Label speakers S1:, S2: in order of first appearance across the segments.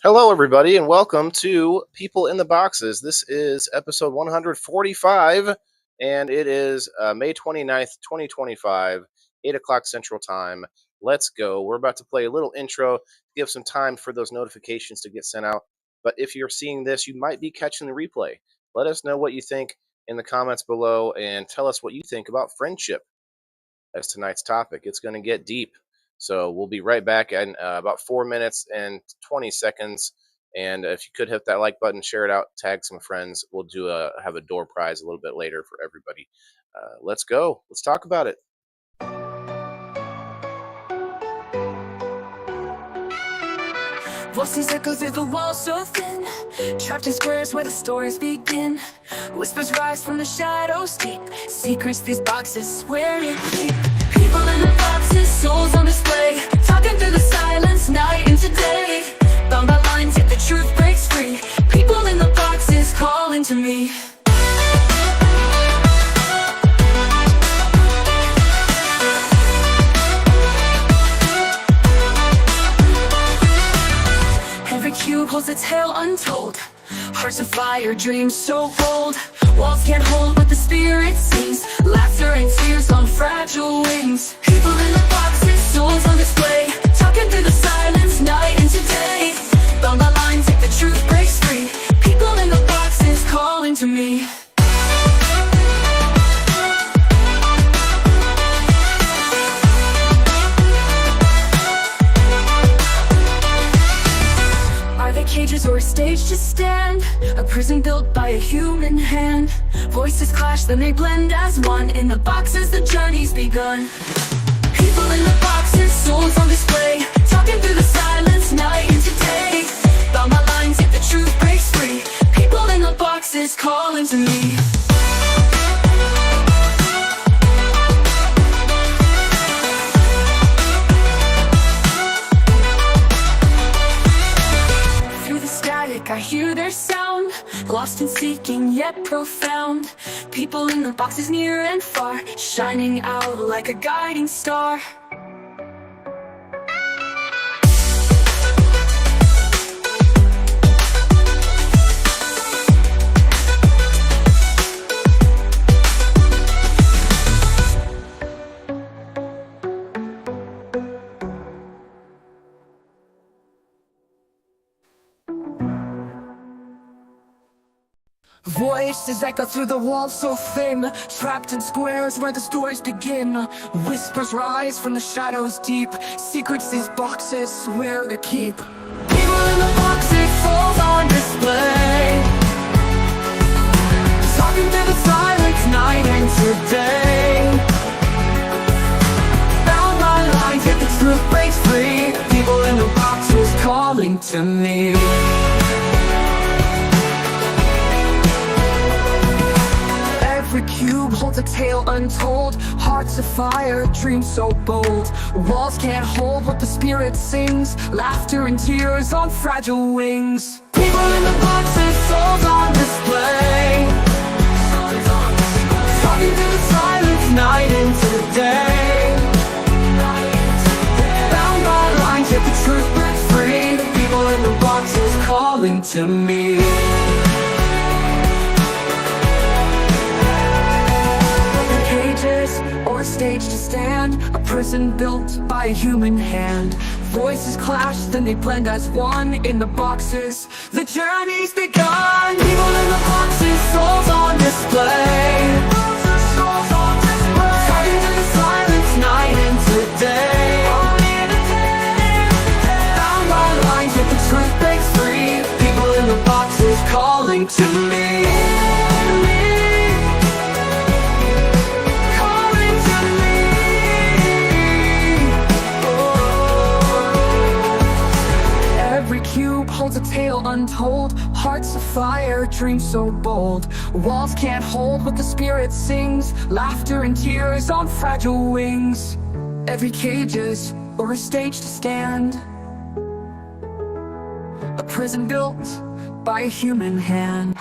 S1: Hello, everybody, and welcome to People in the Boxes. This is episode 145, and it is May 29th, 2025, 8 o'clock Central Time. Let's go. We're about to play a little intro to give some time for those notifications to get sent out. But if you're seeing this, you might be catching the replay. Let us know what you think in the comments below and tell us what you think about friendship as tonight's topic. It's going to get deep. So we'll be right back in about 4 minutes and 20 seconds. And if you could hit that like button, share it out, tag some friends. We'll have a door prize a little bit later for everybody. Let's go. Let's talk about it.
S2: Voices echo through the walls so thin, trapped in squares where the stories begin. Whispers rise from the shadows deep, secrets these boxes swear to keep. People in the boxes, souls on display, talking through the silence, night into day. Bound by lines, yet the truth breaks free. People in the boxes calling to me. Every cube holds a tale untold, hearts of fire, dreams so bold. Walls can't hold what the spirit sings, laughter and tears on fragile wings. People in the boxes, souls on display, talking through the silence, night into day. Bound by lines, yet the truth breaks free. People in the boxes calling to me. Cages or a stage to stand, a prison built by a human hand. Voices clash, then they blend as one. In the boxes, the journey's begun. People in the boxes, souls on display, talking through the silence, night into day. Bound by lines, yet the truth breaks free. People in the boxes calling to me. I hear their sound, lost in seeking yet profound. People in the boxes near and far, shining out like a guiding star. Voices echo through the walls so thin, trapped in squares where the stories begin. Whispers rise from the shadows deep, secrets these boxes swear to keep. People in the boxes, souls on display, talking through the silence, night into day. Bound by lines, yet the truth breaks free. People in the boxes calling to me. Every cube holds a tale untold, hearts of fire, dreams so bold. Walls can't hold what the spirit sings, laughter and tears on fragile wings. People in the boxes, souls on display, talking through the silence, night into day. Bound by lines, yet the truth breaks free. People in the boxes calling to me. Or a stage to stand, a prison built by a human hand. Voices clash, then they blend as one. In the boxes, the journey's begun. People in the boxes, souls on display, talking to the silence, night into day. Bound by lines, yet the truth breaks free. People in the boxes calling to me. Holds a tale untold, hearts of fire, dreams so bold. Walls can't hold what the spirit sings, laughter and tears on fragile wings. Every cage is or a stage to stand, a prison built by a human hand.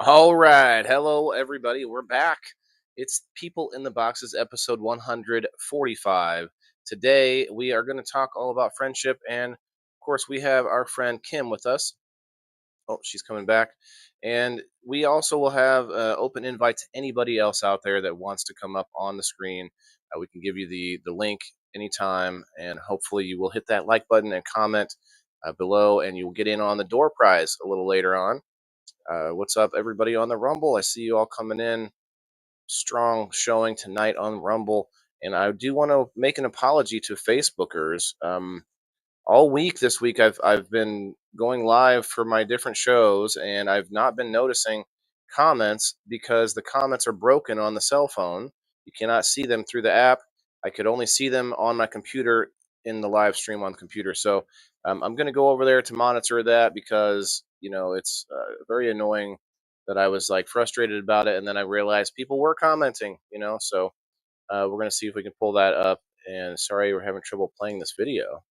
S1: All right. Hello, everybody. We're back. It's People in the Boxes, episode 145. Today, we are going to talk all about friendship. And of course, we have our friend Kim with us. Oh, she's coming back. And we also will have open invite to anybody else out there that wants to come up on the screen. We can give you the link anytime. And hopefully, you will hit that like button and comment below, and you'll get in on the door prize a little later on. What's up, everybody on the Rumble? I see you all coming in. Strong showing tonight on Rumble. And I do want to make an apology to Facebookers. All week this week, I've been going live for my different shows, and I've not been noticing comments because the comments are broken on the cell phone. You cannot see them through the app. I could only see them on my computer in the live stream on the computer. So I'm going to go over there to monitor that because it's very annoying that I was like frustrated about it, and then I realized people were commenting. So we're going to see if we can pull that up. And sorry, we're having trouble playing this video.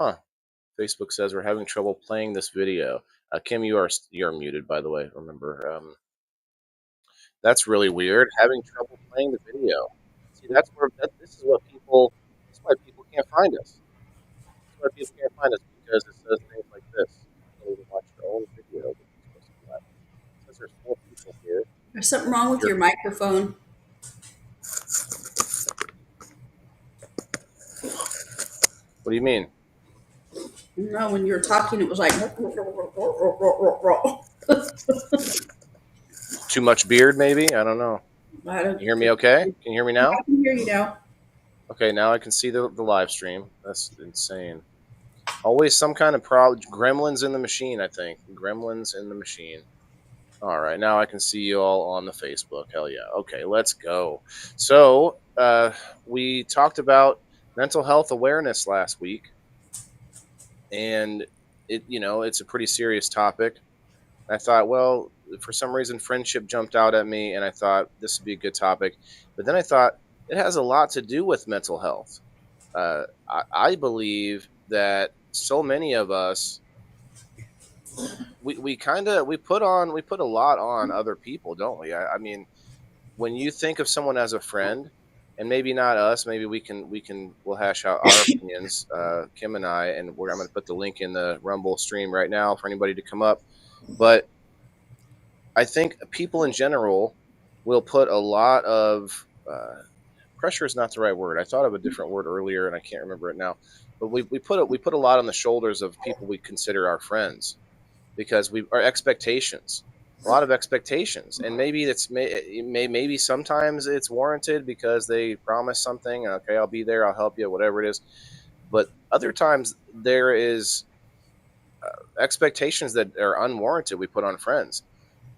S1: Huh. Facebook says we're having trouble playing this video. Kim, you're muted, by the way. Remember, that's really weird. Having trouble playing the video. See, this is what people. That's why people can't find us. That's why people can't find us because it says things like this. You can't even watch your own video. It says there's 4 people here.
S3: There's something wrong with your microphone.
S1: What do you mean?
S3: No, when you were talking, it was like.
S1: Too much beard, maybe? I don't know.
S3: I don't.
S1: Can you hear me okay? Can you hear me now?
S3: I can hear you now.
S1: Okay, now I can see the live stream. That's insane. Always some kind of problem. Gremlins in the machine, I think. Gremlins in the machine. All right, now I can see you all on the Facebook. Hell yeah. Okay, let's go. So we talked about mental health awareness last week, and it's a pretty serious topic. I thought, well, for some reason, friendship jumped out at me, and I thought this would be a good topic. But then I thought it has a lot to do with mental health. I believe that so many of us we put a lot on other people, don't we? I mean, when you think of someone as a friend, and maybe not us, maybe we'll hash out our opinions, Kim and I, and I'm going to put the link in the Rumble stream right now for anybody to come up. But I think people in general will put a lot of pressure is not the right word. I thought of a different word earlier and I can't remember it now. But we put a lot on the shoulders of people we consider our friends because our expectations, a lot of expectations, and maybe maybe sometimes it's warranted because they promise something. Okay, I'll be there, I'll help you, whatever it is. But other times there is expectations that are unwarranted we put on friends.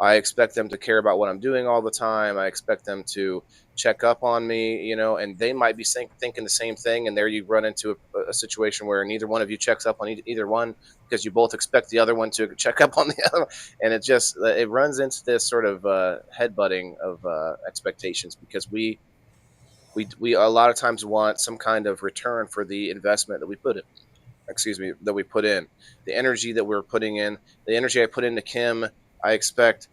S1: I expect them to care about what I'm doing all the time. I expect them to check up on me, and they might be thinking the same thing. And there you run into a situation where neither one of you checks up on either one because you both expect the other one to check up on the other. And it runs into this sort of headbutting of expectations because we a lot of times want some kind of return for the investment that we put in. That we put in, the energy that we're putting in, the energy I put into Kim. I expect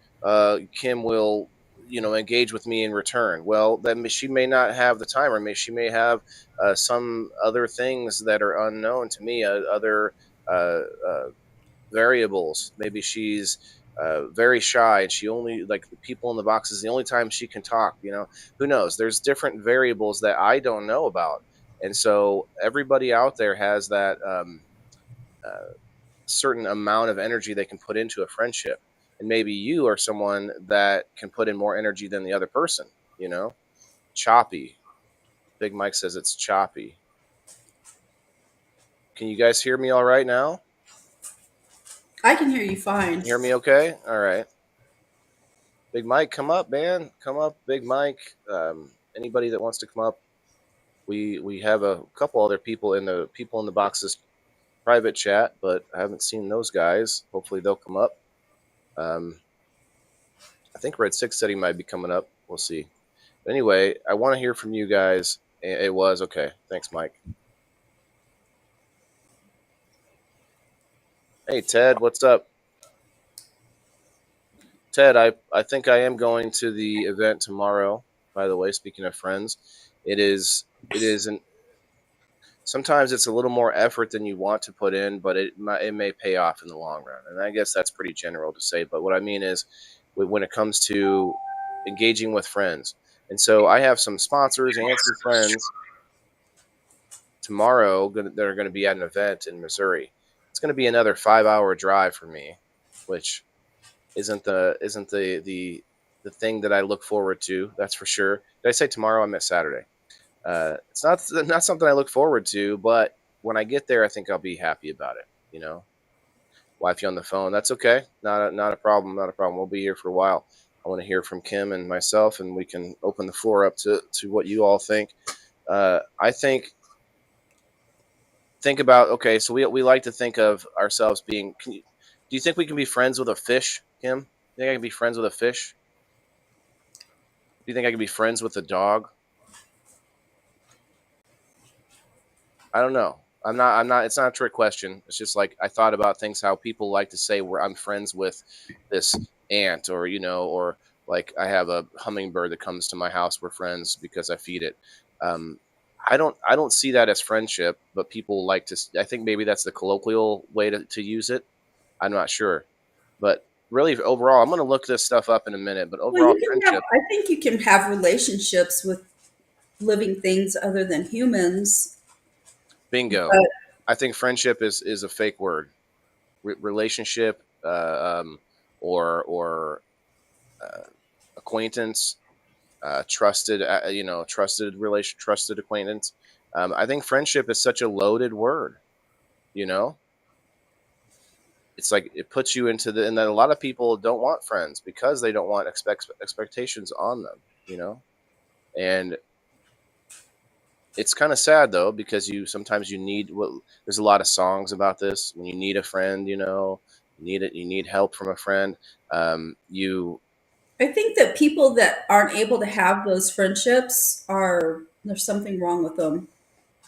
S1: Kim will, engage with me in return. Well, then she may not have the time, or she may have some other things that are unknown to me, other variables. Maybe she's very shy, and she only like the people in the box is the only time she can talk. Who knows? There's different variables that I don't know about, and so everybody out there has that certain amount of energy they can put into a friendship. And maybe you are someone that can put in more energy than the other person, Choppy. Big Mike says it's choppy. Can you guys hear me all right now?
S3: I can hear you fine.
S1: Hear me okay? All right. Big Mike, come up, man. Come up, Big Mike. Anybody that wants to come up. We have a couple other people in the boxes private chat, but I haven't seen those guys. Hopefully they'll come up. I think Red 6 said he might be coming up. We'll see. But anyway, I want to hear from you guys. It was okay. Thanks, Mike. Hey, Ted, what's up? Ted, I think I am going to the event tomorrow. By the way, speaking of friends, it is an sometimes it's a little more effort than you want to put in, but it may pay off in the long run. And I guess that's pretty general to say. But what I mean is, when it comes to engaging with friends, and so I have some sponsors and some friends tomorrow that are going to be at an event in Missouri. It's going to be another 5-hour drive for me, which isn't the thing that I look forward to. That's for sure. Did I say tomorrow? I meant Saturday. It's not something I look forward to, but when I get there, I think I'll be happy about it. You know, wifey on the phone. That's okay. Not a problem. Not a problem. We'll be here for a while. I want to hear from Kim and myself, and we can open the floor up to what you all think. I think about, okay, so we like to think of ourselves being. Do you think we can be friends with a fish, Kim? Do you think I can be friends with a fish? Do you think I can be friends with a dog? I don't know. I'm not. It's not a trick question. It's just like I thought about things. How people like to say, "Where I'm friends with this ant," or or like I have a hummingbird that comes to my house. We're friends because I feed it. Um, I don't see that as friendship, but people like to. I think maybe that's the colloquial way to use it. I'm not sure, but really overall, I'm going to look this stuff up in a minute. But
S3: Well,
S1: overall,
S3: I think you can have relationships with living things other than humans.
S1: bingo.
S3: But
S1: I think friendship is a fake word. Relationship, or acquaintance, trusted, trusted acquaintance. I think friendship is such a loaded word. You know, it's like it puts you into and then a lot of people don't want friends because they don't want expectations on them. You know, and it's kind of sad though because sometimes you need there's a lot of songs about this when you need a friend. You need help from a friend. You
S3: I think that people that aren't able to have those friendships there's something wrong with them.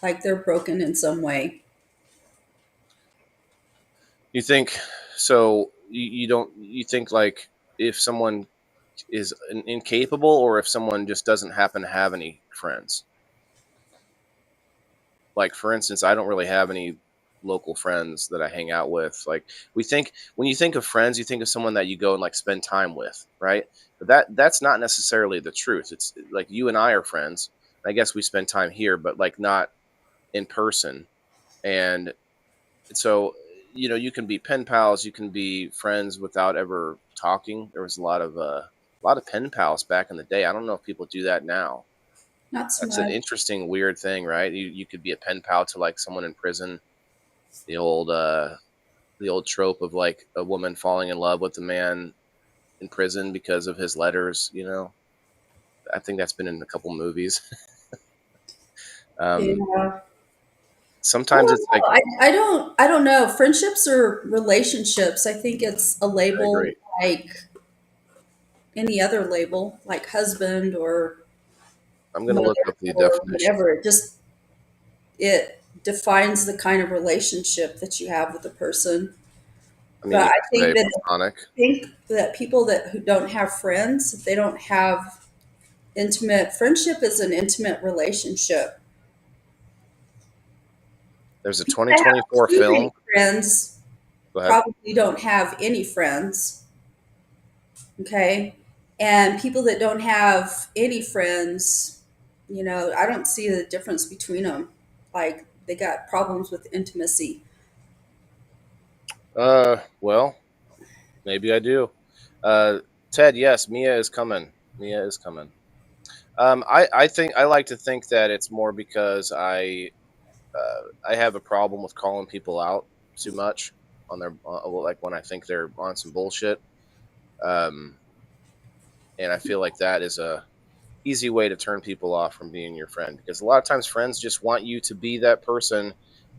S3: Like they're broken in some way.
S1: you think so you don't you think like if someone is incapable or if someone just doesn't happen to have any friends. Like for instance, I don't really have any local friends that I hang out with. Like when you think of friends, you think of someone that you go and like spend time with, right? But that's not necessarily the truth. It's like you and I are friends. I guess we spend time here, but like not in person. And so you can be pen pals, you can be friends without ever talking. There was a lot of pen pals back in the day. I don't know if people do that now.
S3: Not so
S1: That's an
S3: much.
S1: interesting, weird thing, right? You could be a pen pal to like someone in prison. The old trope of like a woman falling in love with a man in prison because of his letters. I think that's been in a couple movies. um,
S3: Yeah. I
S1: sometimes
S3: don't
S1: it's like
S3: know. I don't know. Friendships or relationships, I think it's a
S1: I
S3: label
S1: agree.
S3: like any other label, like husband or
S1: I'm gonna
S3: mother
S1: look up the
S3: or
S1: definition.
S3: whatever. It defines the kind of relationship that you have with a person.
S1: I mean,
S3: But
S1: you
S3: I
S1: could say
S3: think that
S1: platonic.
S3: people who don't have friends, if they don't have intimate friendship is an intimate relationship.
S1: There's a
S3: People that have
S1: 2024
S3: too
S1: film.
S3: many friends
S1: Go ahead.
S3: probably don't have any friends. Okay. And people that don't have any friends, I don't see the difference between them. Like they got problems with intimacy.
S1: Well, maybe I do. Uh, Ted, yes, Mia is coming. Mia is coming. I think I like to think that it's more because I have a problem with calling people out too much on their well, like when I think they're on some bullshit. Um, and I feel like that is a easy way to turn people off from being your friend because a lot of times friends just want you to be that person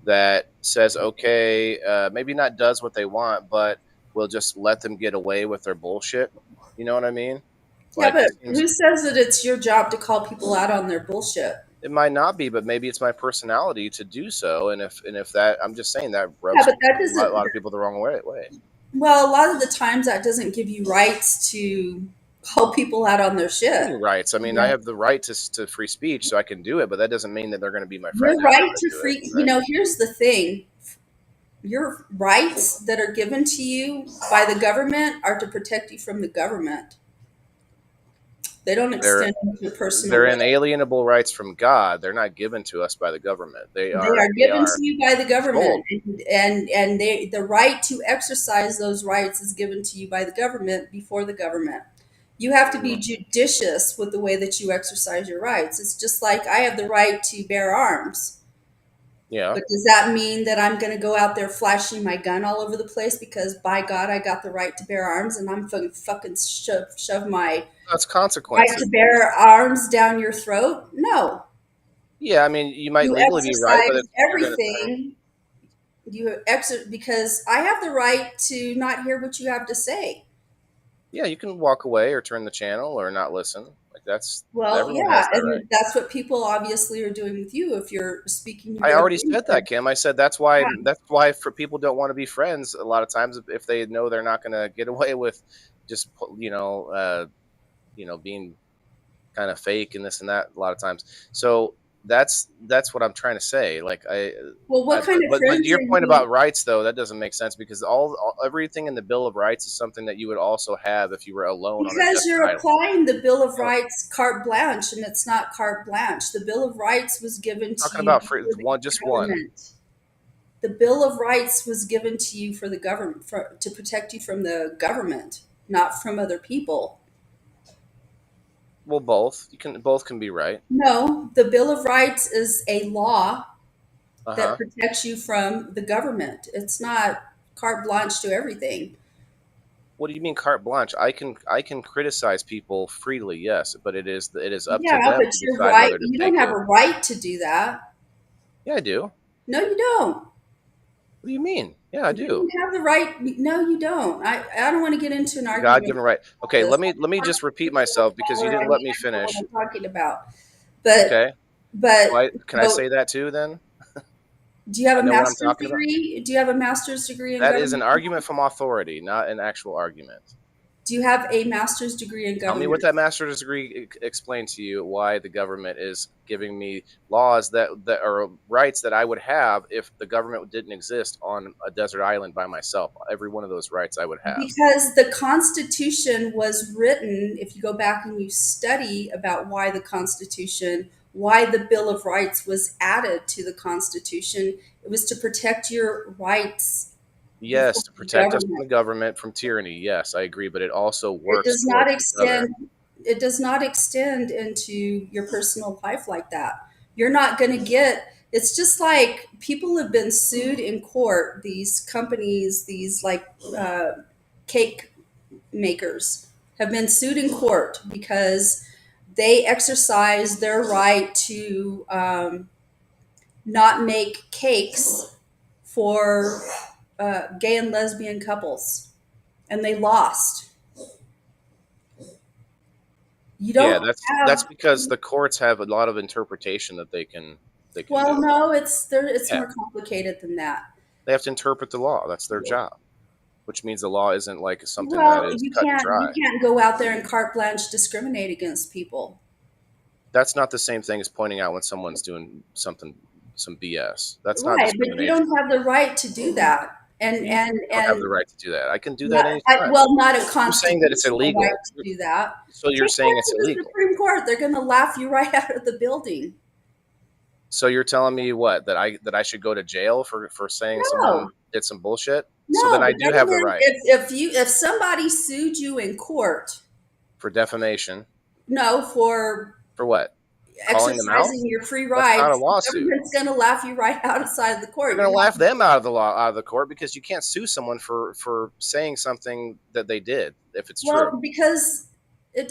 S1: that says okay, maybe not does what they want, but will just let them get away with their bullshit. You know what I mean?
S3: Yeah,
S1: Like
S3: but
S1: it seems
S3: who says that it's your job to call people out on their bullshit?
S1: it might not be, but maybe it's my personality to do so. And if that, I'm just saying that
S3: Yeah,
S1: rubs
S3: but that
S1: a
S3: doesn't
S1: lot of people the wrong way.
S3: Well, a lot of the times that doesn't give you rights to call people out on their shit.
S1: Rights. I mean, I
S3: Yeah.
S1: have the right to free speech, so I can do it, but that doesn't mean that they're going to be my friend
S3: Your
S1: after
S3: right
S1: I
S3: to
S1: do it,
S3: free,
S1: right?
S3: here's the thing. Your rights that are given to you by the government are to protect you from the government. They don't
S1: They're
S3: extend into your personal
S1: they're
S3: life.
S1: inalienable rights from God. They're not given to us by the government. They
S3: They are
S1: they
S3: given to
S1: are
S3: you by the government,
S1: controlled.
S3: and the right to exercise those rights is given to you by the government before the government. You have to be
S1: Mhm.
S3: judicious with the way that you exercise your rights. It's just like I have the right to bear arms.
S1: Yeah.
S3: But does that mean that I'm going to go out there flashing my gun all over the place because by God I got the right to bear arms and I'm fucking shove my
S1: That's
S3: right to
S1: consequences.
S3: bear arms down your throat? No.
S1: Yeah, I mean, you might
S3: You
S1: legally be right, but
S3: exercise
S1: you're going to say,
S3: everything. You exit because I have the right to not hear what you have to say.
S1: yeah, you can walk away or turn the channel or not listen. Like that's
S3: Well,
S1: everyone
S3: yeah,
S1: has that right.
S3: and that's what people obviously are doing with you if you're speaking
S1: I
S3: your
S1: already
S3: opinion.
S1: said that, Kim. I said that's why for people don't want to be friends a lot of times if they know they're not going to get away with just being kind of fake and this and that a lot of times. So that's what I'm trying to say. Like
S3: Well, what kind of
S1: but to
S3: friends
S1: your
S3: are
S1: point
S3: you?
S1: about rights though, that doesn't make sense because everything in the Bill of Rights is something that you would also have if you were alone on a
S3: Because
S1: desert
S3: you're
S1: island.
S3: applying the Bill of
S1: No,
S3: Rights carte blanche, and it's not carte blanche. The Bill of Rights was given to
S1: talking
S3: you
S1: about
S3: before the
S1: one, just one.
S3: government. The Bill of Rights was given to you for the government, to protect you from the government, not from other people.
S1: Well, both can be right.
S3: No, the Bill of Rights is a law
S1: Uh
S3: that
S1: huh.
S3: protects you from the government. It's not carte blanche to everything.
S1: What do you mean carte blanche? I can criticize people freely, yes, but it is up to
S3: Yeah,
S1: them
S3: but
S1: to
S3: you're
S1: decide
S3: right.
S1: whether to
S3: You don't
S1: take
S3: have
S1: it.
S3: a right to do that.
S1: Yeah, I do. What
S3: No, you don't.
S1: do you mean? Yeah, I
S3: You
S1: do.
S3: don't have the right. No, you don't. I don't want to get into an
S1: God
S3: argument
S1: given right.
S3: about
S1: Okay,
S3: this.
S1: let me just repeat myself because you
S3: I
S1: didn't
S3: mean,
S1: let me
S3: I know what
S1: finish.
S3: I'm talking about. But
S1: Okay,
S3: but
S1: can I
S3: so,
S1: say that too? Then
S3: do you have
S1: I
S3: a
S1: know what I'm
S3: master's
S1: talking about.
S3: degree? Do you have a master's degree in
S1: That is an
S3: government?
S1: argument from authority, not an actual argument.
S3: Do you have a master's degree in
S1: Tell me what
S3: government?
S1: that master's degree explains to you why the government is giving me laws that are rights that I would have if the government didn't exist on a desert island by myself. Every one of those rights I would have.
S3: Because the Constitution was written, if you go back and you study about why the Constitution, why the Bill of Rights was added to the Constitution, it was to protect your rights before
S1: Yes, to
S3: the
S1: protect us from
S3: government.
S1: the government, from tyranny. Yes, I agree, but it also
S3: It
S1: works
S3: does
S1: for
S3: not
S1: each other.
S3: extend it does not extend into your personal life like that. You're not going to get it's just like people have been sued in court, these companies, these like cake makers have been sued in court because they exercise their right to not make cakes for gay and lesbian couples, and they lost. You
S1: Yeah,
S3: don't
S1: that's
S3: have.
S1: because the courts have a lot of interpretation that they can
S3: Well,
S1: do.
S3: no, it's there. It's
S1: Yeah,
S3: more complicated than that.
S1: they have to interpret the law. That's their job, which means the law isn't like something that
S3: Well,
S1: is cut and
S3: you
S1: dry.
S3: can't go out there and carte blanche discriminate against people.
S1: That's not the same thing as pointing out when someone's doing some BS. That's not
S3: Right, but you
S1: discrimination.
S3: don't have the right to do that. And
S1: You
S3: and
S1: don't have
S3: and
S1: the right to do that. I can do that
S3: not
S1: anytime.
S3: well, not a
S1: You're saying that it's
S3: constitutional right
S1: illegal.
S3: to do that.
S1: So you're
S3: Take
S1: saying
S3: that
S1: it's
S3: to the
S1: illegal.
S3: Supreme Court. They're going to laugh you right out of the building.
S1: So you're telling me what that I should go to jail for saying someone
S3: No,
S1: did some bullshit? So then
S3: no.
S1: I
S3: The
S1: do have the
S3: government,
S1: right
S3: if somebody sued you in court,
S1: for defamation.
S3: no, for
S1: For what? Calling them out?
S3: exercising your free
S1: That's not a
S3: rights, the
S1: lawsuit.
S3: government's going to laugh you right outside the
S1: They're
S3: court.
S1: going
S3: You're
S1: to
S3: not
S1: laugh them out of the court because you can't sue someone for saying something that they did if it's true.
S3: well because it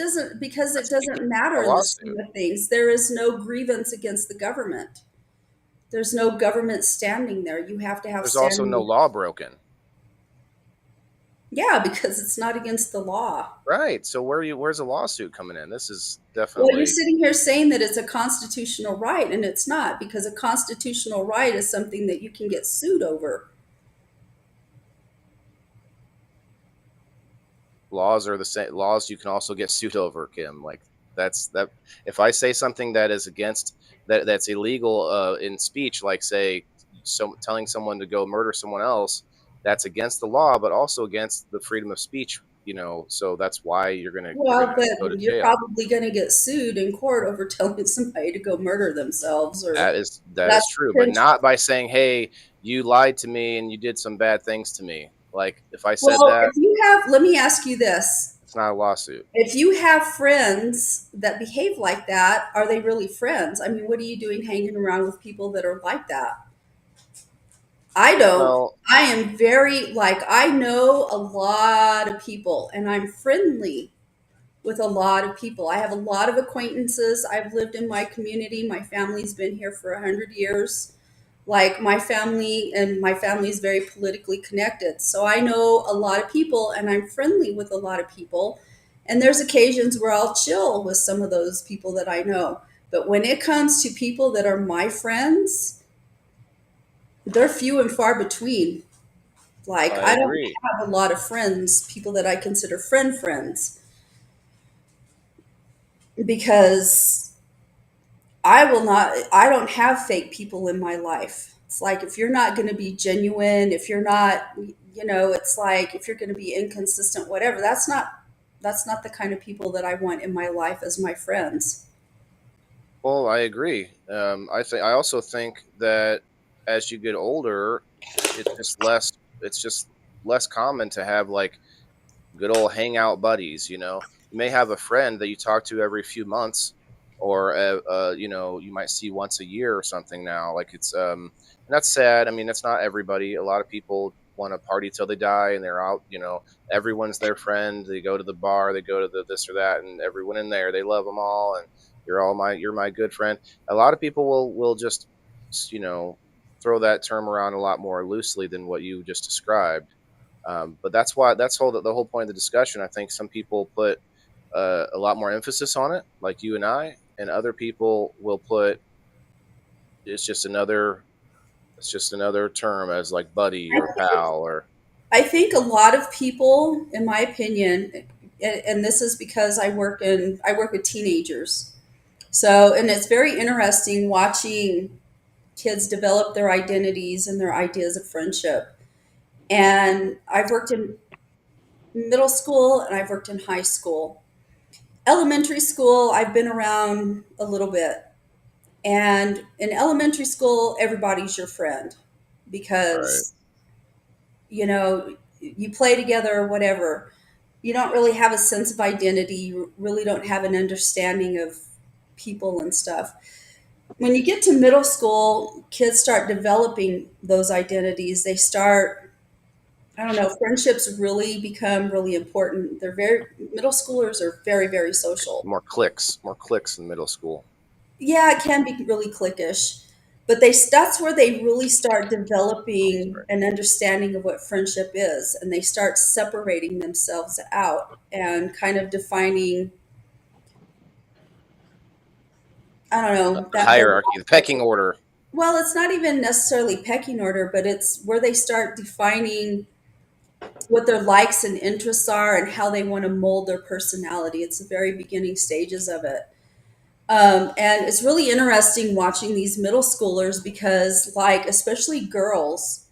S1: That's you
S3: doesn't
S1: can't file
S3: matter
S1: a
S3: in the scheme
S1: lawsuit.
S3: of things. There is no grievance against the government. There's no government standing there. You have to have
S1: There's also no
S3: standing.
S1: law broken.
S3: Yeah, because it's not against the law.
S1: Right. So where's a lawsuit coming in? This is
S3: Well, you're
S1: definitely
S3: sitting here saying that it's a constitutional right, and it's not, because a constitutional right is something that you can get sued over.
S1: laws are the same. Laws you can also get sued over, Kim. Like that. If I say something that is against that's illegal in speech, like say telling someone to go murder someone else, that's against the law, but also against the freedom of speech. So that's why you're
S3: Well,
S1: gonna go to
S3: but you're
S1: jail.
S3: probably going to get sued in court over telling somebody to go murder themselves, or
S1: That is
S3: that's
S1: true, but
S3: potential.
S1: not by saying, "Hey, you lied to me and you did some bad things to me." Like if I said
S3: Well,
S1: that,
S3: if you have, let me ask you this.
S1: it's not a lawsuit.
S3: If you have friends that behave like that, are they really friends? I mean, what are you doing hanging around with people that are like that? I don't.
S1: Well,
S3: I am very, like, I know a lot of people and I'm friendly with a lot of people. I have a lot of acquaintances. I've lived in my community. My family's been here for 100 years. Like my family is very politically connected. So I know a lot of people and I'm friendly with a lot of people. And there's occasions where I'll chill with some of those people that I know. But when it comes to people that are my friends, they're few and far between. Like,
S1: I
S3: I don't
S1: agree.
S3: have a lot of friends, people that I consider friends, because I don't have fake people in my life. It's like, if you're not going to be genuine, if you're not, it's like, if you're going to be inconsistent, whatever, that's not the kind of people that I want in my life as my friends.
S1: Well, I agree. I also think that as you get older, it's just less. It's just less common to have like good old hangout buddies. You may have a friend that you talk to every few months, or you might see once a year or something now. Like and that's sad. I mean, that's not everybody. A lot of people want to party till they die, and they're out. Everyone's their friend. They go to the bar, they go to the this or that, and everyone in there, they love them all, and you're my good friend. A lot of people will just you know throw that term around a lot more loosely than what you just described. But the whole point of the discussion. I think some people put a lot more emphasis on it, like you and I, and other people will put it's just another it's just another term as like buddy or pal or
S3: I think a lot of people, in my opinion, and this is because I work with teenagers. So, and it's very interesting watching kids develop their identities and their ideas of friendship. And I've worked in middle school and I've worked in high school. Elementary school, I've been around a little bit. And in elementary school, everybody's your friend
S1: right.
S3: because, you play together or whatever. You don't really have a sense of identity. You really don't have an understanding of people and stuff. When you get to middle school, kids start developing those identities. They start, I don't know, friendships really become really important. Middle schoolers are very, very social.
S1: More clicks in middle school.
S3: Yeah, it can be really cliquish, but that's where they really start developing
S1: Sorry.
S3: an understanding of what friendship is, and they start separating themselves out and kind of defining, I don't know,
S1: The
S3: that whole
S1: hierarchy, the pecking order.
S3: well, it's not even necessarily pecking order, but it's where they start defining what their likes and interests are and how they want to mold their personality. It's the very beginning stages of it. And it's really interesting watching these middle schoolers because, like, especially girls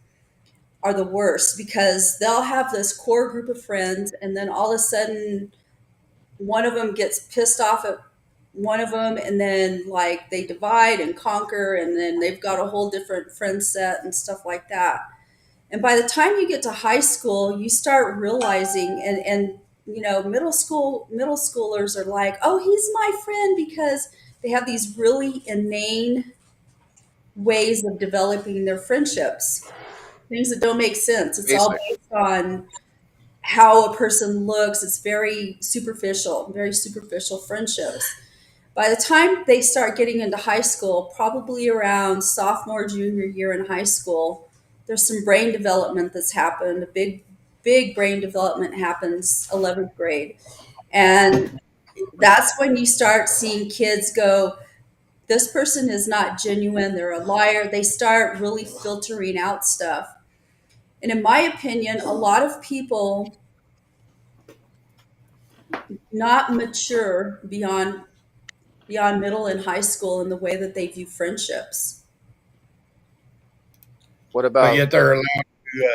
S3: are the worst because they'll have this core group of friends, and then all of a sudden, one of them gets pissed off at one of them, and then, like, they divide and conquer, and then they've got a whole different friend set and stuff like that. And by the time you get to high school, you start realizing, and middle schoolers are like, oh, he's my friend, because they have these really inane ways of developing their friendships, things that don't make sense. It's all
S1: Basic.
S3: based on how a person looks. It's very superficial friendships. By the time they start getting into high school, probably around sophomore, junior year in high school, there's some brain development that's happened. A big brain development happens 11th grade. And that's when you start seeing kids go, this person is not genuine, they're a liar. They start really filtering out stuff. And in my opinion, a lot of people not mature beyond middle and high school in the way that they view friendships.
S1: What
S4: But
S1: about
S4: yet they're allowed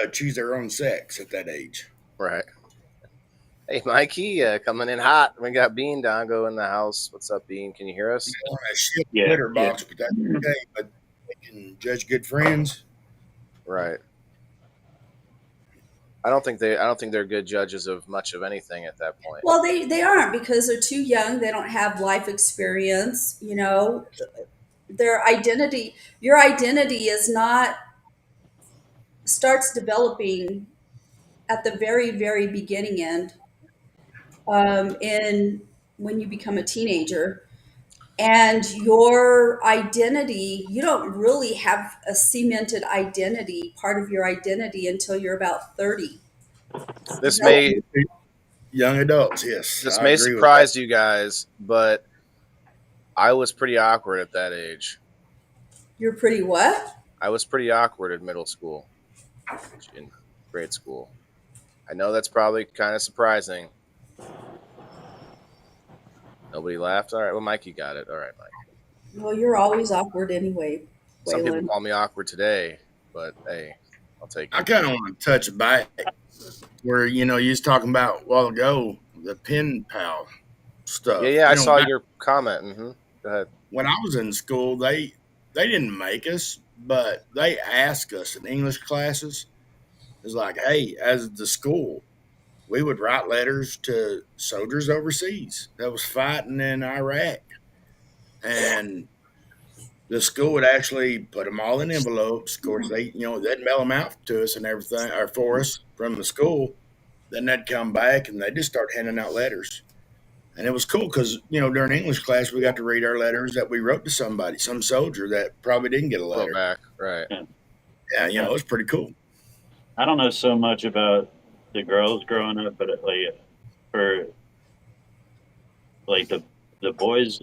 S4: to choose their own sex at that age.
S1: right? Hey, Mikey, coming in hot. We got Bean Dongo in the house. What's up, Bean? Can you hear us?
S4: On a shit
S5: Yeah,
S4: litter
S5: yeah.
S4: box, but that's okay. But they can judge good friends.
S1: Right. I don't think they're good judges of much of anything at that point.
S3: Well, they aren't because they're too young. They don't have life experience. You know, their identity, your identity is not starts developing at the very, very beginning end in when you become a teenager. And your identity, you don't really have a cemented identity, part of your identity, until you're about 30.
S1: This
S3: Development.
S1: may
S4: Young adults, yes.
S1: this
S4: I
S1: may
S4: agree with
S1: surprise you guys, but I was pretty awkward at that age.
S3: You're pretty what?
S1: I was pretty awkward in middle school, in grade school. I know that's probably kind of surprising. Nobody laughed. All right, well, Mikey got it. All right, Mike.
S3: Well, you're always awkward anyway,
S1: Some people
S3: Waylon.
S1: call me awkward today, but hey, I'll take
S4: I
S1: it.
S4: kind of want to touch back where, you was talking about a while ago, the pen pal stuff.
S1: Yeah, I
S4: You know,
S1: saw
S4: back
S1: your comment. Go ahead.
S4: when I was in school, they didn't make us, but they asked us in English classes. It's like, hey, as the school, we would write letters to soldiers overseas that was fighting in Iraq, and the school would actually put them all in envelopes. Of course, they'd mail them out to us and everything, or for us from the school. Then they'd come back and they'd just start handing out letters. And it was cool because, during English class, we got to read our letters that we wrote to somebody, some soldier that probably didn't get a
S1: Go
S4: letter.
S1: back. Right.
S4: Yeah, it was pretty cool.
S5: I don't know so much about the girls growing up, but for the boys,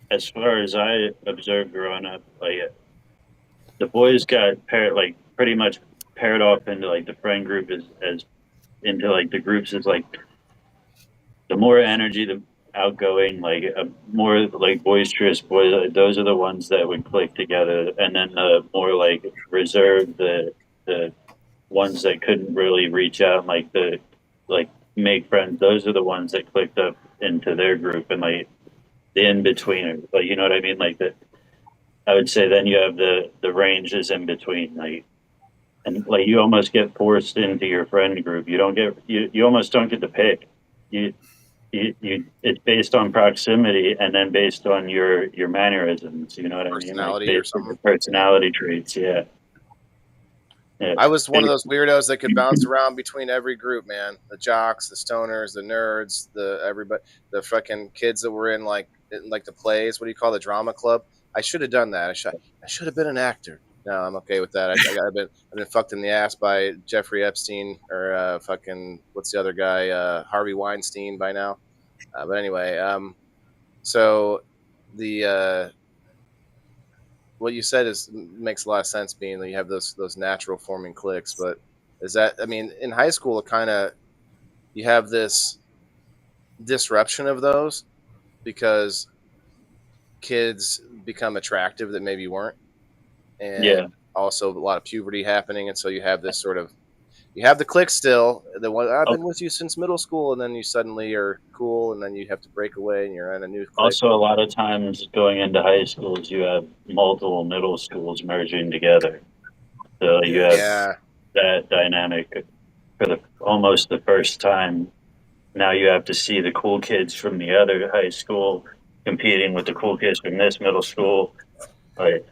S5: as far as I observed growing up, the boys got pretty much paired off into the friend group as into the groups as the more energy, the outgoing, more boisterous boys. Those are the ones that would click together, and then the more reserved, the ones that couldn't really reach out, and make friends. Those are the ones that clicked up into their group, and the in between. You know what I mean? I would say then you have the ranges in between, and you almost get forced into your friend group. You don't get you almost don't get to pick. You it's based on proximity and then based on your mannerisms. You know what I mean?
S1: Personality or
S5: based on your
S1: something.
S5: personality traits. Yeah.
S1: I was one of those weirdos that could bounce around between every group, man. The jocks, the stoners, the nerds, everybody, the fucking kids that were in the plays. What do you call the drama club? I should have done that. I should have been an actor. No, I'm okay with that. I've been fucked in the ass by Jeffrey Epstein or fucking what's the other guy? Harvey Weinstein by now. But anyway, so the what you said makes a lot of sense, being that you have those natural forming cliques. But is that, I mean, in high school, it kind of, you have this disruption of those because kids become attractive that maybe weren't, and also a lot of puberty happening, and so you have this sort of, you have the clique still, the one I've been with you since middle school, and then you suddenly are cool, and then you have to break away, and you're in a new clique.
S5: Also, a lot of times going into high schools, you have multiple middle schools merging together, so you have that dynamic for almost the first time. Now you have to see the cool kids from the other high school competing with the cool kids from this middle school.
S4: And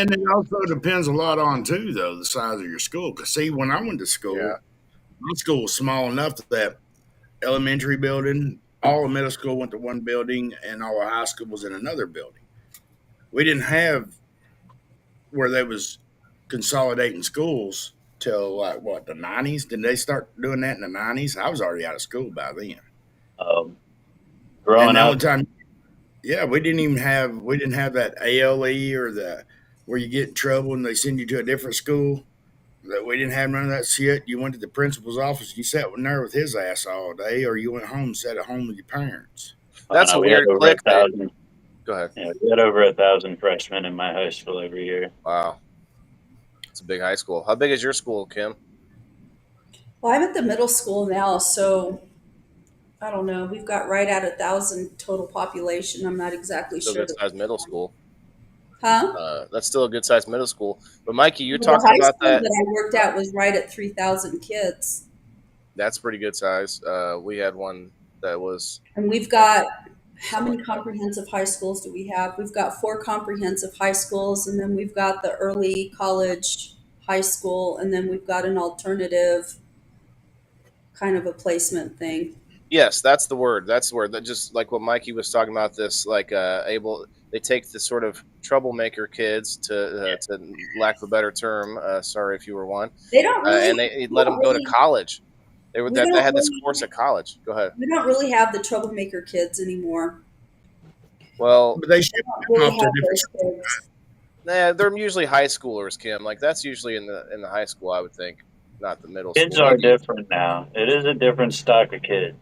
S4: it also depends a lot on too, though, the size of your school. Because see, when I went to school, my school was small enough that elementary building, all of middle school went to one building, and all of high school was in another building. We didn't have where they was consolidating schools till the 90s. Did they start doing that in the 90s? I was already out of school by then.
S5: Growing up,
S4: we didn't have that ALE or where you get in trouble and they send you to a different school. That we didn't have none of that shit. You went to the principal's office, you sat in there with his ass all day, or you went home and sat at home with your parents.
S1: That's a
S5: we had
S1: weird
S5: over
S1: click.
S5: 1,000.
S1: Go ahead.
S5: Yeah, we had over 1,000 freshmen in my high school every year.
S1: Wow. It's a big high school. How big is your school, Kim?
S3: Well, I'm at the middle school now, so I don't know. We've got right at 1,000 total population. I'm not exactly
S1: Still
S3: sure.
S1: good sized middle school.
S3: Huh?
S1: That's still a good sized middle school. But Mikey, you're
S3: Well, the
S1: talking
S3: high
S1: about
S3: school
S1: that.
S3: that I worked at was right at 3,000 kids.
S1: That's pretty good size. We had one that was
S3: And we've got, how many comprehensive high schools do we have? We've got 4 comprehensive high schools, and then we've got the early college high school, and then we've got an alternative kind of a placement thing.
S1: yes, that's the word. That's the word. That just like what Mikey was talking about. This like they take the sort of troublemaker kids to lack of a better term. Sorry if you were one.
S3: They don't really,
S1: And they let them go to college. They
S3: We
S1: they
S3: don't
S1: had this
S3: really-
S1: course at college. Go ahead.
S3: we don't really have the troublemaker kids anymore.
S1: Well,
S4: But they should
S3: We
S4: come
S3: don't
S4: off to
S3: have
S4: different.
S3: those kids.
S1: they're usually high schoolers, Kim. Like that's usually in the high school, I would think, not the middle
S5: Kids
S1: school.
S5: are different now. It is a different stock of kids.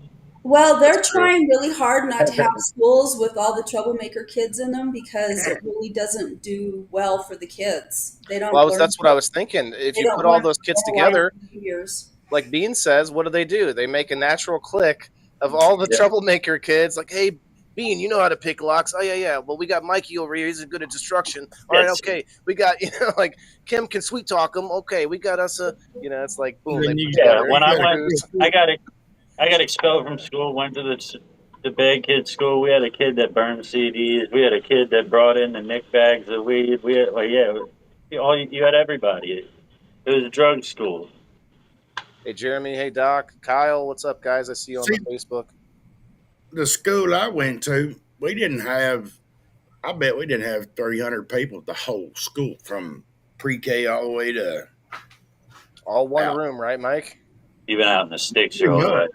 S3: Well, they're
S1: That's true.
S3: trying really hard not to have schools with all the troublemaker kids in them because it really doesn't do well for the kids. They don't.
S1: Well,
S3: learn-
S1: that's what I was thinking. If
S3: they
S1: you
S3: don't
S1: put all
S3: learn
S1: those kids
S3: moral
S1: together,
S3: behaviors.
S1: like Bean says, what do? They make a natural clique of all the
S5: Yeah.
S1: troublemaker kids. Like, hey, Bean, you know how to pick locks. Oh, yeah. Well, we got Mikey over here. He's good at destruction. All right,
S5: Yes.
S1: okay. We got, like, Kim can sweet talk him. Okay, we got us a, it's like, boom.
S4: Then
S1: They
S4: you-
S1: put
S5: Yeah,
S1: together
S5: when I
S1: together.
S5: went, I got expelled from school. Went to the bad kid school. We had a kid that burned CDs. We had a kid that brought in the nick bags of weed. We had you had everybody. It was a drug school.
S1: Hey, Jeremy. Hey, Doc. Kyle. What's up, guys? I see you on
S4: See-
S1: Facebook.
S4: The school I went to, we didn't have. I bet we didn't have 300 people at the whole school, from pre-K all the way to.
S1: All one
S4: Yeah.
S1: room, right, Mike?
S5: Even out in the sticks, you're all
S4: Yeah.
S5: right.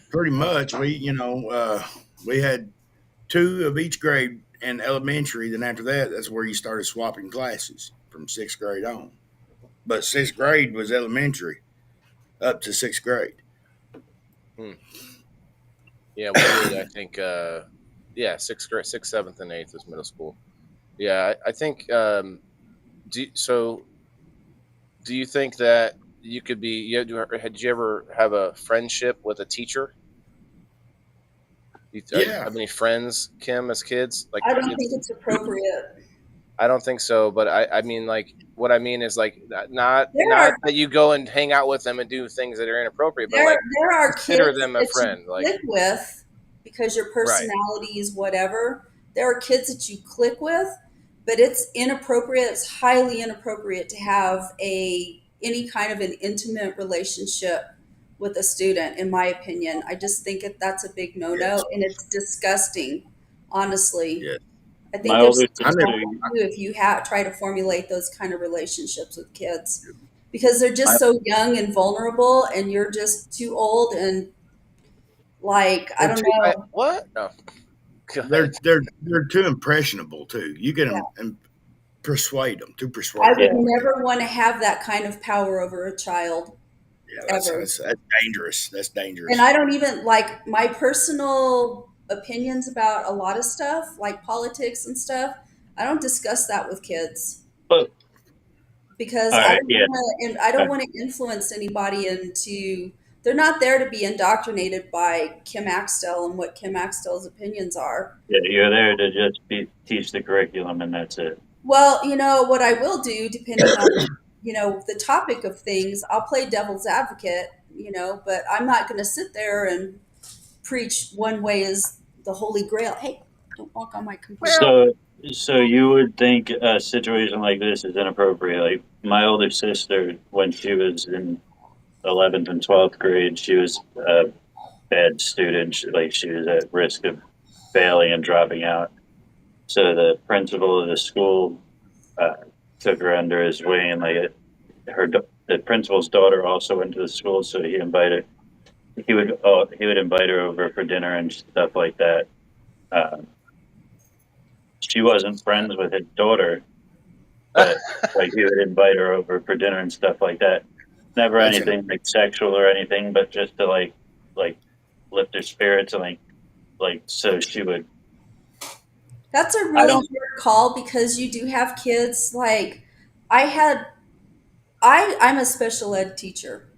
S4: Pretty much, we had 2 of each grade in elementary. Then after that, that's where you started swapping classes from 6th grade on. But 6th grade was elementary, up to 6th grade.
S1: Yeah, we did. I think, 6th grade, 6th, 7th, and 8th is middle school. Yeah, I think. Do you think that you could be? Had you ever have a friendship with a teacher?
S4: Yeah.
S1: Have any friends, Kim, as kids? Like,
S3: I don't think it's appropriate.
S1: I don't think so. But I mean, like, what I mean is, like, not
S3: There
S1: that you go and hang out with them and do things that are inappropriate, but
S3: There,
S1: like
S3: there are kids
S1: consider them a
S3: that
S1: friend.
S3: you
S1: Like,
S3: click with because your personality is whatever. There are kids that you click with, but it's inappropriate. It's highly inappropriate to have any kind of an intimate relationship with a student. In my opinion, I just think that's a big no-no,
S4: Yes.
S3: and it's disgusting. Honestly,
S4: Yes.
S3: I think
S5: My
S3: there's
S5: older
S3: something
S5: sister,
S3: wrong with you if you try to formulate those kind of relationships with kids because they're just so young and vulnerable, and you're just too old and like I don't know.
S1: what? No.
S4: They're too impressionable too. You can persuade them to
S3: I
S4: persuade.
S3: would
S4: them.
S3: never want to have that kind of power over a child.
S4: Yeah, that's
S3: ever.
S4: dangerous. That's dangerous.
S3: And I don't even like my personal opinions about a lot of stuff, like politics and stuff. I don't discuss that with kids
S5: But-
S3: because
S5: All
S3: I
S5: right,
S3: don't
S5: yeah.
S3: wanna, and I don't want to influence anybody into. They're not there to be indoctrinated by Kim Axtell and what Kim Axtell's opinions are.
S5: yeah, you're there to just teach the curriculum, and that's it.
S3: Well, what I will do, depending on, the topic of things, I'll play devil's advocate, but I'm not going to sit there and preach one way is the holy grail. Hey, don't walk on my computer.
S5: So you would think a situation like this is inappropriate. Like my older sister, when she was in 11th and 12th grade, she was a bad student. She was at risk of failing and dropping out. So the principal of the school took her under his wing, and the principal's daughter also went to the school. So he would invite her over for dinner and stuff like that. She wasn't friends with his daughter, but like he would invite her over for dinner and stuff like that. Never
S4: That's
S5: anything like sexual or anything, but just to like lift her spirits and like so she would.
S3: That's a
S5: I
S3: really
S5: don't.
S3: hard call because you do have kids. Like I had, I'm a special ed teacher.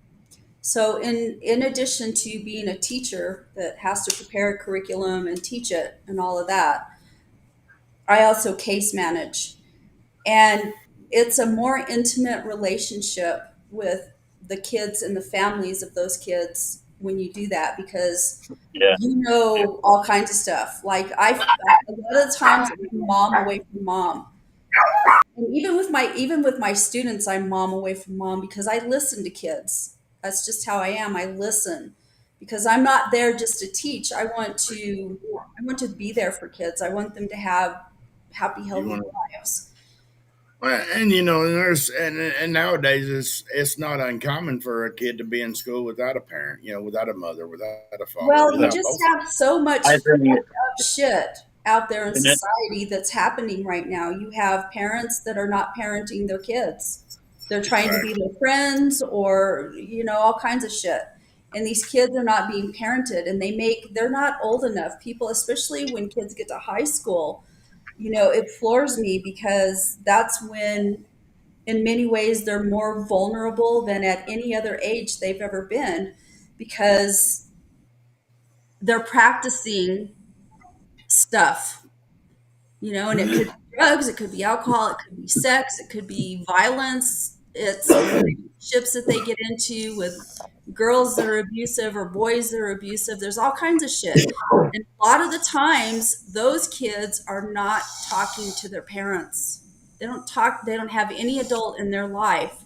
S3: So in addition to being a teacher that has to prepare a curriculum and teach it and all of that, I also case manage. And it's a more intimate relationship with the kids and the families of those kids when you do that because
S5: Yeah,
S3: you know all kinds of stuff. Like a lot of the times I'm mom away from mom. And even with my students, I'm mom away from mom because I listen to kids. That's just how I am. I listen because I'm not there just to teach. I want to be there for kids. I want them to have happy,
S4: you
S3: healthy
S4: want to.
S3: lives.
S4: Well, and there's and nowadays it's not uncommon for a kid to be in school without a parent, without a mother, without a father,
S3: Well, you
S4: without
S3: just
S4: both.
S3: have so much
S5: I think.
S3: shit out there in
S5: And it,
S3: society that's happening right now. You have parents that are not parenting their kids. They're trying to
S4: Right.
S3: be their friends or, all kinds of shit. And these kids are not being parented and they're not old enough. People, especially when kids get to high school, it floors me because that's when, in many ways, they're more vulnerable than at any other age they've ever been because they're practicing stuff, and it could be drugs, it could be alcohol, it could be sex, it could be violence. It's relationships that they get into with girls that are abusive or boys that are abusive. There's all kinds of shit. And a lot of the times, those kids are not talking to their parents. They don't talk, they don't have any adult in their life.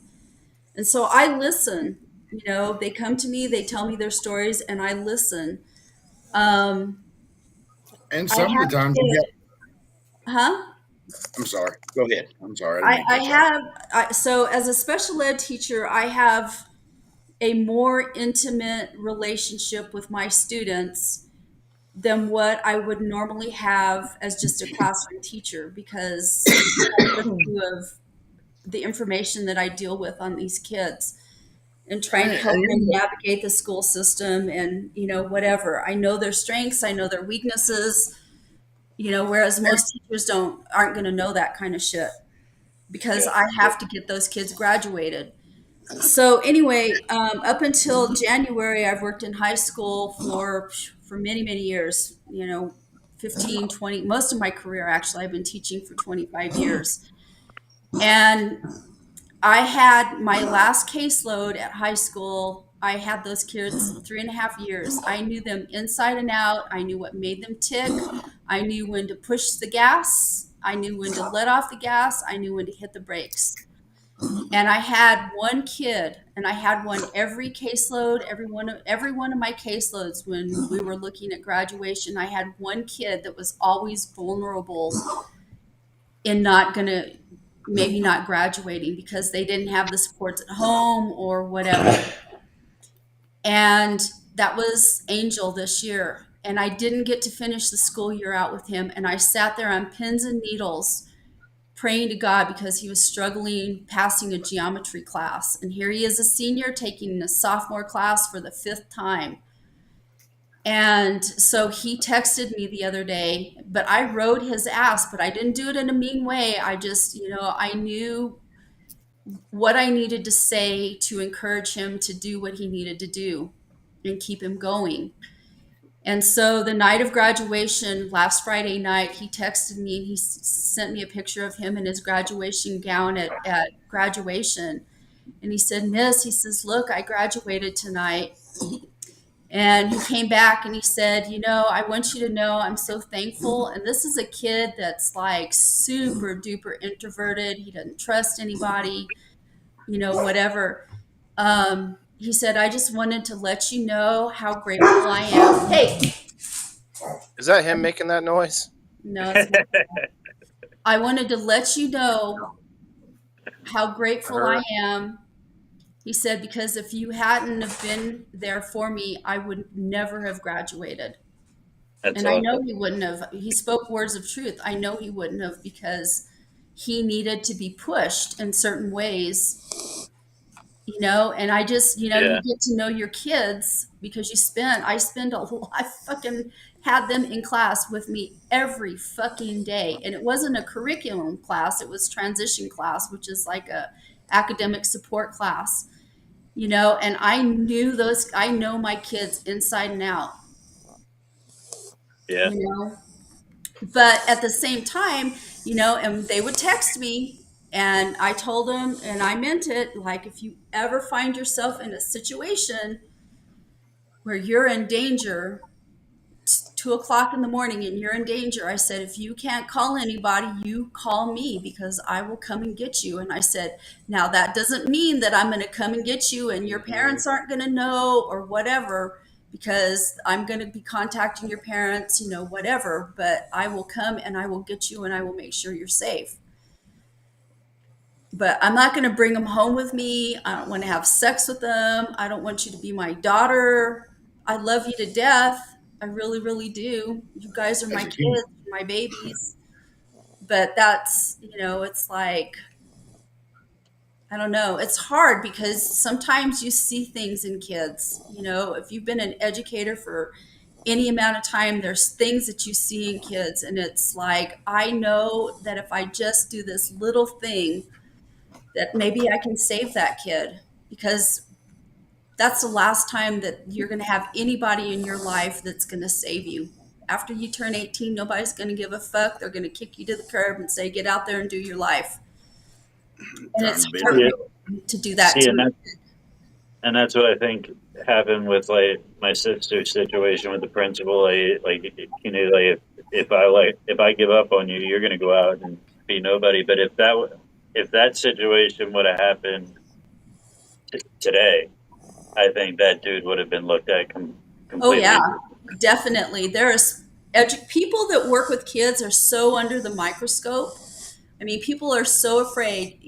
S3: And so I listen. They come to me, they tell me their stories, and I listen. Um,
S4: And
S3: I
S4: some of
S3: have
S4: the times,
S3: kid, huh?
S4: I'm sorry. Go ahead. I'm sorry. I didn't mean to
S3: I
S4: cut you off.
S3: have so as a special ed teacher, I have a more intimate relationship with my students than what I would normally have as just a classroom teacher because by virtue of the information that I deal with on these kids and trying to help
S4: And
S3: them navigate the school system and whatever. I know their strengths, I know their weaknesses, whereas most teachers aren't going to know that kind of shit because
S5: yeah,
S3: I have to get those kids graduated. So anyway, up until January, I've worked in high school for many, many years, 15, 20, most of my career, actually, I've been teaching for 25 years. And I had my last caseload at high school. I had those kids 3.5 years. I knew them inside and out. I knew what made them tick. I knew when to push the gas. I knew when to let off the gas. I knew when to hit the brakes. And I had one kid, and I had one every caseload, every one of my caseloads when we were looking at graduation. I had one kid that was always vulnerable in maybe not graduating because they didn't have the supports at home or whatever. And that was Angel this year. And I didn't get to finish the school year out with him. And I sat there on pins and needles praying to God because he was struggling passing a geometry class. And here he is, a senior, taking a sophomore class for the 5th time. And so he texted me the other day, but I rode his ass, but I didn't do it in a mean way. I just, I knew what I needed to say to encourage him to do what he needed to do and keep him going. And so the night of graduation, last Friday night, he texted me and he sent me a picture of him in his graduation gown at graduation. And he said, Miss, he says, look, I graduated tonight. And he came back and he said, I want you to know I'm so thankful. And this is a kid that's like super duper introverted. He doesn't trust anybody, whatever. He said, I just wanted to let you know how grateful I am. Hey,
S1: Is that him making that noise?
S3: no, it's not. I wanted to let you know how grateful I am. He said, because if you hadn't have been there for me, I would never have graduated.
S5: that's
S3: And I know
S5: awesome.
S3: he wouldn't have. He spoke words of truth. I know he wouldn't have because he needed to be pushed in certain ways, and I just,
S5: Yeah.
S3: you get to know your kids because I spend a lot, I fucking had them in class with me every fucking day. And it wasn't a curriculum class, it was transition class, which is like a academic support class, and I know my kids inside and out,
S5: Yeah.
S3: but at the same time, and they would text me, and I told them, and I meant it, like, if you ever find yourself in a situation where you're in danger, 2 o'clock in the morning, and you're in danger, I said, if you can't call anybody, you call me, because I will come and get you. And I said, now that doesn't mean that I'm going to come and get you and your parents aren't going to know or whatever, because I'm going to be contacting your parents, whatever, but I will come and I will get you and I will make sure you're safe. But I'm not going to bring them home with me. I don't want to have sex with them. I don't want you to be my daughter. I love you to death. I really, really do. You guys are my
S4: As a human.
S3: kids, my babies. But that's, it's like, I don't know. It's hard because sometimes you see things in kids. If you've been an educator for any amount of time, there's things that you see in kids. And it's like, I know that if I just do this little thing, that maybe I can save that kid, because that's the last time that you're going to have anybody in your life that's going to save you. After you turn 18, nobody's going to give a fuck. They're going to kick you to the curb and say, get out there and do your life. And it's
S4: Time to be
S3: hard
S5: Yeah.
S3: to do that.
S5: See,
S3: to
S5: and that's what I think happened with like my sister's situation with the principal. If I give up on you, you're going to go out and be nobody. But if that situation would have happened today, I think that dude would have been looked at
S3: Oh
S5: completely.
S3: yeah, definitely. There's people that work with kids are so under the microscope. I mean, people are so afraid.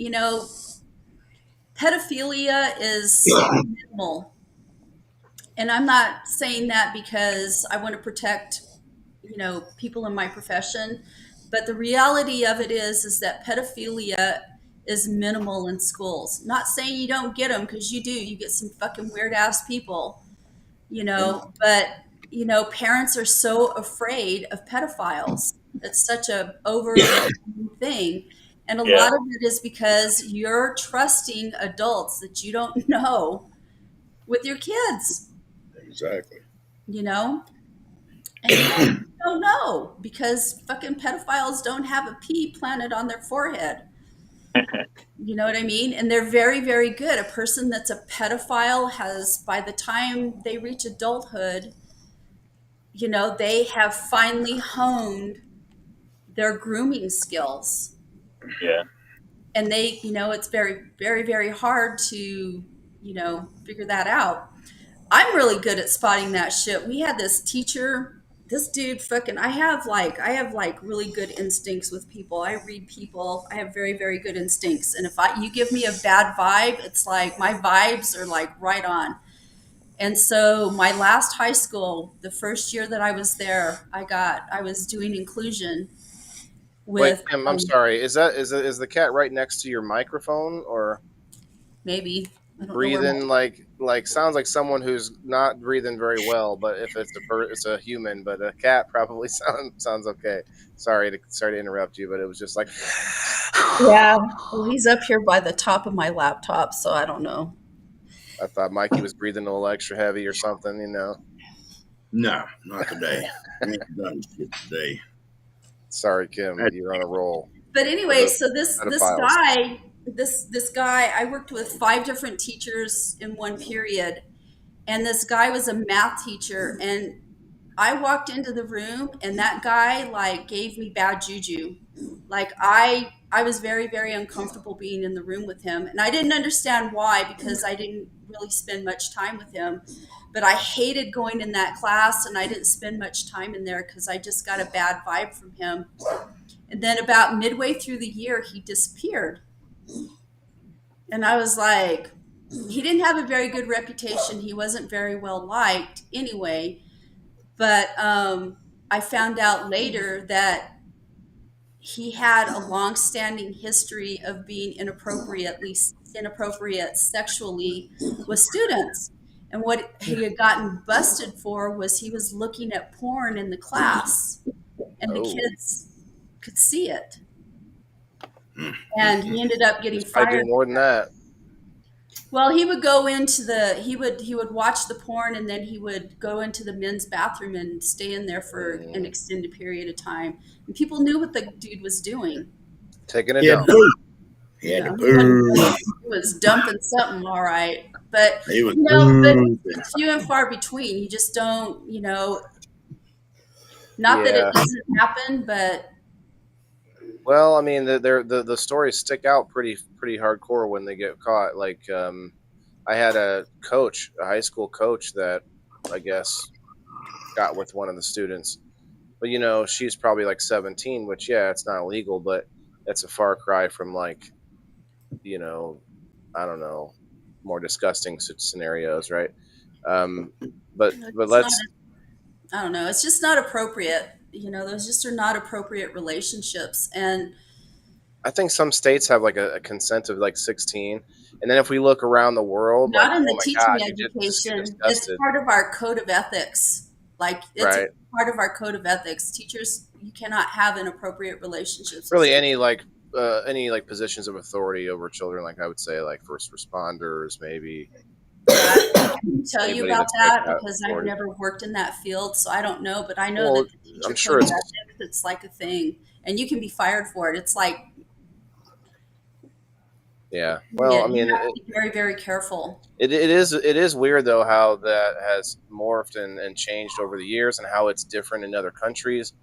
S3: Pedophilia is minimal. And I'm not saying that because I want to protect, people in my profession, but the reality of it is that pedophilia is minimal in schools. Not saying you don't get them, because you do. You get some fucking weird ass people, but parents are so afraid of pedophiles. It's such a over thing. And a
S5: Yeah.
S3: lot of it is because you're trusting adults that you don't know with your kids,
S4: Exactly.
S3: and you don't know, because fucking pedophiles don't have a P planted on their forehead. You know what I mean? And they're very, very good. A person that's a pedophile has, by the time they reach adulthood, they have finally honed their grooming skills.
S5: Yeah.
S3: And it's very, very, very hard to, figure that out. I'm really good at spotting that shit. We had this teacher, this dude fucking, I have like really good instincts with people. I read people. I have very, very good instincts. And if you give me a bad vibe, it's like my vibes are like right on. And so my last high school, the first year that I was there, I was doing inclusion
S1: Wait,
S3: with,
S1: Kim, I'm sorry. Is the cat right next to your microphone, or
S3: maybe, I don't know where
S1: breathing like sounds like someone who's not breathing very well? But if it's it's a human, but a cat probably sounds okay. Sorry to interrupt you, but it was just like,
S3: yeah. Well, he's up here by the top of my laptop, so I don't know.
S1: I thought Mikey was breathing a little extra heavy or something,
S4: No, not today. We ain't done shit today.
S1: Sorry, Kim, you're on a roll.
S3: But anyway, so this
S1: pedophiles.
S3: guy, I worked with 5 different teachers in one period, and this guy was a math teacher, and I walked into the room, and that guy like gave me bad juju. Like I was very, very uncomfortable being in the room with him, and I didn't understand why, because I didn't really spend much time with him. But I hated going in that class, and I didn't spend much time in there because I just got a bad vibe from him. And then about midway through the year, he disappeared. And I was like, he didn't have a very good reputation. He wasn't very well liked anyway. But I found out later that he had a long-standing history of being inappropriate sexually with students. And what he had gotten busted for was he was looking at porn in the class, and the
S1: Oh,
S3: kids could see it. And he ended up getting
S1: I do
S3: fired.
S1: more than that.
S3: Well, he would go into he would watch the porn, and then he would go into the men's bathroom and stay in there for an extended period of time. And people knew what the dude was doing.
S1: Taking a
S4: He had
S1: dump.
S4: boo. He had to boo.
S3: He was dumping something, all right. But
S4: He was
S3: but
S4: boo.
S3: few and far between. You just don't, not that
S1: Yeah.
S3: it doesn't happen, but
S1: Well, I mean, the stories stick out pretty hardcore when they get caught. Like, I had a high school coach that I guess got with one of the students, but she's probably like 17, which it's not illegal, but it's a far cry from like, I don't know, more disgusting scenarios, right? But let's.
S3: I don't know. It's just not appropriate. Those just are not appropriate relationships. And
S1: I think some states have like a consent of like 16, and then if we look around the world,
S3: not
S1: like,
S3: in the
S1: oh my
S3: teaching
S1: God, you just get
S3: education. It's
S1: disgusted,
S3: part of our code of ethics. Like it's
S1: right?
S3: part of our code of ethics. Teachers, you cannot have inappropriate relationships. with
S1: Really, any like positions of authority over children, like I would say, like first responders, maybe.
S3: I can tell you
S1: Anybody
S3: about
S1: that's like
S3: that
S1: that
S3: because I've
S1: authority.
S3: never worked in that field, so I don't know. But I know
S1: Well,
S3: that the teacher
S1: I'm sure
S3: code of
S1: it's
S3: ethics, it's like a thing, and you can be fired for it. It's like
S1: yeah. Well, I
S3: you
S1: mean,
S3: have to be very, very careful.
S1: it is weird though how that has morphed and changed over the years, and how it's different in other countries.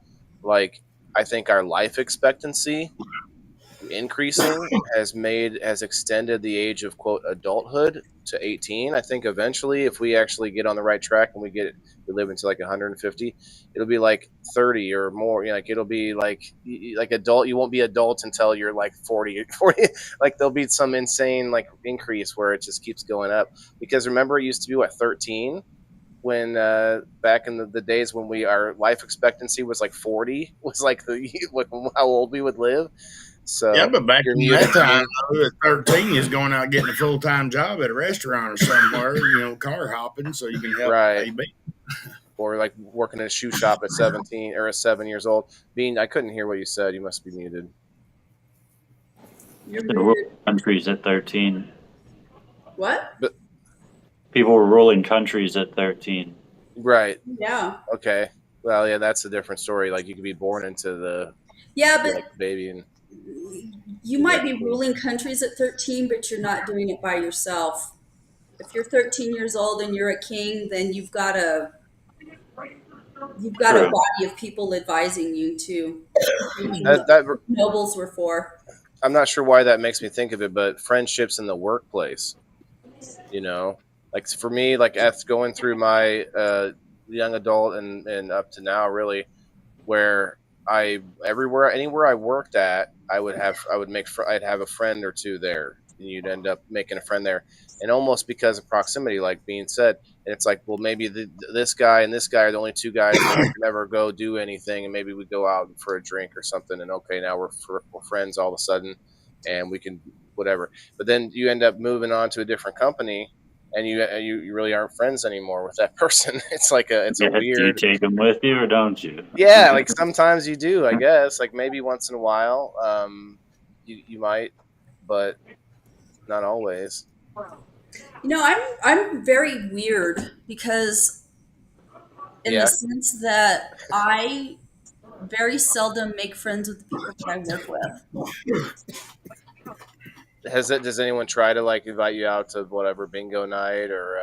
S1: Like, I think our life expectancy increasing has extended the age of quote adulthood to 18. I think eventually, if we actually get on the right track and we live into like 150, it'll be like 30 or more. Like it'll be like adult. You won't be adult until you're like 40. Like there'll be some insane like increase where it just keeps going up. Because remember, it used to be what, 13 when back in the days when our life expectancy was like 40 was like how old we would live. So
S4: Yeah, but back
S1: you're
S4: in
S1: muted.
S4: that time, at 13, is going out getting a full time job at a restaurant or somewhere, car hopping so you can help
S1: Right.
S4: baby.
S1: Or like working in a shoe shop at 17 or 7 years old. I couldn't hear what you said. You must be muted.
S3: You're
S5: There were
S3: weird.
S5: countries at 13.
S3: What?
S5: People were ruling countries at 13.
S1: Right.
S3: Yeah.
S1: Okay. Well, yeah, that's a different story. Like you could be born into the
S3: Yeah, but
S1: like baby and
S3: you might be ruling countries at 13, but you're not doing it by yourself. If you're 13 years old and you're a king, then you've got a body of people advising you to.
S1: that
S3: Nobles were for.
S1: I'm not sure why that makes me think of it, but friendships in the workplace. Like for me, like as going through my young adult and up to now, really, where anywhere I worked at, I'd have a friend or two there, and you'd end up making a friend there, and almost because of proximity, like being said, and it's like, well, maybe this guy and this guy are the only two guys that can ever go do anything, and maybe we go out for a drink or something, and okay, now we're friends all of a sudden, and we can whatever. But then you end up moving on to a different company, and you really aren't friends anymore with that person. It's like a
S5: Do you
S1: weird.
S5: take them with you or don't you?
S1: Yeah, like sometimes you do, I guess. Like maybe once in a while, you might, but not always.
S3: I'm very weird because in
S1: Yeah.
S3: the sense that I very seldom make friends with the people that I work with.
S1: Does anyone try to like invite you out to whatever bingo night or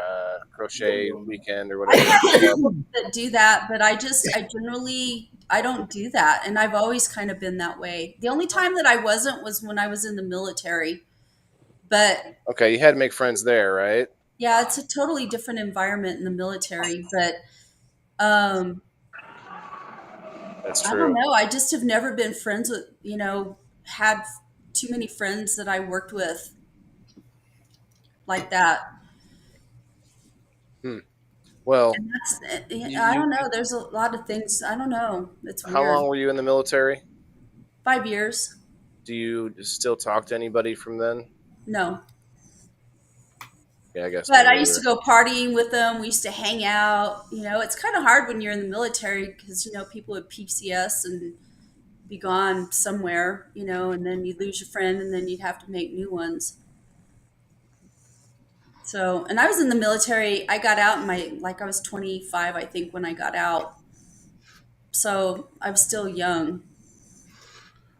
S1: crochet weekend or
S3: I
S1: whatever?
S3: have people that do that, but I generally I don't do that, and I've always kind of been that way. The only time that I wasn't was when I was in the military. But
S1: Okay, you had to make friends there, right?
S3: yeah, it's a totally different environment in the military. But
S1: That's
S3: I
S1: true.
S3: don't know. I just have never been friends with, had too many friends that I worked with like that.
S1: Well,
S3: And I don't know. There's a lot of things. I don't know. It's weird.
S1: how long were you in the military?
S3: 5 years.
S1: Do you still talk to anybody from then?
S3: No.
S1: Yeah, I guess.
S3: But
S1: me
S3: I used to
S1: neither.
S3: go partying with them. We used to hang out. It's kind of hard when you're in the military because, people with PCS and be gone somewhere, and then you'd lose your friend and then you'd have to make new ones. So, and I was in the military. I got out I was 25, I think, when I got out. So I was still young.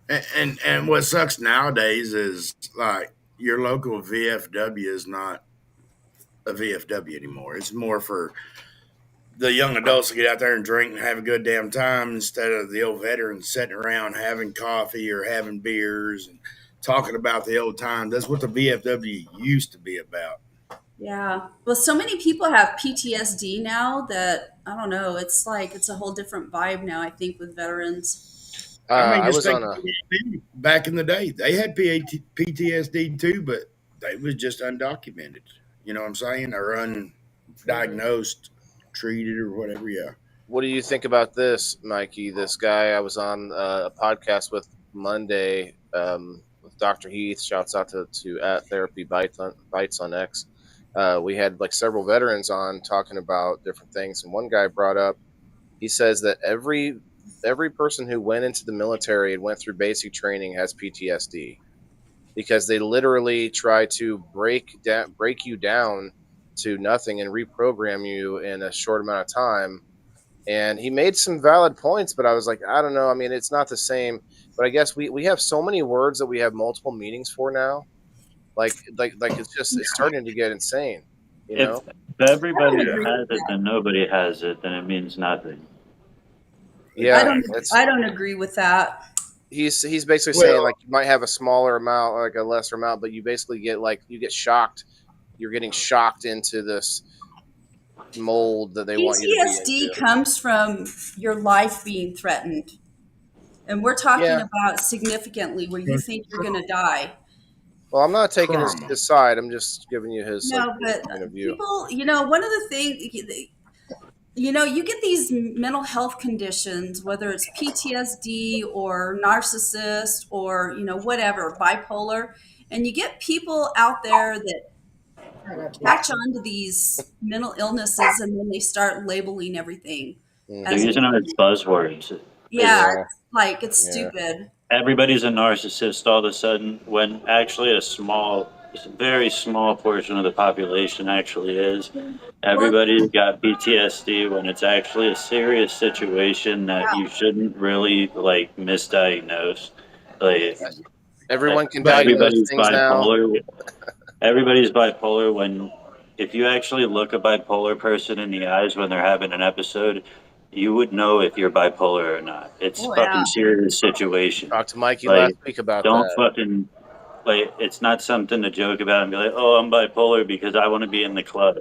S4: And what sucks nowadays is like your local VFW is not a VFW anymore. It's more for the young adults to get out there and drink and have a good damn time instead of the old veterans sitting around having coffee or having beers and talking about the old times. That's what the VFW used to be about.
S3: Yeah. Well, so many people have PTSD now that I don't know. It's like it's a whole different vibe now, I think, with veterans.
S4: I mean,
S1: I
S4: just
S1: was
S4: think
S1: on a.
S4: back in the day, they had PTSD too, but they was just undocumented. You know what I'm saying? Or undiagnosed, treated, or whatever. Yeah.
S1: What do you think about this, Mikey? This guy I was on a podcast with Monday with Dr. Heath. Shouts out to at Therapy Bites on X. We had like several veterans on talking about different things, and one guy brought up. He says that every person who went into the military and went through basic training has PTSD because they literally try to break you down to nothing and reprogram you in a short amount of time. And he made some valid points, but I was like, I don't know. I mean, it's not the same. But I guess we have so many words that we have multiple meanings for now. Like it's starting to get insane. You know?
S5: If everybody
S3: I don't agree
S5: has
S3: with
S5: it, then nobody has it, then it means nothing.
S1: Yeah,
S3: I don't agree with that.
S1: he's basically saying
S4: Well,
S1: like you might have a smaller amount, like a lesser amount, but you basically get you get shocked. You're getting shocked into this mold that they want you to be
S3: PTSD
S1: into.
S3: comes from your life being threatened. And we're talking
S1: Yeah.
S3: about significantly where you think you're going to die.
S1: Well, I'm not taking
S4: Trauma.
S1: his side. I'm just giving you his
S3: No,
S1: his
S3: but
S1: point of view.
S3: people, one of the things, you get these mental health conditions, whether it's PTSD or narcissist or, whatever, bipolar, and you get people out there that latch onto these mental illnesses and then they start labeling everything.
S1: Mhm.
S5: They're
S3: As,
S5: using them as buzzwords.
S3: yeah,
S1: Yeah.
S3: it's
S1: Yeah.
S3: stupid.
S5: Everybody's a narcissist all of a sudden, when actually a very small portion of the population actually is. Everybody's got PTSD when it's actually a serious situation that you shouldn't really misdiagnose. Like
S1: Everyone can
S4: But
S1: diagnose
S5: everybody's
S1: things now.
S5: bipolar. Everybody's bipolar when if you actually look a bipolar person in the eyes when they're having an episode, you would know if you're bipolar or not. It's
S3: Oh,
S5: fucking
S3: yeah.
S5: serious situation.
S1: Talked to Mikey
S5: Like,
S1: last week about
S5: Don't
S1: that.
S5: fucking it's not something to joke about and be like, oh, I'm bipolar because I want to be in the club.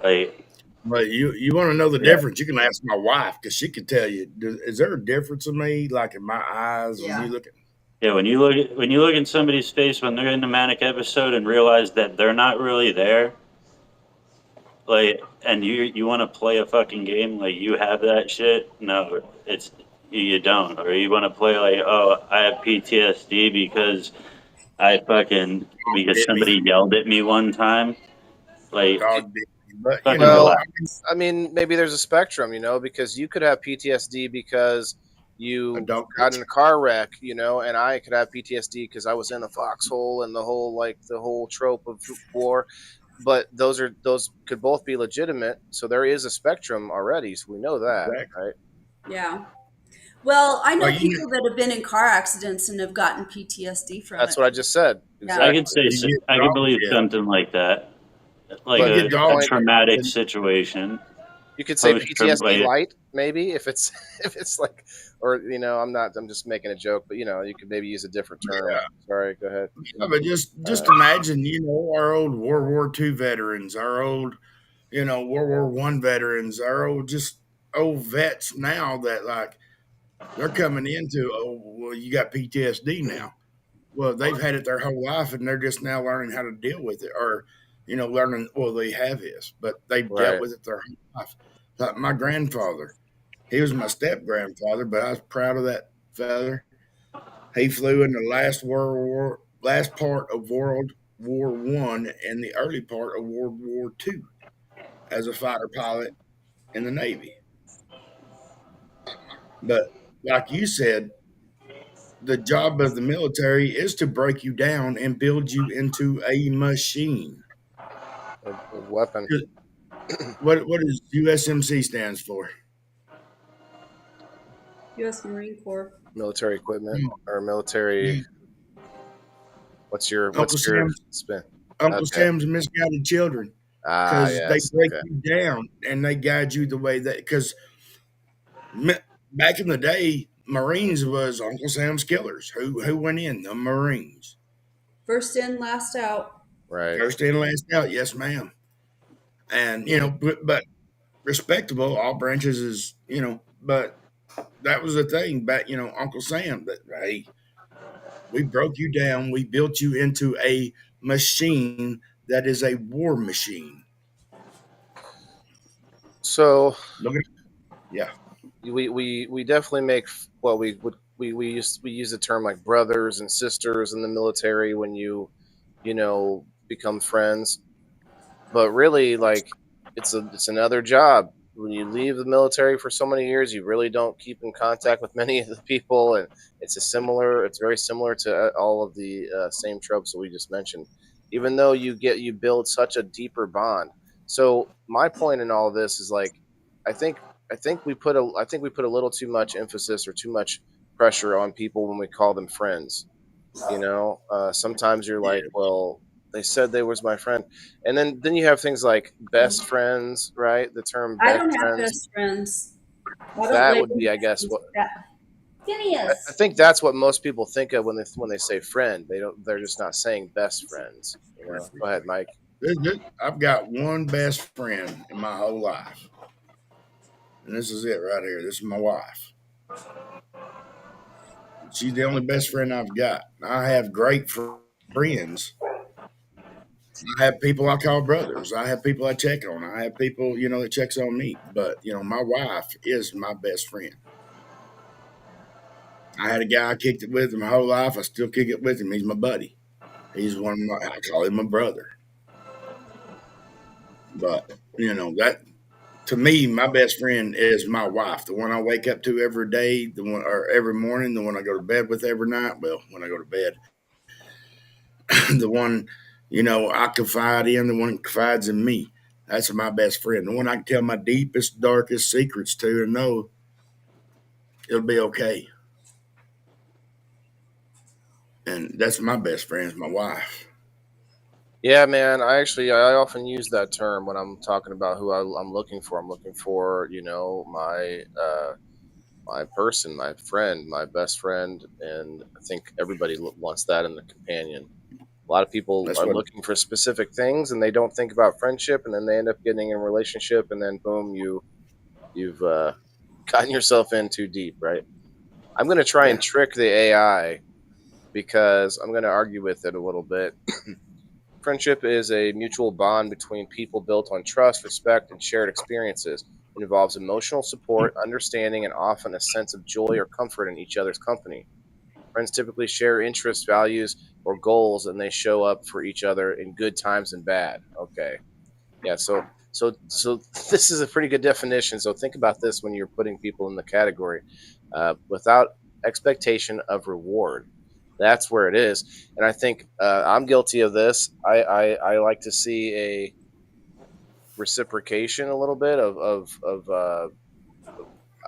S5: Like,
S4: But you want to know the
S5: Yeah.
S4: difference? You can ask my wife because she can tell you. Is there a difference in me, like in my eyes,
S3: Yeah.
S4: when you look at?
S5: yeah, when you look in somebody's face when they're in a manic episode and realize that they're not really there, and you want to play a fucking game like you have that shit. No, you don't. Or you want to play like, oh, I have PTSD because because somebody yelled at me one time. Like,
S4: Dog dick. But
S5: Fucking
S1: Well,
S5: relax.
S1: I mean, maybe there's a spectrum, because you could have PTSD because you
S4: Adult
S1: got in a car wreck, and I could have PTSD because I was in a foxhole and the whole trope of war. But those could both be legitimate. So there is a spectrum already. So we know that,
S4: Exactly.
S1: right?
S3: Yeah. Well, I know
S4: Well, you-
S3: people that have been in car accidents and have gotten PTSD from
S1: That's
S3: it.
S1: what I just said.
S3: Yeah.
S5: I
S1: Exactly.
S5: could say
S4: You get
S5: I could believe
S4: yeah.
S5: something like that, like
S1: But
S4: you
S5: a,
S4: get dog-
S5: a traumatic situation.
S1: You could say
S5: Post-traumatic.
S1: PTSD light, maybe if it's like, or I'm just making a joke, but you could maybe use a different term.
S4: Yeah.
S1: Sorry, go ahead.
S4: Yeah, but just imagine, our old World War II veterans, our old, World War One veterans, our old vets now that they're coming into, oh well, you got PTSD now. Well, they've had it their whole life, and they're just now learning how to deal with it, or learning. Well, they have this, but they've
S1: Right.
S4: dealt with it their whole life. Like my grandfather, he was my step grandfather, but I was proud of that father. He flew in the last part of World War One and the early part of World War Two as a fighter pilot in the Navy. But like you said, the job of the military is to break you down and build you into a machine.
S1: A weapon.
S4: What does USMC stands for?
S3: U.S. Marine Corps.
S1: Military equipment or military. What's your
S4: Uncle Sam's
S1: spin?
S4: Uncle
S1: Okay.
S4: Sam's misguided children,
S1: Ah,
S4: because
S1: yes.
S4: they break
S1: Okay.
S4: you down and they guide you the way that. Because back in the day, Marines was Uncle Sam's killers. Who went in? The Marines.
S3: First in, last out.
S1: Right.
S4: First in, last out. Yes, ma'am. And but respectable. All branches is but that was the thing back. Uncle Sam. That hey, we broke you down. We built you into a machine that is a war machine.
S1: So
S4: Look at yeah.
S1: we definitely make well we use the term like brothers and sisters in the military when you become friends, but really like it's another job. When you leave the military for so many years, you really don't keep in contact with many of the people, and it's very similar to all of the same tropes that we just mentioned, even though you build such a deeper bond. So my point in all of this is like i think I think we put a little too much emphasis or too much pressure on people when we call them friends. Sometimes you're like, well, they said they was my friend, and then you have things like best friends, right? The term
S3: I
S1: best
S3: don't have
S1: friends,
S3: best friends. I don't
S1: that
S3: label
S1: would be, I guess,
S3: friends
S1: what
S3: that.
S1: I
S3: Phineas.
S1: think that's what most people think of when they say friend. They're just not saying best friends. Go ahead, Mike.
S4: I've got one best friend in my whole life, and this is it right here. This is my wife. She's the only best friend I've got. I have great friends. I have people I call brothers. I have people I check on. I have people, that checks on me. But, my wife is my best friend. I had a guy I kicked it with my whole life. I still kick it with him. He's my buddy. He's I call him my brother. But, that to me, my best friend is my wife, the one I wake up to every day, the one or every morning, the one I go to bed with every night. Well, when I go to bed, the one, I confide in, the one that confides in me. That's my best friend, the one I can tell my deepest, darkest secrets to and know it'll be okay. And that's my best friend, is my wife.
S1: Yeah, man. I often use that term when I'm talking about who I'm looking for. I'm looking for my person, my friend, my best friend, and I think everybody wants that in the companion. A lot of people
S4: That's
S1: are
S4: what
S1: looking for specific things, and they don't think about friendship, and then they end up getting in a relationship, and then boom, you've gotten yourself in too deep, right? I'm going to try and trick the AI because I'm going to argue with it a little bit. Friendship is a mutual bond between people built on trust, respect, and shared experiences. It involves emotional support, understanding, and often a sense of joy or comfort in each other's company. Friends typically share interests, values, or goals, and they show up for each other in good times and bad. Okay. Yeah, so this is a pretty good definition. So think about this when you're putting people in the category. Without expectation of reward. That's where it is. And I think I'm guilty of this. I like to see a reciprocation a little bit of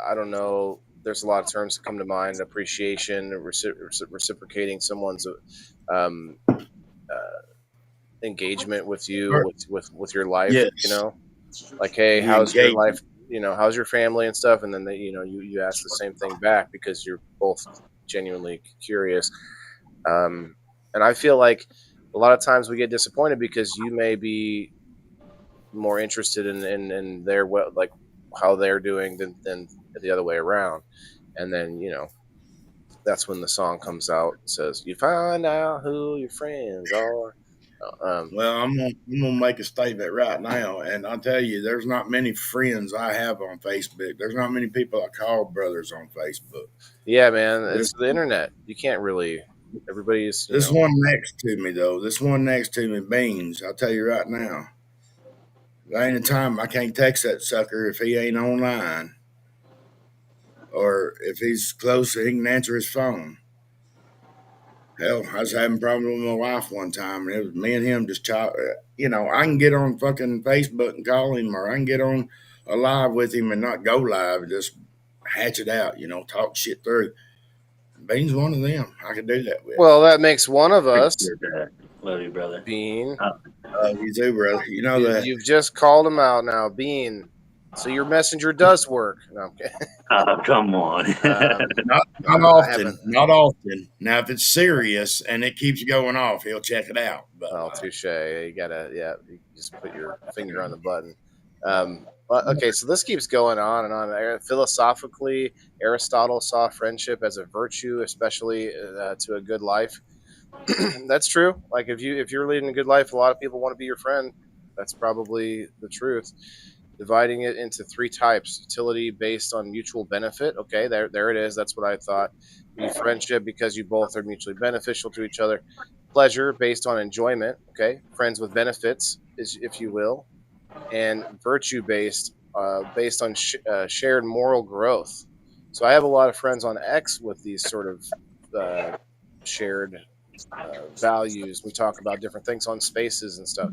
S1: I don't know. There's a lot of terms that come to mind: appreciation, reciprocating someone's engagement with you, with your life.
S4: yes,
S1: Like, hey,
S4: the
S1: how's your
S4: engagement.
S1: life? How's your family and stuff? And then you ask the same thing back because you're both genuinely curious. And I feel like a lot of times we get disappointed because you may be more interested in their like how they're doing than the other way around. And then that's when the song comes out and says, "You find out who your friends are."
S4: Well, I'm gonna make a statement right now, and I'll tell you, there's not many friends I have on Facebook. There's not many people I call brothers on Facebook.
S1: Yeah, man,
S4: This
S1: it's the internet. You can't really. Everybody's,
S4: this one next to me though, this one next to me, Beans. I'll tell you right now, there ain't a time I can't text that sucker if he ain't online, or if he's close, he can answer his phone. Hell, I was having a problem with my wife one time, and it was me and him just talk. I can get on fucking Facebook and call him, or I can get on a live with him and not go live, and just hatch it out. Talk shit through. Bean's one of them I could do that with.
S1: Well, that makes one of us.
S5: Love you, brother.
S1: Bean.
S4: You too, brother. You know that.
S1: You've just called him out now, Bean. So your messenger does work. No, I'm kidding.
S5: Come on.
S4: Not often. Not often. Now, if it's serious and it keeps going off, he'll check it out. But,
S1: Oh, touche. You gotta, you just put your finger on the button. Okay, so this keeps going on and on. Philosophically, Aristotle saw friendship as a virtue, especially to a good life. That's true. Like if you're leading a good life, a lot of people want to be your friend. That's probably the truth. Dividing it into 3 types: utility based on mutual benefit. Okay, there it is. That's what I thought. Be friendship because you both are mutually beneficial to each other. Pleasure based on enjoyment. Okay, friends with benefits, if you will. And virtue based on shared moral growth. So I have a lot of friends on X with these sort of shared values. We talk about different things on Spaces and stuff.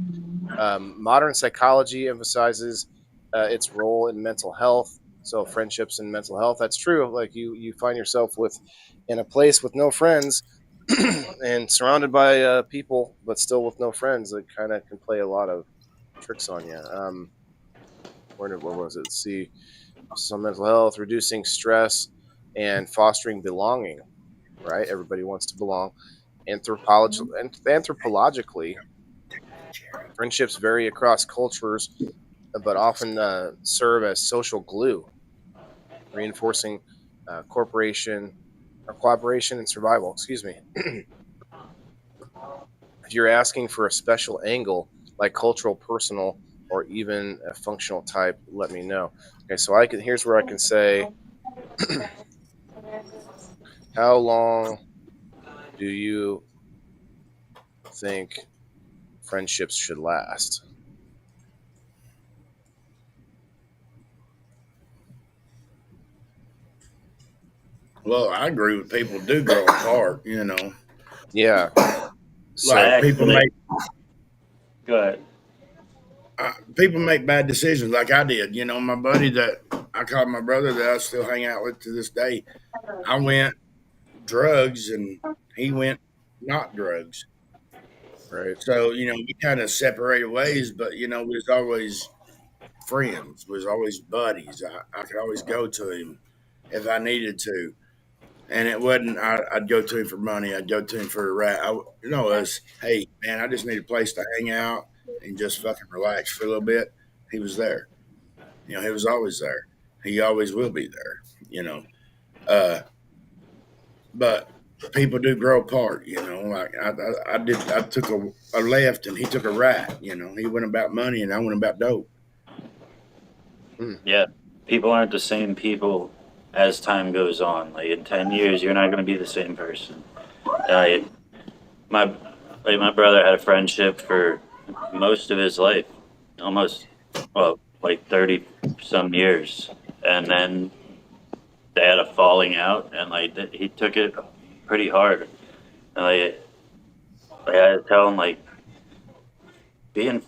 S1: Modern psychology emphasizes its role in mental health. So friendships and mental health. That's true. Like you find yourself in a place with no friends and surrounded by people, but still with no friends. It kind of can play a lot of tricks on you. Where was it? Let's see, some mental health, reducing stress, and fostering belonging. Right, everybody wants to belong. Anthropologically, friendships vary across cultures, but often serve as social glue, reinforcing cooperation and survival. Excuse me. If you're asking for a special angle, like cultural, personal, or even a functional type, let me know. Okay, so here's where I can say, how long do you think friendships should last?
S4: Well, I agree with people do grow apart.
S1: Yeah. So,
S4: Like people make
S5: Go ahead.
S4: people make bad decisions, like I did. My buddy that I called my brother that I still hang out with to this day. I went drugs, and he went not drugs.
S1: right.
S4: So we kind of separated ways, but we was always friends. We was always buddies. I could always go to him if I needed to. And it wasn't. I'd go to him for money. I'd go to him for a rat. Us. Hey, man, I just need a place to hang out and just fucking relax for a little bit. He was there. He was always there. He always will be there. But people do grow apart. Like I did. I took a left and he took a right. He went about money and I went about dope.
S5: Yeah, people aren't the same people as time goes on. Like in 10 years, you're not going to be the same person. Uh, my my brother had a friendship for most of his life, almost like 30 some years, and then they had a falling out, and he took it pretty hard. And I had to tell him being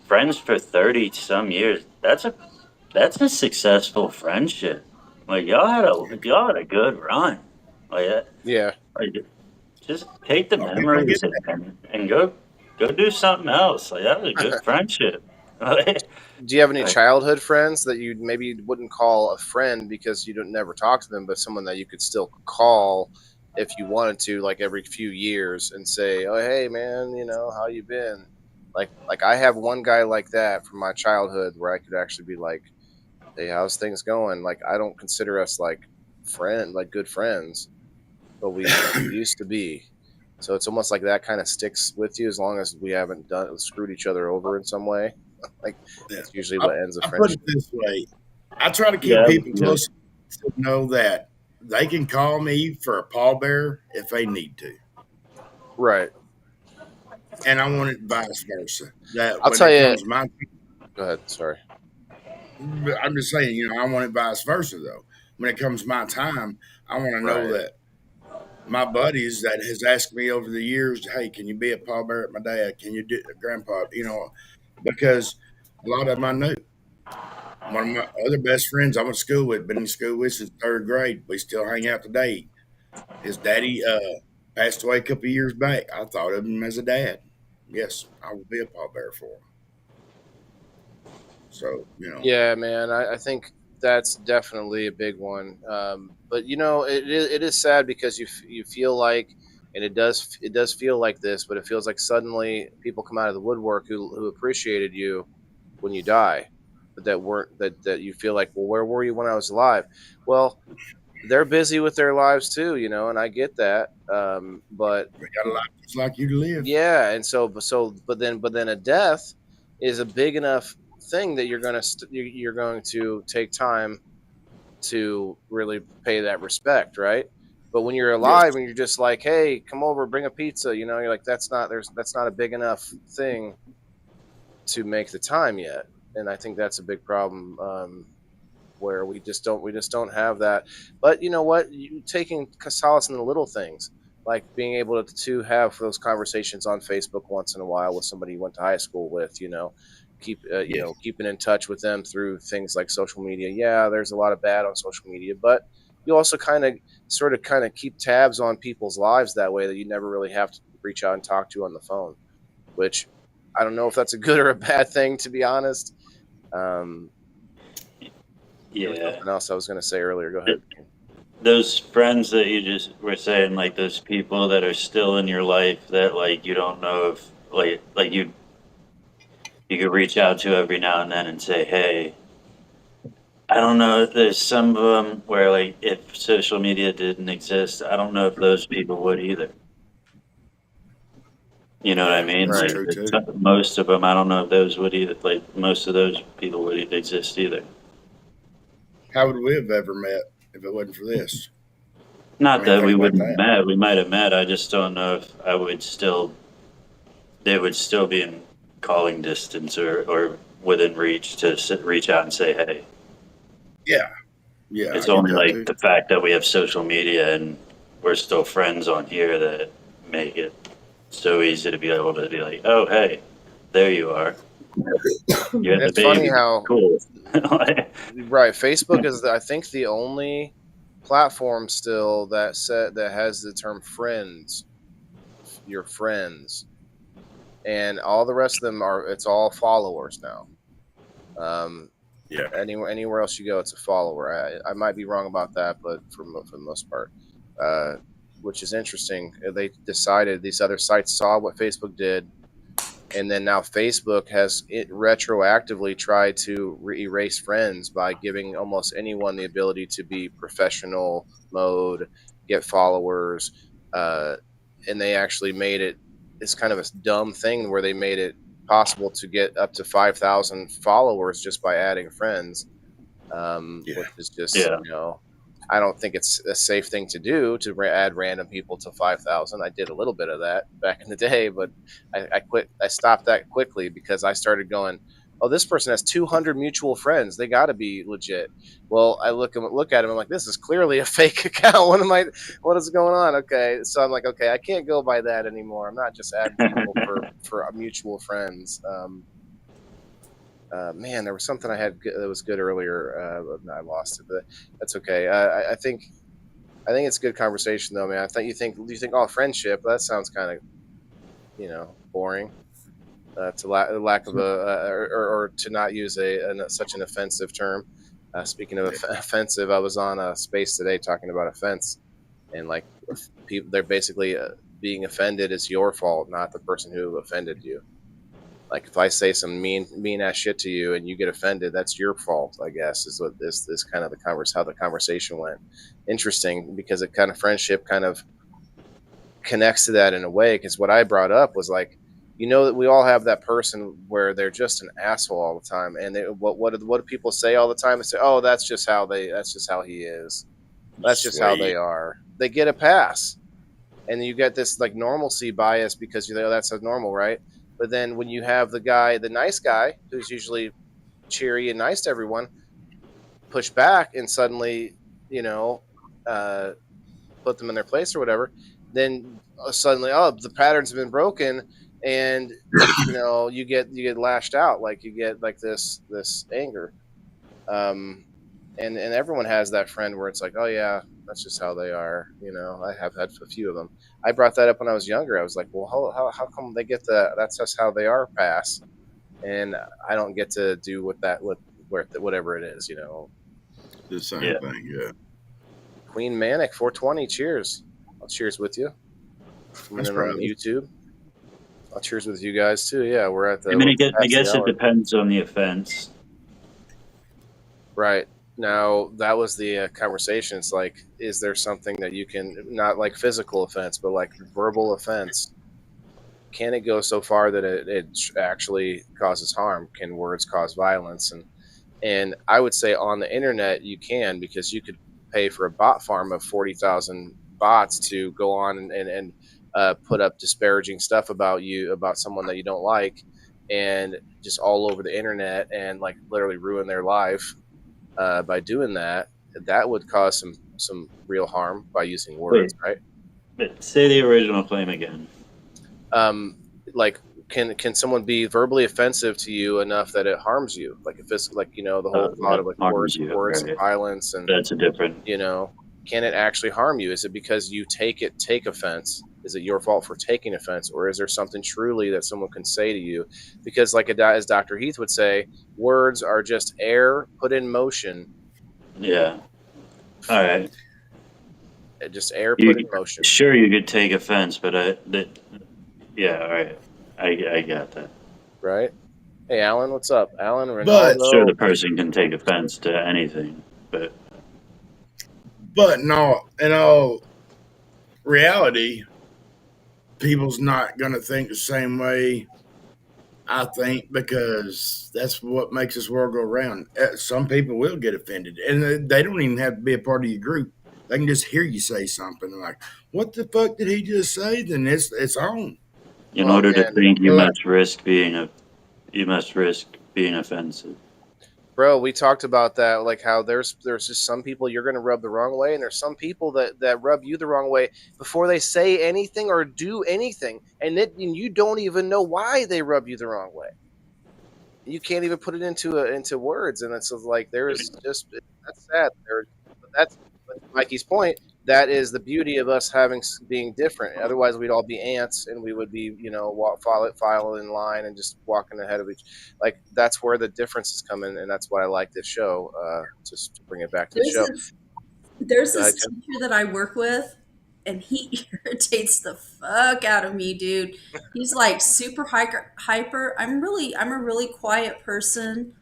S5: friends for 30 some years. That's a successful friendship. Y'all had a good run.
S1: Yeah.
S5: Just take the memories and go do something else. That was a good friendship.
S1: Do you have any childhood friends that you maybe wouldn't call a friend because you don't never talk to them, but someone that you could still call if you wanted to, like every few years, and say, "Oh, hey, man, how you been?" Like I have one guy like that from my childhood where I could actually be like, "Hey, how's things going?" Like I don't consider us like good friends, but we used to be. So it's almost like that kind of sticks with you as long as we haven't screwed each other over in some way. Like
S4: Yeah.
S1: that's usually what ends a
S4: I put
S1: friendship.
S4: it this way: I try to keep
S5: Yeah,
S4: people
S5: yeah.
S4: close to know that they can call me for a pallbearer if they need to,
S1: Right.
S4: and I want it vice versa. That
S1: I'll
S4: when
S1: tell
S4: it
S1: you.
S4: comes my,
S1: Go ahead. Sorry.
S4: I'm just saying, I want it vice versa though. When it comes my time, I want to know
S1: Right.
S4: that my buddies that has asked me over the years, hey, can you be a pallbearer at my dad? Can you do grandpa? Because a lot of them I knew. One of my other best friends I went to school with, been in school with since third grade. We still hang out today. His daddy passed away a couple of years back. I thought of him as a dad. Yes, I will be a pallbearer for him. So,
S1: Yeah, man. I think that's definitely a big one. But it is sad because you feel like, and it does feel like this, but it feels like suddenly people come out of the woodwork who appreciated you when you die, but that you feel like, well, where were you when I was alive? Well, they're busy with their lives too, and I get that. But
S4: we got a life just like you to live.
S1: yeah, and but then a death is a big enough thing that you're going to take time to really pay that respect, right? But when you're alive and you're just like, hey, come over, bring a pizza, you're like, that's not a big enough thing to make the time yet. And I think that's a big problem, where we just don't have that. But you know what? You taking solace in the little things, like being able to have those conversations on Facebook once in a while with somebody you went to high school with, keeping in touch with them through things like social media. Yeah, there's a lot of bad on social media, but you also kind of keep tabs on people's lives that way, that you never really have to reach out and talk to on the phone, which I don't know if that's a good or a bad thing, to be honest. There was something else I was going to say earlier. Go ahead.
S5: Those friends that you just were saying, like those people that are still in your life that like you don't know if like you could reach out to every now and then and say, hey, I don't know. There's some of them where like if social media didn't exist, I don't know if those people would either. You know what I mean?
S1: Right.
S4: True, too.
S5: Most of them, I don't know if those would either. Like most of those people would exist either.
S4: How would we have ever met if it wasn't for this?
S5: Not that we
S4: think about
S5: wouldn't
S4: that.
S5: have met. We might have met. I just don't know if I would still. They would still be in calling distance or within reach to reach out and say, "Hey."
S4: Yeah,
S5: It's
S4: I get
S5: only
S4: that,
S5: like
S4: too.
S5: the fact that we have social media and we're still friends on here that make it so easy to be able to be like, "Oh, hey, there you are. You have the
S1: It's funny
S5: baby.
S1: how
S5: Cool."
S1: right. Facebook is, I think, the only platform still that has the term friends, your friends, and all the rest of them it's all followers now.
S4: Yeah.
S1: Anywhere else you go, it's a follower. I might be wrong about that, but for the most part, which is interesting. They decided, these other sites saw what Facebook did, and then now Facebook has retroactively tried to erase friends by giving almost anyone the ability to be professional mode, get followers, and they actually made it. It's kind of a dumb thing where they made it possible to get up to 5,000 followers just by adding friends, which is just I don't think it's a safe thing to do, to add random people to 5,000. I did a little bit of that back in the day, but I quit. I stopped that quickly because I started going, oh, this person has 200 mutual friends. They got to be legit. Well, I look at him. I'm like, this is clearly a fake account. What is going on? Okay. So I'm like, okay, I can't go by that anymore. I'm not just adding people for mutual friends. Man, there was something I had that was good earlier. I lost it, but that's okay. I think it's a good conversation though, man. Do you think, oh, friendship? That sounds kind of, boring. To lack of or to not use such an offensive term. Speaking of offensive, I was on a space today talking about offense, and like people, they're basically being offended is your fault, not the person who offended you. Like if I say some mean ass shit to you and you get offended, that's your fault, I guess, is what this kind of how the conversation went. Interesting, because it kind of friendship kind of connects to that in a way, because what I brought up was like, that we all have that person where they're just an asshole all the time, and what do people say all the time? They say, "Oh, that's just how he is. That's just how they
S4: Sweet.
S1: are." They get a pass, and you get this like normalcy bias because that's so normal, right? But then when you have the nice guy, who's usually cheery and nice to everyone, push back and suddenly, put them in their place or whatever, then suddenly, the patterns have been broken, and you get lashed out, like you get like this anger, and everyone has that friend where it's like, oh yeah, that's just how they are. I have had a few of them. I brought that up when I was younger. I was like, well, how come they get that's just how they are pass, and I don't get to do whatever it is.
S4: The same
S5: Yeah.
S4: thing, yeah.
S1: Queen Manic 420, cheers. I'll cheers with you. And then on YouTube, I'll cheers with you guys too. Yeah, we're at the.
S5: I mean, I
S1: past the
S5: guess it
S1: hour.
S5: depends on the offense.
S1: Right. Now, that was the conversation. It's like, is there something that you can, not like physical offense, but like verbal offense? Can it go so far that it actually causes harm? Can words cause violence? And I would say on the internet you can, because you could pay for a bot farm of 40,000 bots to go on and put up disparaging stuff about you, about someone that you don't like, and just all over the internet, and like literally ruin their life by doing that. That would cause some real harm by using words, right?
S5: But say the original claim again.
S1: Like, can someone be verbally offensive to you enough that it harms you? Like if it's like, the whole thought of like
S5: harms
S1: words
S5: you,
S1: of
S5: right.
S1: violence, and
S5: That's a different.
S1: Can it actually harm you? Is it because you take offense? Is it your fault for taking offense, or is there something truly that someone can say to you? Because like as Dr. Heath would say, words are just air put in motion.
S5: Yeah. All right.
S1: Just air put in motion.
S5: Sure, you could take offense, but yeah, all right. I got that.
S1: Right. Hey, Alan, what's up? Alan, Ronaldo.
S4: But
S5: sure, the person can take offense to anything, but
S4: no, in all reality, people's not going to think the same way I think, because that's what makes this world go round. Some people will get offended, and they don't even have to be a part of your group. They can just hear you say something like, "What the fuck did he just say?" Then it's on.
S5: in order to think, you must risk being offensive.
S1: Bro, we talked about that, like how there's just some people you're going to rub the wrong way, and there's some people that rub you the wrong way before they say anything or do anything, and you don't even know why they rub you the wrong way. You can't even put it into words, and it's like there's just, that's sad. But Mikey's point. That is the beauty of us being different. Otherwise, we'd all be ants, and we would be, file in line and just walking ahead of each. Like, that's where the differences come in, and that's why I like this show. Just to bring it back to the show.
S3: There's this teacher that I work with, and he irritates the fuck out of me, dude. He's like super hyper. I'm a really quiet person.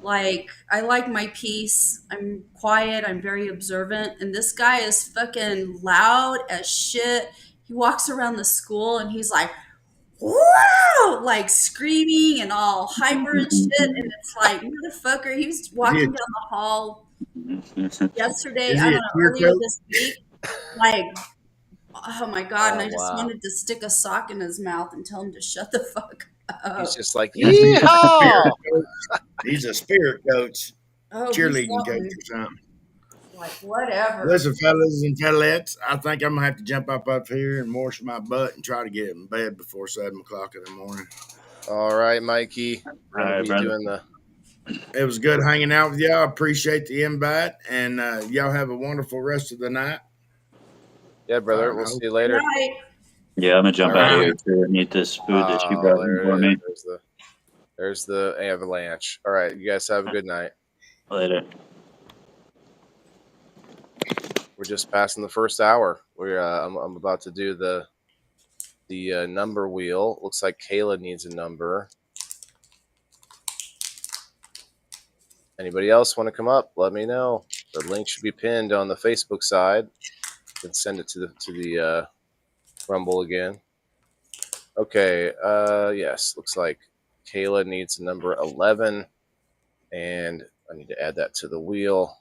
S3: Like, I like my peace. I'm quiet. I'm very observant. And this guy is fucking loud as shit. He walks around the school and he's like, wow, like screaming and all hyper and shit. And it's like, motherfucker, he was walking down the hall yesterday, I don't know, earlier this week. Like, oh my God. And I just wanted to stick a sock in his mouth and tell him to shut the fuck up.
S1: He's just like, yeehaw!
S4: He's a spirit coach, cheerleading coach or something.
S3: Like, whatever.
S4: Listen, fellas and fedellettes, I think I'm going to have to jump up here and wash my butt and try to get in bed before 7 o'clock in the morning.
S1: All right, Mikey.
S4: It was good hanging out with y'all. I appreciate the invite, and y'all have a wonderful rest of the night.
S1: Yeah, brother. We'll see you later.
S5: Yeah, I'm going to jump out of here too. I need this food that you brought for me.
S1: There's the avalanche. All right, you guys have a good night.
S5: Later.
S1: We're just passing the first hour. I'm about to do the number wheel. Looks like Kayla needs a number. Anybody else want to come up? Let me know. The link should be pinned on the Facebook side. You can send it to the Rumble again. Okay. Yes. Looks like Kayla needs number 11, and I need to add that to the wheel.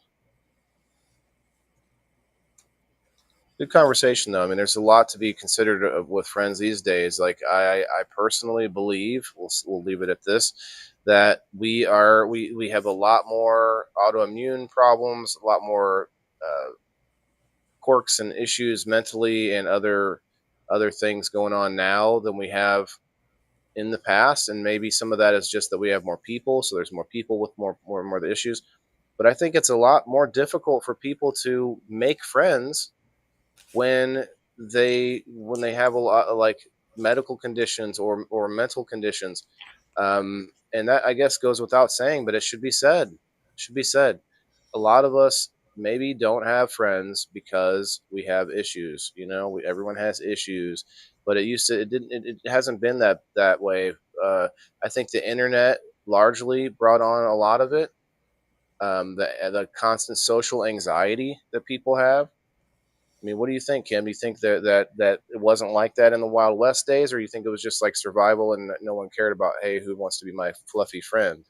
S1: Good conversation, though. I mean, there's a lot to be considered with friends these days. Like, I personally believe, we'll leave it at this, that we have a lot more autoimmune problems, a lot more quirks and issues mentally and other things going on now than we have in the past. And maybe some of that is just that we have more people, so there's more people with more of the issues. But I think it's a lot more difficult for people to make friends when they have a lot of like medical conditions or mental conditions, and that I guess goes without saying, but it should be said. A lot of us maybe don't have friends because we have issues. Everyone has issues, but it hasn't been that way. I think the internet largely brought on a lot of it. The constant social anxiety that people have. I mean, what do you think, Kim? Do you think that it wasn't like that in the Wild West days, or you think it was just like survival and no one cared about, hey, who wants to be my fluffy friend?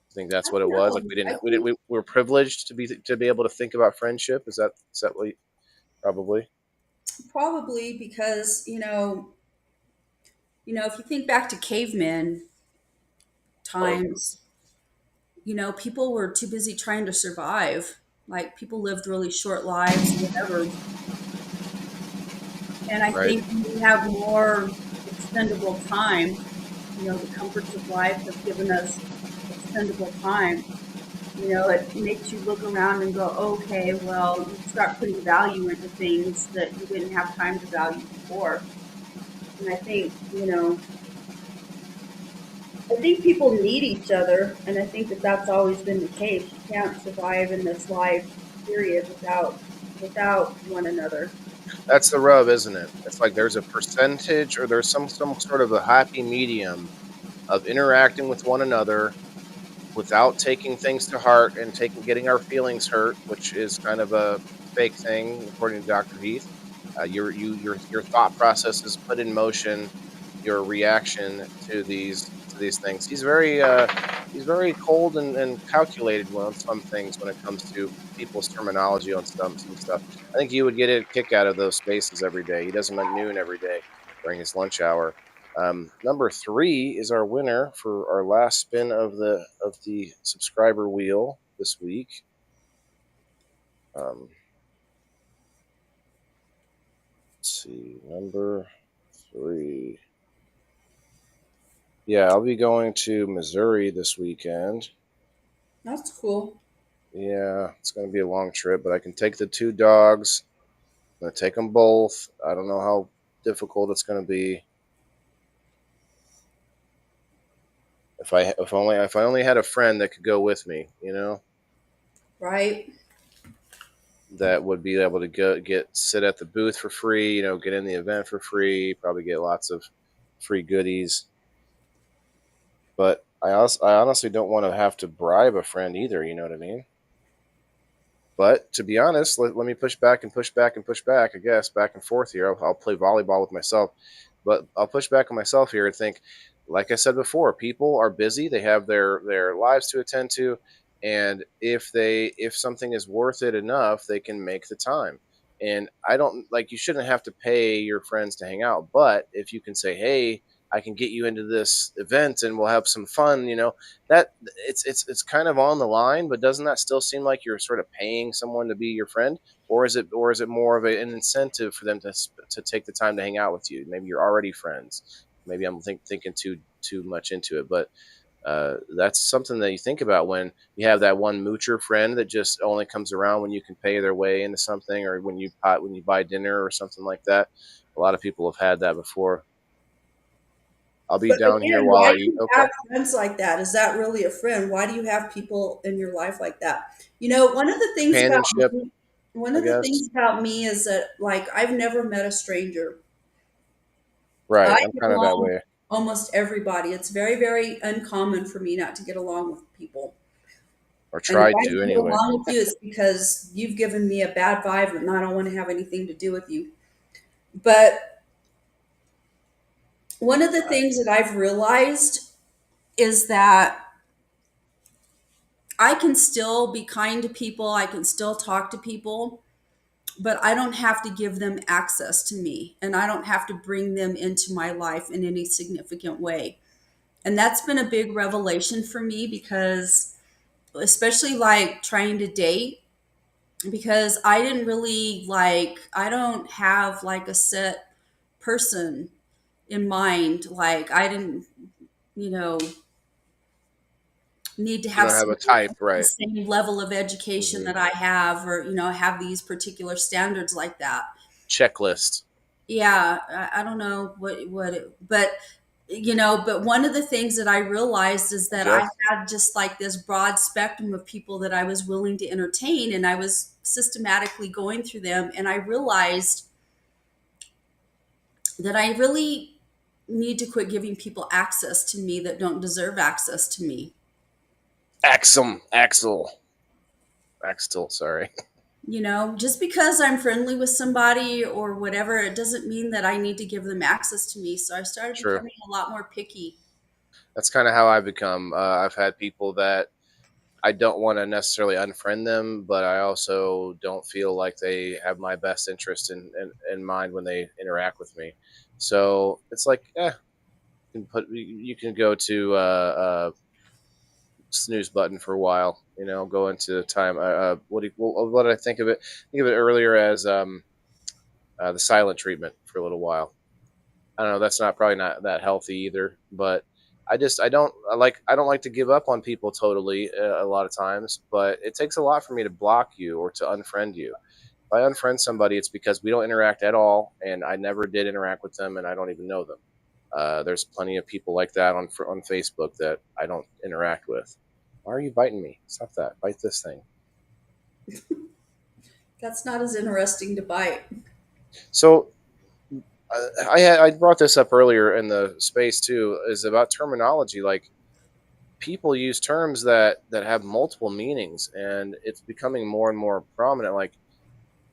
S1: I think that's what it was. Like we were privileged to be able to think about friendship. Is that what probably?
S3: Probably because if you think back to cavemen times, people were too busy trying to survive. Like people lived really short lives, whatever. And I
S1: Right.
S3: think we have more expendable time. The comforts of life have given us expendable time. It makes you look around and go, okay, well, you start putting value into things that you didn't have time to value before. And I think people need each other, and I think that that's always been the case. You can't survive in this life, period, without one another.
S1: That's the rub, isn't it? It's like there's a percentage, or there's some sort of a happy medium of interacting with one another without taking things to heart and getting our feelings hurt, which is kind of a fake thing, according to Dr. Heath. Your thought process is put in motion. Your reaction to these things. He's very cold and calculated on some things when it comes to people's terminology on some stuff. I think you would get a kick out of those spaces every day. He does them at noon every day during his lunch hour. Number 3 is our winner for our last spin of the subscriber wheel this week. Let's see, number 3. Yeah, I'll be going to Missouri this weekend.
S3: That's cool.
S1: Yeah, it's going to be a long trip, but I can take the 2 dogs. I'm going to take them both. I don't know how difficult it's going to be. If I only had a friend that could go with me,
S3: Right.
S1: that would be able to sit at the booth for free, get in the event for free, probably get lots of free goodies. But I honestly don't want to have to bribe a friend either, you know what I mean? But to be honest, let me push back and push back and push back, I guess, back and forth here. I'll play volleyball with myself, but I'll push back on myself here and think, like I said before, people are busy. They have their lives to attend to. And if something is worth it enough, they can make the time. And you shouldn't have to pay your friends to hang out. But if you can say, hey, I can get you into this event and we'll have some fun, that it's kind of on the line, but doesn't that still seem like you're sort of paying someone to be your friend? Or is it more of an incentive for them to take the time to hang out with you? Maybe you're already friends. Maybe I'm thinking too much into it, but that's something that you think about when you have that one moocher friend that just only comes around when you can pay their way into something, or when you buy dinner or something like that. A lot of people have had that before. I'll be down here while
S3: why
S1: I
S3: do
S1: eat.
S3: you
S1: Okay.
S3: have friends like that? Is that really a friend? Why do you have people in your life like that? One of the things about
S1: Companionship,
S3: me, one
S1: I
S3: of the
S1: guess.
S3: things about me is that like I've never met a stranger.
S1: Right.
S3: I
S1: I'm
S3: get
S1: kind of that
S3: along with
S1: way.
S3: almost everybody. It's very, very uncommon for me not to get along with people.
S1: Or
S3: And if
S1: tried
S3: I
S1: to
S3: don't get
S1: anyway.
S3: along with you, it's because you've given me a bad vibe and I don't want to have anything to do with you. But one of the things that I've realized is that I can still be kind to people, I can still talk to people, but I don't have to give them access to me and I don't have to bring them into my life in any significant way. And that's been a big revelation for me because, especially like trying to date, because I didn't really like, I don't have like a set person in mind. Like, I didn't, you know, need to
S1: You
S3: have
S1: don't have a
S3: somebody
S1: type,
S3: with the
S1: right?
S3: same level of education
S1: Hmm.
S3: that I have, or, have these particular standards like that.
S1: Checklist.
S3: Yeah, I don't know but but one of the things that I realized is that I
S1: Jeff.
S3: had just like this broad spectrum of people that I was willing to entertain, and I was systematically going through them, and I realized that I really need to quit giving people access to me that don't deserve access to me.
S1: Axel, sorry.
S3: Just because I'm friendly with somebody or whatever, it doesn't mean that I need to give them access to me. So I started
S1: True.
S3: becoming a lot more picky.
S1: That's kind of how I've become. I've had people that I don't want to necessarily unfriend them, but I also don't feel like they have my best interest in mind when they interact with me. So it's like, you can go to snooze button for a while. Go into time. What did I think of it? Think of it earlier as the silent treatment for a little while. I don't know. That's not probably not that healthy either, but I don't like to give up on people totally a lot of times, but it takes a lot for me to block you or to unfriend you. If I unfriend somebody, it's because we don't interact at all, and I never did interact with them, and I don't even know them. There's plenty of people like that on Facebook that I don't interact with. Why are you biting me? Stop that! Bite this thing.
S3: That's not as interesting to bite.
S1: So I brought this up earlier in the space too. Is about terminology. Like, people use terms that have multiple meanings, and it's becoming more and more prominent. Like,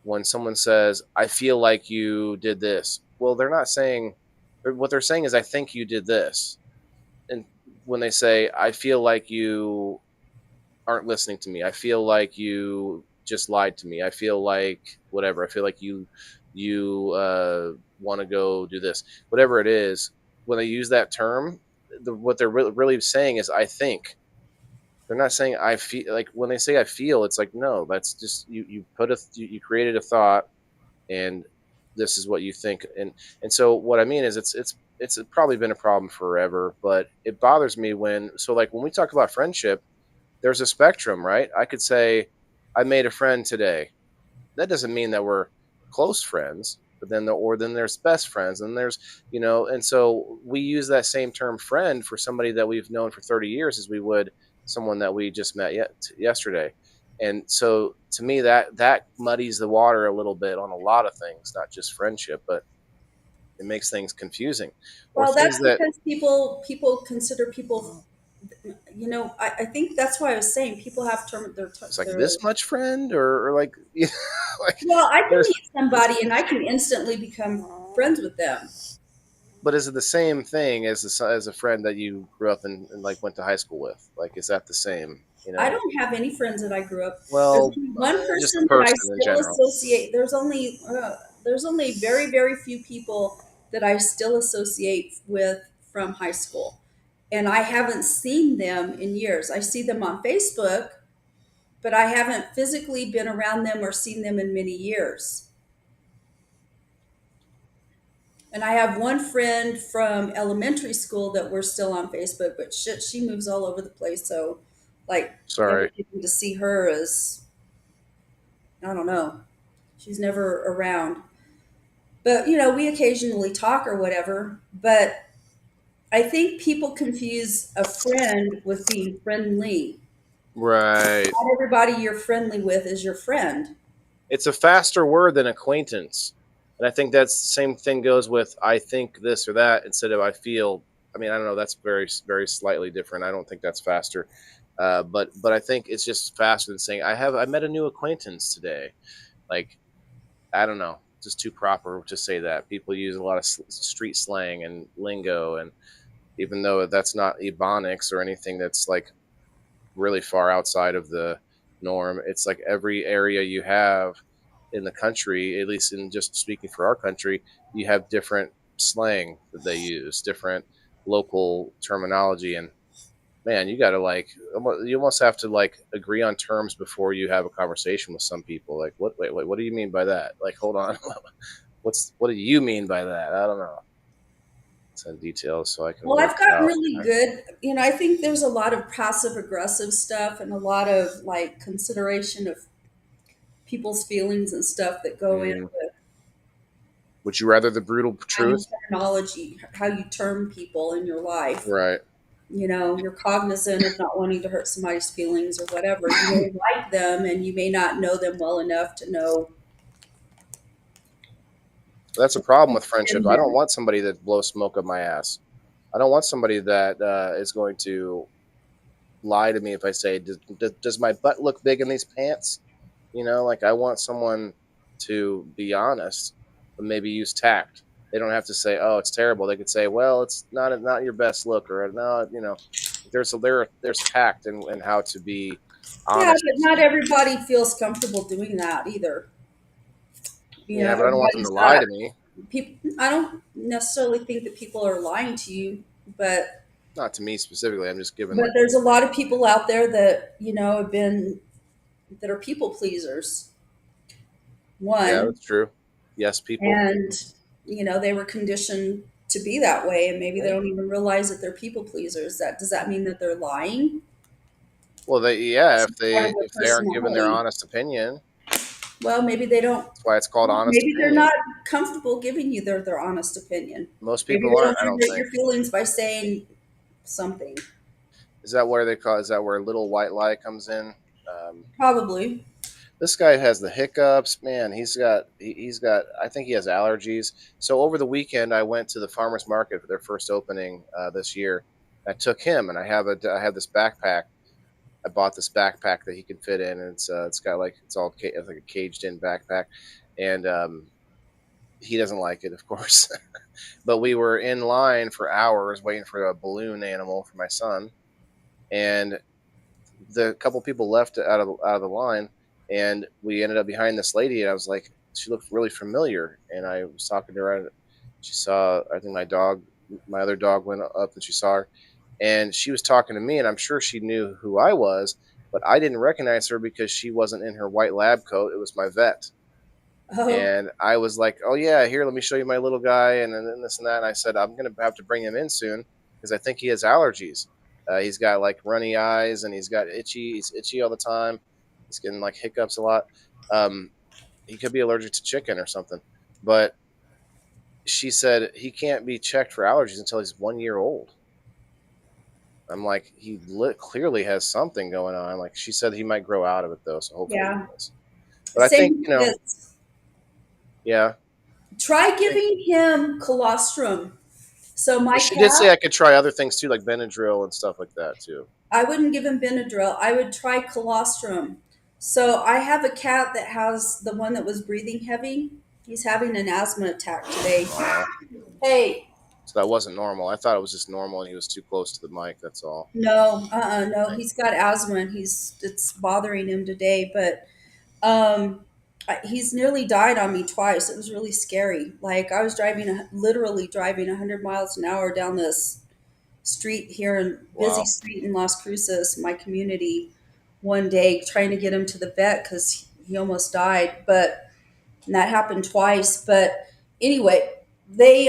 S1: when someone says, I feel like you did this, well, they're not saying, what they're saying is, I think you did this. And when they say, I feel like you aren't listening to me, I feel like you just lied to me, I feel like whatever, I feel like you want to go do this, whatever it is. When they use that term, what they're really saying is, I think. They're not saying I feel. Like, when they say I feel, it's like, no, that's just you created a thought, and this is what you think. And so what I mean is, it's probably been a problem forever, but it bothers me like when we talk about friendship, there's a spectrum, right? I could say I made a friend today. That doesn't mean that we're close friends, but then there's best friends, and and so we use that same term friend for somebody that we've known for 30 years as we would someone that we just met yesterday. And so to me, that muddies the water a little bit on a lot of things, not just friendship, but it makes things confusing, or
S3: Well,
S1: things
S3: that's
S1: that
S3: because people consider people. I think that's why I was saying people have
S1: it's like,
S3: their.
S1: this much friend, or like, like,
S3: Well, I can
S1: there's
S3: meet somebody and I can instantly become friends with them.
S1: but is it the same thing as a friend that you grew up and like went to high school with? Like, is that the same?
S3: I don't have any friends that I grew up. There's
S1: Well,
S3: only one
S1: just the
S3: person that I
S1: person in
S3: still
S1: general.
S3: associate. There's only very very few people that I still associate with from high school, and I haven't seen them in years. I see them on Facebook, but I haven't physically been around them or seen them in many years. And I have one friend from elementary school that we're still on Facebook, but shit, she moves all over the place. So, like, ever
S1: Sorry.
S3: getting to see her is, I don't know. She's never around. But, we occasionally talk or whatever. But I think people confuse a friend with being friendly.
S1: Right.
S3: Not everybody you're friendly with is your friend.
S1: It's a faster word than acquaintance. And I think that's the same thing goes with I think this or that instead of I feel. I mean, I don't know. That's very, very slightly different. I don't think that's faster. But I think it's just faster than saying I met a new acquaintance today. Like, I don't know. just too proper to say that. People use a lot of street slang and lingo, and even though that's not Ebonics or anything that's like really far outside of the norm, it's like every area you have in the country, at least in just speaking for our country, you have different slang that they use, different local terminology, and man, you got to like you almost have to like agree on terms before you have a conversation with some people. Like, wait, what do you mean by that? Like, hold on, what do you mean by that? I don't know. Some details so I can
S3: Well,
S1: work
S3: I've
S1: it
S3: gotten
S1: out.
S3: really good. I think there's a lot of passive aggressive stuff and a lot of like consideration of people's feelings and stuff that go in
S1: Mm.
S3: with
S1: Would you rather the brutal
S3: having
S1: truth?
S3: terminology, how you term people in your life.
S1: Right.
S3: You're cognizant of not wanting to hurt somebody's feelings or whatever. You may like them and you may not know them well enough to know.
S1: That's a problem with friendship. I don't want somebody that blows smoke up my ass. I don't want somebody that is going to lie to me if I say, does my butt look big in these pants? Like I want someone to be honest, but maybe use tact. They don't have to say, "Oh, it's terrible." They could say, "Well, it's not your best look," or no, there's tact in how to be
S3: Yeah,
S1: honest.
S3: but not everybody feels comfortable doing that either.
S1: Yeah, but I don't want them to
S3: Everybody's
S1: lie
S3: not
S1: to me.
S3: people. I don't necessarily think that people are lying to you, but
S1: Not to me specifically. I'm just giving
S3: but
S1: like,
S3: there's a lot of people out there that have been that are people pleasers.
S1: yeah,
S3: One,
S1: that's true. Yes, people.
S3: and they were conditioned to be that way, and maybe they
S1: Right.
S3: don't even realize that they're people pleasers. Does that mean that they're lying?
S1: Well,
S3: It's
S1: if
S3: part
S1: they
S3: of their
S1: if they aren't given their
S3: personality.
S1: honest opinion,
S3: Well, maybe they don't.
S1: that's why it's called honest
S3: Maybe they're
S1: opinion.
S3: not comfortable giving you their honest opinion.
S1: Most
S3: Maybe
S1: people
S3: they
S1: aren't.
S3: don't
S1: I don't
S3: hurt your
S1: think.
S3: feelings by saying something.
S1: Is that where they call? Is that where little white lie comes in?
S3: Probably.
S1: This guy has the hiccups. Man, he's got. I think he has allergies. So over the weekend, I went to the farmers market for their first opening this year. I took him, and I have this backpack. I bought this backpack that he can fit in, and it's got like it's like a caged in backpack, and he doesn't like it, of course. But we were in line for hours waiting for a balloon animal for my son, and the couple people left out of the line, and we ended up behind this lady, and I was like, she looked really familiar, and I was talking to her, and she saw, I think my other dog went up, and she saw her, and she was talking to me, and I'm sure she knew who I was, but I didn't recognize her because she wasn't in her white lab coat. It was my vet.
S3: Oh,
S1: And I was like, "Oh yeah, here, let me show you my little guy," and then this and that. And I said, "I'm gonna have to bring him in soon because I think he has allergies. He's got like runny eyes, and he's itchy all the time. He's getting like hiccups a lot. Um, he could be allergic to chicken or something." But she said he can't be checked for allergies until he's 1 year old. I'm like, clearly has something going on. Like she said, he might grow out of it though, so hopefully
S3: yeah.
S1: he does. But I think
S3: Same kids.
S1: yeah.
S3: Try giving him colostrum. So my
S1: She did say
S3: cat,
S1: I could try other things too, like Benadryl and stuff like that too.
S3: I wouldn't give him Benadryl. I would try colostrum. So I have a cat that has the one that was breathing heavy. He's having an asthma attack today.
S1: Wow.
S3: Hey,
S1: So that wasn't normal. I thought it was just normal and he was too close to the mic. That's all.
S3: no. He's got asthma and it's bothering him today. But he's nearly died on me twice. It was really scary. Like I was literally driving 100 miles an hour down this street here in busy
S1: Wow.
S3: street in Las Cruces, my community, one day trying to get him to the vet because he almost died. But and that happened twice. But anyway, they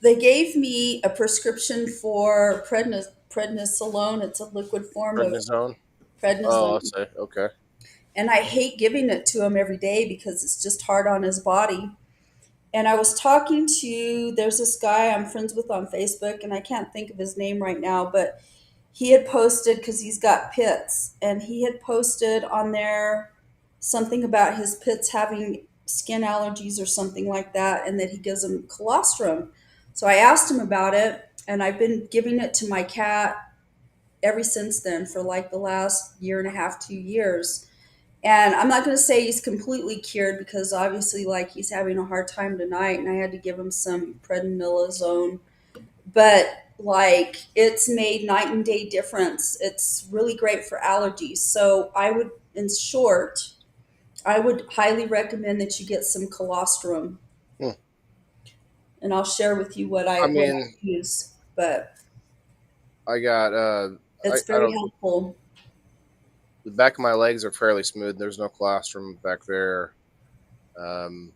S3: gave me a prescription for prednisolone. It's a liquid form of
S1: Prednisone. Oh,
S3: prednisone.
S1: I'll say okay.
S3: And I hate giving it to him every day because it's just hard on his body. And I was talking to, there's this guy I'm friends with on Facebook, and I can't think of his name right now, but he had posted, because he's got pits, and he had posted on there something about his pits having skin allergies or something like that, and that he gives them colostrum. So I asked him about it, and I've been giving it to my cat ever since then for like the last year and a half, 2 years. And I'm not going to say he's completely cured because obviously, like, he's having a hard time tonight, and I had to give him some prednisone. But like, it's made night and day difference. It's really great for allergies. So I would, in short, I would highly recommend that you get some colostrum,
S1: Hmm.
S3: and I'll share with you
S1: I
S3: what I
S1: mean,
S3: use. But
S1: I got
S3: it's
S1: I
S3: very
S1: don't.
S3: helpful.
S1: The back of my legs are fairly smooth. There's no colostrum back there. Um,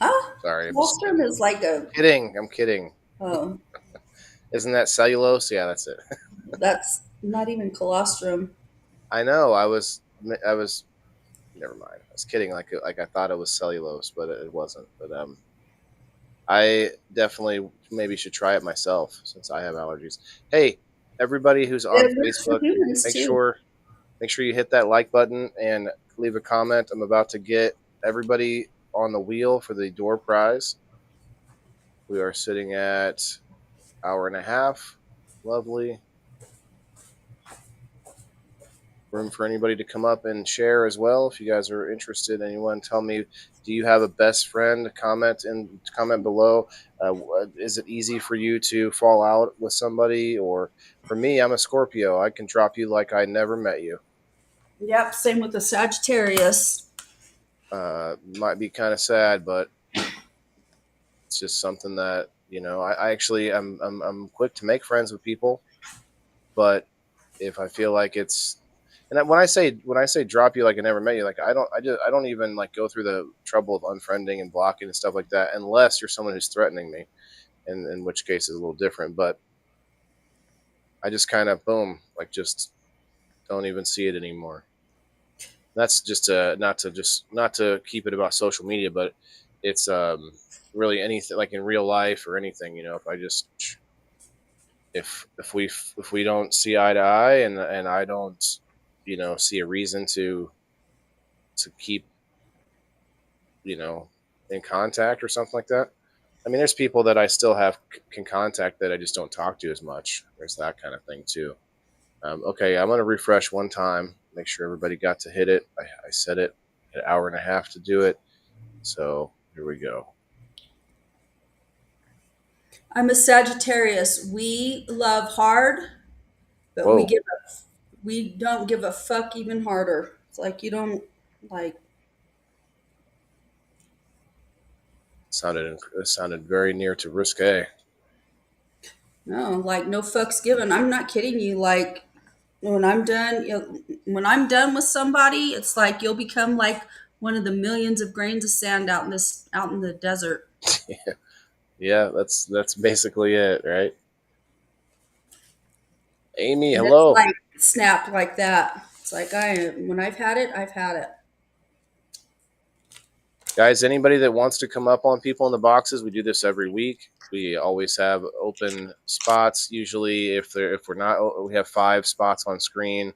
S3: Huh?
S1: sorry, I'm just
S3: Colostrum is like a,
S1: kidding. I'm kidding.
S3: oh,
S1: Isn't that cellulose? Yeah, that's it.
S3: that's not even colostrum.
S1: I know. I was. Never mind. I was kidding. Like I thought it was cellulose, but it wasn't. But I definitely maybe should try it myself since I have allergies. Hey, everybody who's on
S3: It works for
S1: Facebook,
S3: humans
S1: make
S3: too.
S1: sure make sure you hit that like button and leave a comment. I'm about to get everybody on the wheel for the door prize. We are sitting at hour and a half. Lovely. Room for anybody to come up and share as well if you guys are interested. Anyone tell me, do you have a best friend? Comment below. Is it easy for you to fall out with somebody? Or for me, I'm a Scorpio. I can drop you like I never met you.
S3: Yep, same with the Sagittarius.
S1: Might be kind of sad, but it's just something that I actually I'm quick to make friends with people, but if I feel like it's and when I say drop you like I never met you, like I don't even like go through the trouble of unfriending and blocking and stuff like that unless you're someone who's threatening me, and in which case is a little different. But I just kind of boom, like just don't even see it anymore. That's just not to keep it about social media, but it's really anything like in real life or anything. If I just if we don't see eye to eye and I don't see a reason to keep in contact or something like that. I mean, there's people that I still can contact that I just don't talk to as much. There's that kind of thing too. Okay, I'm gonna refresh one time, make sure everybody got to hit it. I said it, an hour and a half to do it, so here we go.
S3: I'm a Sagittarius. We love hard, but
S1: Whoa,
S3: we don't give a fuck even harder. It's like you don't like
S1: it sounded very near to risque.
S3: no, like no fucks given. I'm not kidding you. Like when I'm done, when I'm done with somebody, it's like you'll become like one of the millions of grains of sand out in the desert.
S1: Yeah, that's basically it, right? Amy,
S3: And it's
S1: hello.
S3: like snapped like that. It's like when I've had it, I've had it.
S1: Guys, anybody that wants to come up on People in the Boxes, we do this every week. We always have open spots. Usually, if we're not, we have 5 spots on screen.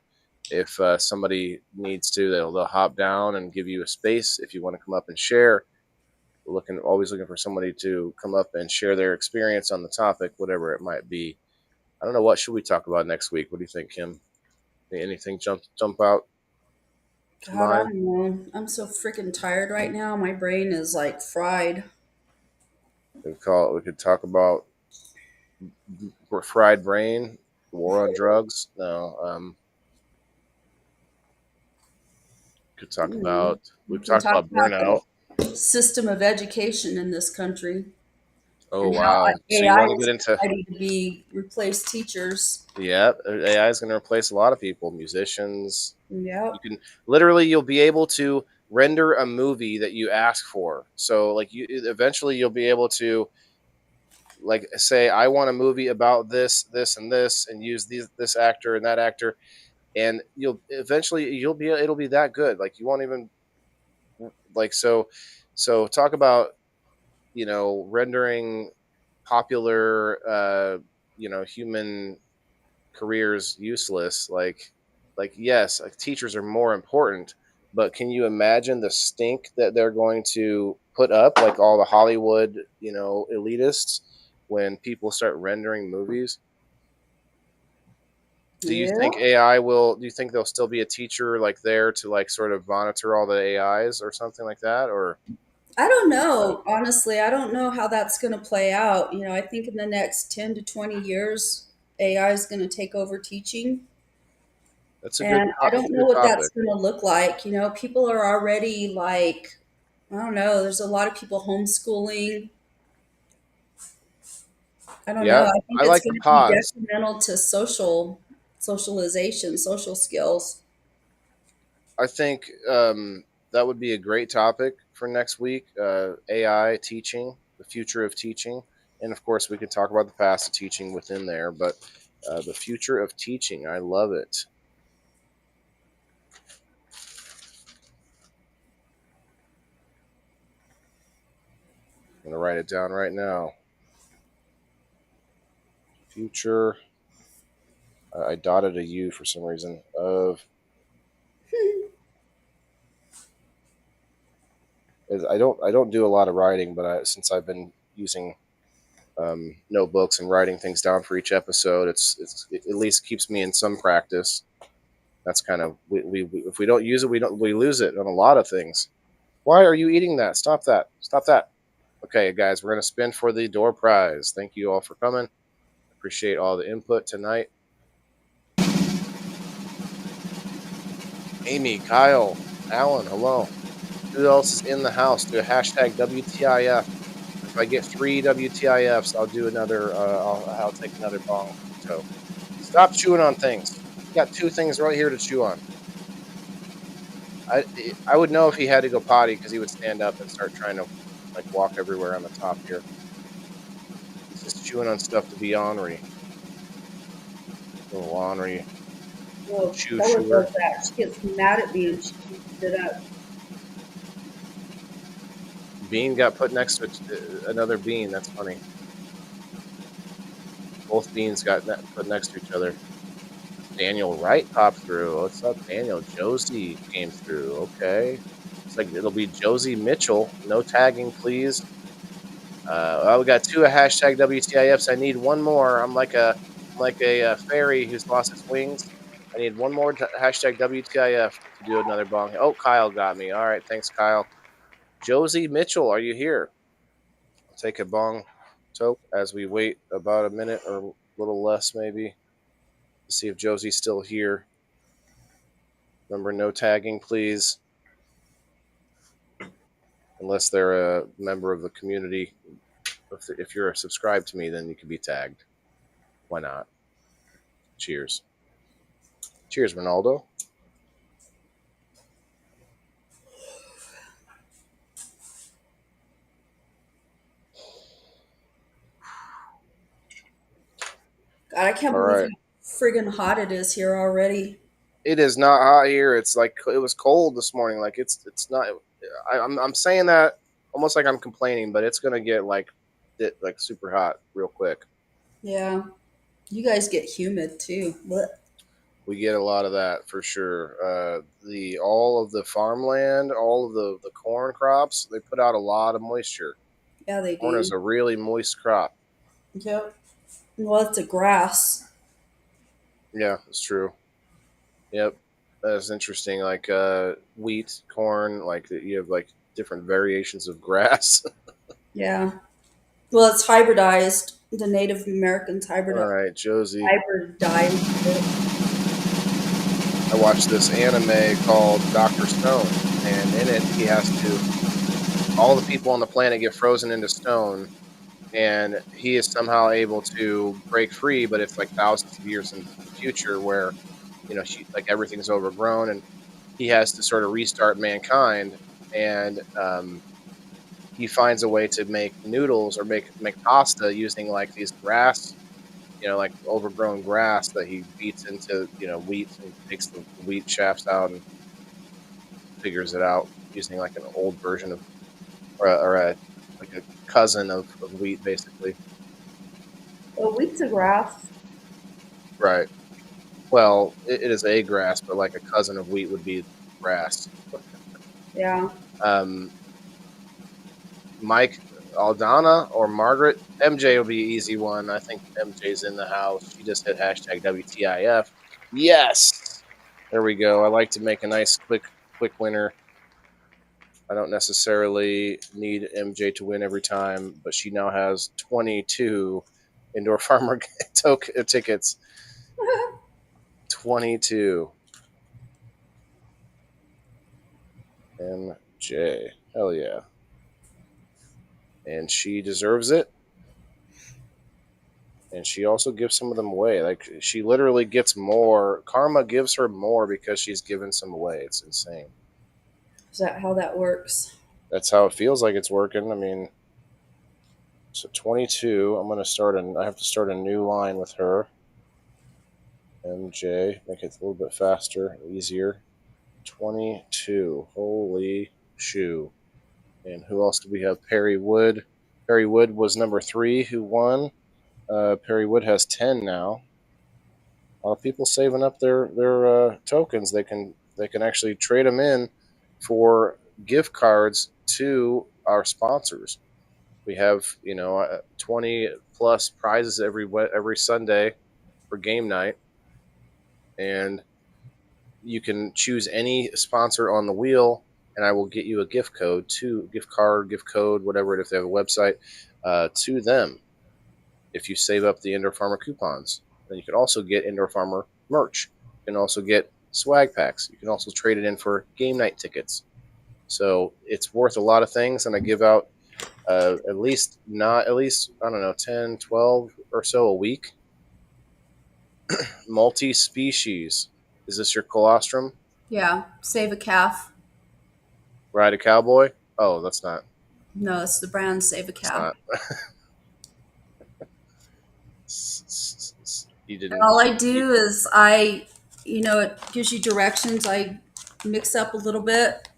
S1: If somebody needs to, they'll hop down and give you a space. If you want to come up and share, we're always looking for somebody to come up and share their experience on the topic, whatever it might be. I don't know, what should we talk about next week? What do you think, Kim? Anything jump out to
S3: God, I
S1: mind?
S3: don't know. I'm so freaking tired right now. My brain is like fried.
S1: We could talk about fried brain, war on drugs. No, could talk about.
S3: We
S1: We've
S3: can
S1: talked
S3: talk
S1: about
S3: about
S1: burnout.
S3: the system of education in this country
S1: Oh
S3: and how
S1: wow! So you
S3: AI
S1: want to
S3: is
S1: get into?
S3: ready to be replace teachers.
S1: Yeah, AI is going to replace a lot of people, musicians.
S3: Yep.
S1: You can literally you'll be able to render a movie that you ask for. So like eventually you'll be able to like say I want a movie about this and this and use this actor and that actor, and it'll be that good. Like you won't even like so talk about rendering popular human careers useless. Like yes, like teachers are more important, but can you imagine the stink that they're going to put up, like all the Hollywood elitists, when people start rendering movies? Do you
S3: Yeah.
S1: think AI will? Do you think there'll still be a teacher like there to like sort of monitor all the AIs or something like that? Or
S3: I don't know. Honestly, I don't know how that's going to play out. I think in the next 10 to 20 years, AI is going to take over teaching. And I
S1: that's
S3: don't
S1: a
S3: know
S1: good
S3: what that's
S1: topic.
S3: going to look like. People are already like, I don't know, there's a lot of people homeschooling. I don't know.
S1: Yeah,
S3: I think
S1: I
S3: it's
S1: like the
S3: going to be
S1: pods.
S3: detrimental to socialization, social skills.
S1: I think that would be a great topic for next week. AI teaching, the future of teaching, and of course we could talk about the past of teaching within there. But the future of teaching, I love it. I'm gonna write it down right now. Future. I dotted a U for some reason. I don't do a lot of writing, but since I've been using notebooks and writing things down for each episode, it at least keeps me in some practice. That's kind of we if we don't use it, we lose it on a lot of things. Why are you eating that? Stop that! Stop that! Okay, guys, we're gonna spin for the door prize. Thank you all for coming. Appreciate all the input tonight. Amy, Kyle, Alan, hello. Who else is in the house? Do a hashtag WTIF. If I get 3 WTIFs, I'll do another. I'll take another bong. So stop chewing on things. You got 2 things right here to chew on. I would know if he had to go potty because he would stand up and start trying to like walk everywhere on the top here. He's just chewing on stuff to be ornery. Little ornery.
S3: Well,
S1: Chew
S3: Bella
S1: chewer.
S3: does that. She gets mad at me and she keeps it up.
S1: Bean got put next to another bean. That's funny. Both beans got put next to each other. Daniel Wright popped through. What's up, Daniel? Josie came through. Okay. It's like it'll be Josie Mitchell. No tagging, please. Well, we got 2 hashtag WTIFs. I need one more. I'm like a fairy who's lost its wings. I need one more hashtag WTIF to do another bong. Oh, Kyle got me. All right, thanks, Kyle. Josie Mitchell, are you here? I'll take a bong toke as we wait about a minute or a little less, maybe, to see if Josie's still here. Remember, no tagging, please. Unless they're a member of the community. If you're subscribed to me, then you can be tagged. Why not? Cheers. Cheers, Ronaldo.
S3: God, I can't
S1: All
S3: believe
S1: right.
S3: how friggin' hot it is here already.
S1: It is not hot here. It's like it was cold this morning. Like it's not. I'm saying that almost like I'm complaining, but it's gonna get like super hot real quick.
S3: Yeah. You guys get humid too. But
S1: We get a lot of that for sure. The all of the farmland, all of the corn crops, they put out a lot of moisture.
S3: yeah, they
S1: Corn is
S3: do.
S1: a really moist crop.
S3: Yep. Well, it's a grass.
S1: Yeah, it's true. Yep, that's interesting. Like wheat, corn, like you have like different variations of grass.
S3: Yeah. Well, it's hybridized. The Native Americans
S1: All right, Josie.
S3: hybridized it.
S1: I watched this anime called Doctor Stone, and in it he has to. All the people on the planet get frozen into stone, and he is somehow able to break free. But it's like thousands of years in the future, where like everything's overgrown, and he has to sort of restart mankind. And he finds a way to make noodles or make pasta using like these grass, like overgrown grass that he beats into wheat and takes the wheat shafts out and figures it out using like an old version of or a like a cousin of wheat basically.
S3: Well, wheat's a grass.
S1: Right. Well, it is a grass, but like a cousin of wheat would be grass.
S3: Yeah.
S1: Mike Aldana or Margaret. MJ will be an easy one. I think MJ's in the house. She just hit hashtag WTIF. Yes. There we go. I like to make a nice quick winner. I don't necessarily need MJ to win every time, but she now has 22 indoor farmer tickets. 22. MJ. Hell yeah. And she deserves it. And she also gives some of them away. Like, she literally gets more. Karma gives her more because she's given some away. It's insane.
S3: Is that how that works?
S1: That's how it feels like it's working. I mean, so 22. I'm going to start I have to start a new line with her. MJ. Make it a little bit faster, easier. 22. Holy shoe. And who else do we have? Perry Wood. Perry Wood was number 3 who won. Perry Wood has 10 now. A lot of people saving up their tokens. They can actually trade them in for gift cards to our sponsors. We have 20 plus prizes every Sunday for game night, and you can choose any sponsor on the wheel, and I will get you a gift code, gift code, whatever, if they have a website, to them. If you save up the Indoor Farmer coupons, then you can also get Indoor Farmer merch. You can also get swag packs. You can also trade it in for game night tickets. So it's worth a lot of things, and I give out at least, I don't know, 10, 12 or so a week. Multi-species. Is this your colostrum?
S3: Yeah, save a calf.
S1: Ride a cowboy? Oh, that's not.
S3: No, it's the brand Save a Cow.
S1: You didn't.
S3: And all I do is it gives you directions. I mix up a little bit,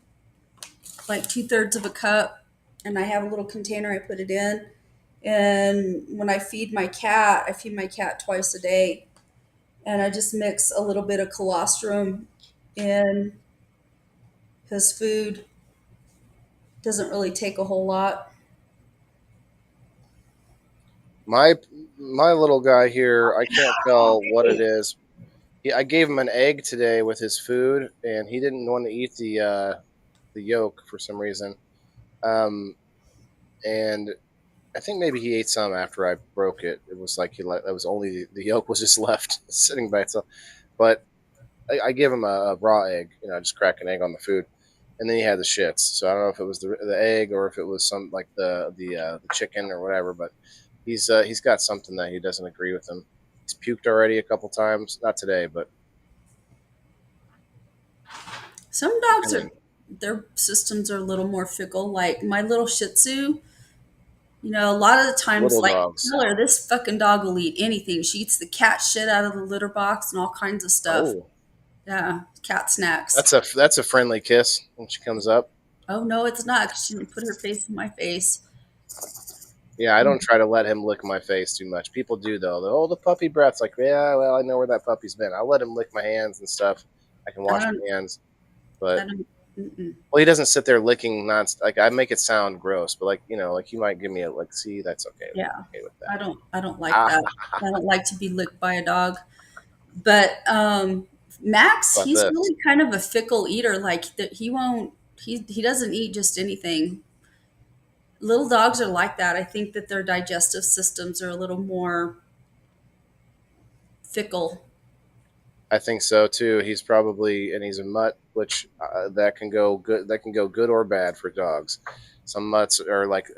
S3: like 2/3 of a cup, and I have a little container I put it in. And when I feed my cat twice a day, and I just mix a little bit of colostrum in his food. Doesn't really take a whole lot.
S1: My little guy here, I can't tell what it is. I gave him an egg today with his food, and he didn't want to eat the yolk for some reason. And I think maybe he ate some after I broke it. It was like that was only the yolk was just left sitting by itself. But I gave him a raw egg, just crack an egg on the food, and then he had the shits. So I don't know if it was the egg or if it was some like the chicken or whatever. But he's got something that he doesn't agree with him. He's puked already a couple times, not today, but
S3: Some dogs their systems are a little more fickle. Like my little Shih Tzu, a lot of the times,
S1: little
S3: like,
S1: dogs.
S3: tell her this fucking dog will eat anything. She eats the cat shit out of the litter box and all kinds of stuff.
S1: Oh,
S3: Yeah, cat snacks.
S1: that's a friendly kiss when she comes up.
S3: Oh no, it's not. 'Cause she didn't put her face in my face.
S1: Yeah, I don't try to let him lick my face too much. People do though. The puppy breath's like, yeah, well, I know where that puppy's been. I'll let him lick my hands and stuff. I can wash my hands, but well, he doesn't sit there licking nonstop. Like, I make it sound gross, but like you might give me a see, that's okay.
S3: Yeah,
S1: I'm okay with that.
S3: I don't like that. I don't like to be licked by a dog. But Max, he's really kind of a fickle eater. Like that, he doesn't eat just anything. Little dogs are like that. I think that their digestive systems are a little more fickle.
S1: I think so too. He's a mutt, which that can go good. That can go good or bad for dogs. Some mutts are like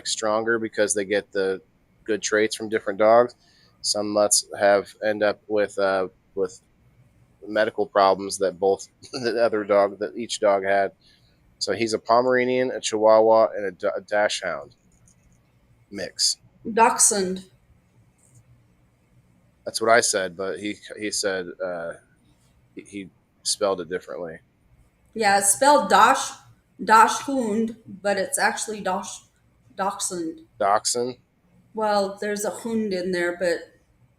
S1: stronger because they get the good traits from different dogs. Some mutts end up with medical problems that both that each dog had. So he's a Pomeranian, a Chihuahua, and a Dachshund mix.
S3: Dachshund.
S1: That's what I said, but he said he spelled it differently.
S3: Yeah, it's spelled Dachshund, but it's actually Dachshund.
S1: Dachshund?
S3: Well, there's a hund in there, but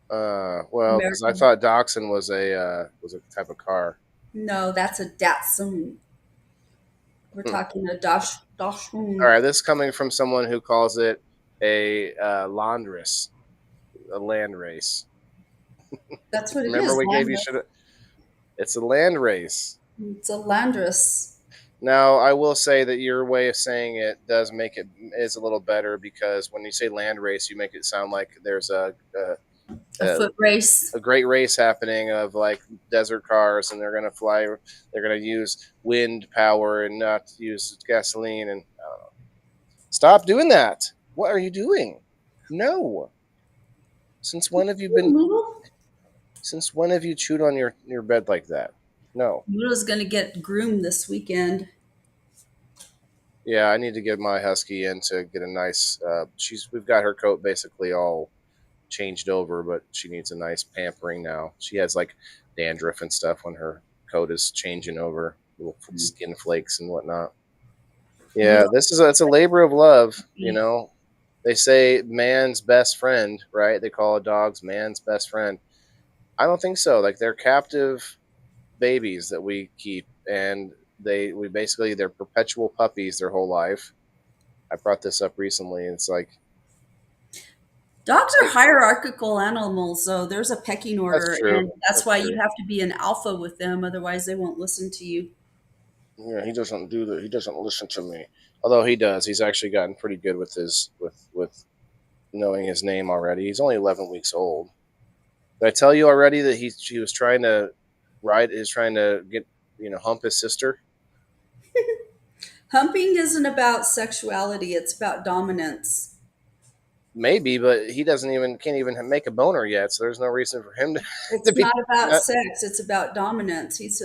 S1: because I thought Dachshund was a type of car.
S3: No, that's a Dachshund. We're talking a Dachshund.
S1: All right, this is coming from someone who calls it a Landris, a land race.
S3: That's what it
S1: Remember
S3: is.
S1: we gave you It's a land race.
S3: It's a Landris.
S1: Now, I will say that your way of saying it does make it is a little better, because when you say land race, you make it sound like there's
S3: A foot race.
S1: a great race happening of like desert cars, and they're going to fly. They're going to use wind power and not use gasoline. And I don't know. Stop doing that. What are you doing? No. Since when have you been?
S3: Noodle?
S1: Since when have you chewed on your bed like that? No.
S3: Noodle's going to get groomed this weekend.
S1: Yeah, I need to get my husky in to get a nice. We've got her coat basically all changed over, but she needs a nice pampering now. She has like dandruff and stuff when her coat is changing over, little skin flakes and whatnot. Yeah, it's a labor of love. You know, they say man's best friend, right? They call dogs man's best friend. I don't think so. Like, they're captive babies that we keep, and they're perpetual puppies their whole life. I brought this up recently. And it's like,
S3: Dogs are hierarchical animals, so there's a pecking order,
S1: that's true.
S3: and that's why
S1: true.
S3: you have to be an alpha with them. Otherwise, they won't listen to you.
S1: Yeah, he doesn't do that. He doesn't listen to me. Although he does. He's actually gotten pretty good with his with knowing his name already. He's only 11 weeks old. Did I tell you already that he was trying to get, hump his sister?
S3: Humping isn't about sexuality; it's about dominance.
S1: Maybe, but he can't even make a boner yet, so there's no reason for him to
S3: It's
S1: be.
S3: not about sex; it's about dominance. He's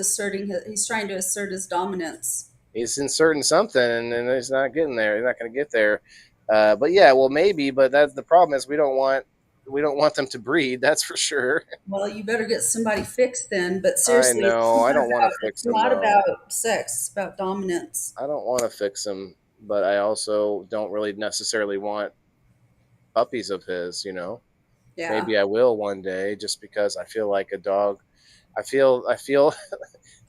S3: trying to assert his dominance.
S1: He's inserting something, and he's not getting there. He's not going to get there. But yeah, well, maybe. But that's the problem, is we don't want them to breed. That's for sure.
S3: Well, you better get somebody fixed then. But seriously,
S1: I know. I don't want to fix
S3: it's
S1: them.
S3: not
S1: though.
S3: about sex; it's about dominance.
S1: I don't want to fix him, but I also don't really necessarily want puppies of his.
S3: Yeah.
S1: Maybe I will one day, just because I feel like a dog. I feel. I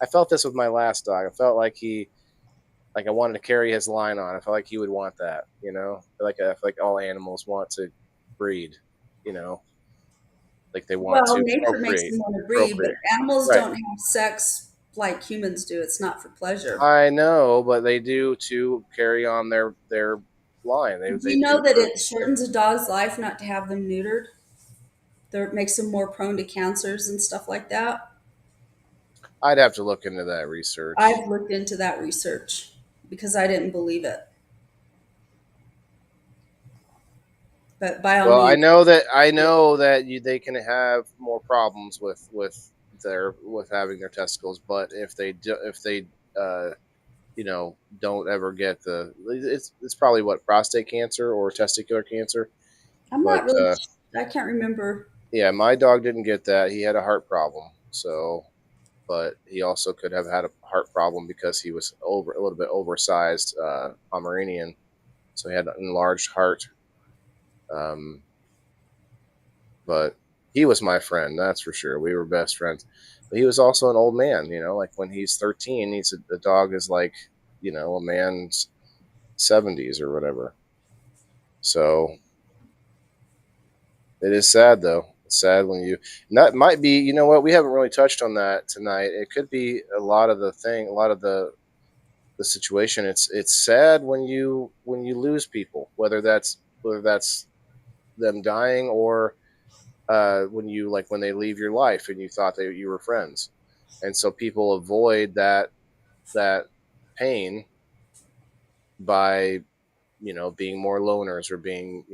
S1: felt this with my last dog. I felt like I wanted to carry his line on. I felt like he would want that. I feel like all animals want to breed. Like they want
S3: Well,
S1: to
S3: nature makes
S1: procreate.
S3: them want to breed, but animals
S1: Right.
S3: don't have sex like humans do. It's not for pleasure.
S1: I know, but they do to carry on their line.
S3: Do you know that it shortens a dog's life not to have them neutered? It makes them more prone to cancers and stuff like that.
S1: I'd have to look into that research.
S3: I've looked into that research because I didn't believe it. But by all
S1: Well,
S3: means,
S1: I know that they can have more problems with having their testicles, but if they don't ever get it's probably prostate cancer or testicular cancer.
S3: I'm not really. I can't remember.
S1: Yeah, my dog didn't get that. He had a heart problem, but he also could have had a heart problem because he was a little bit oversized Pomeranian, so he had an enlarged heart. But he was my friend, that's for sure. We were best friends. But he was also an old man, like when he's 13, the dog is like, a man's 70s or whatever. So it is sad, though. It's sad when and that might be, we haven't really touched on that tonight. It could be a lot of the situation. It's sad when you lose people, whether that's them dying or when they leave your life and you thought you were friends, and so people avoid that pain by being more loners or being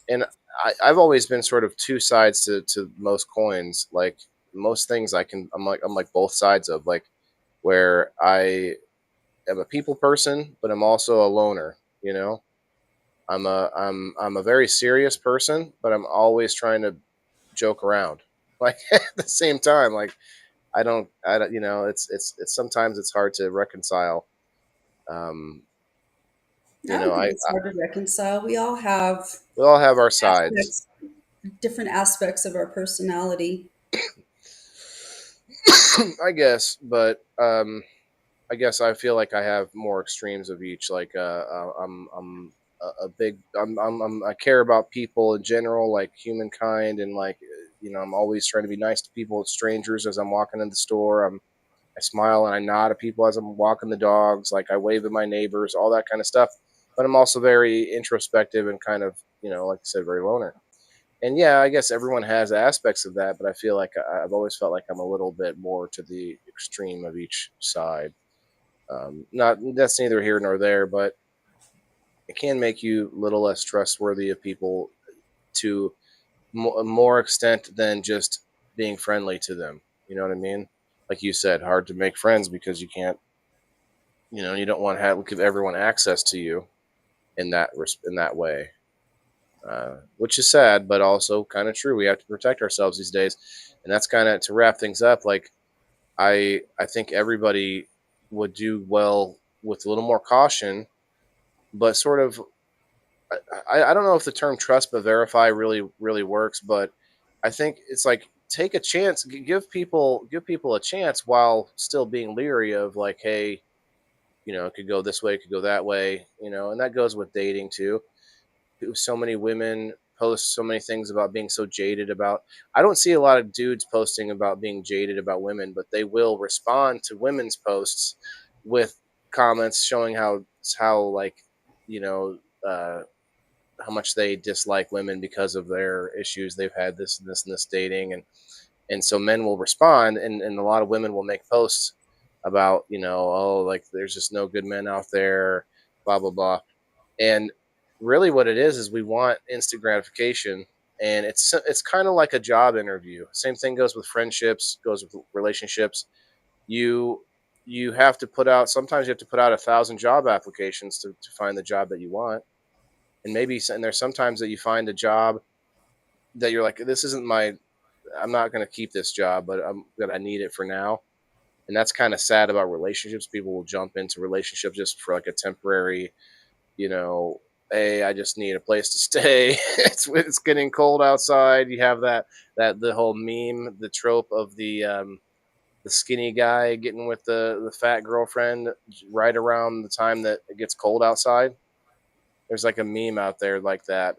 S1: and I've always been sort of two sides to most coins. Like most things I'm like both sides of, like where I am a people person, but I'm also a loner. I'm a very serious person, but I'm always trying to joke around. Like at the same time, like I don't, it's sometimes it's hard to reconcile.
S3: I don't think it's hard to reconcile. We all have
S1: our sides.
S3: Different aspects of our personality.
S1: I guess, but I guess I feel like I have more extremes of each. Like I'm a big I care about people in general, like humankind, and like I'm always trying to be nice to people, strangers, as I'm walking in the store. I smile and I nod at people as I'm walking the dogs. Like I wave at my neighbors, all that kind of stuff. But I'm also very introspective and kind of, like I said, very loner. And yeah, I guess everyone has aspects of that, but I feel like I've always felt like I'm a little bit more to the extreme of each side. Not That's neither here nor there, but it can make you a little less trustworthy of people to more extent than just being friendly to them. You know what I mean? Like you said, hard to make friends because you can't, you don't want to give everyone access to you in that way, which is sad, but also kind of true. We have to protect ourselves these days, and that's kind of to wrap things up. Like I think everybody would do well with a little more caution, but sort of I don't know if the term trust but verify really works, but I think it's like take a chance, give people a chance while still being leery of like, hey, it could go this way, it could go that way, and that goes with dating too. So many women post so many things about being so jaded about. I don't see a lot of dudes posting about being jaded about women, but they will respond to women's posts with comments showing how like, you know, uh, how much they dislike women because of their issues they've had this and this and this dating, and so men will respond, and a lot of women will make posts about, oh, like there's just no good men out there, blah blah blah. And really what it is we want instant gratification, and it's kind of like a job interview. Same thing goes with friendships, goes with relationships. You have to put out, sometimes you have to put out 1,000 job applications to find the job that you want. And there's sometimes that you find a job that you're like, this isn't my, I'm not going to keep this job, but I need it for now. And that's kind of sad about relationships. People will jump into relationships just for like a temporary, you know, hey, I just need a place to stay. It's getting cold outside. You have that the whole meme, the trope of the skinny guy getting with the fat girlfriend right around the time that it gets cold outside. There's like a meme out there like that.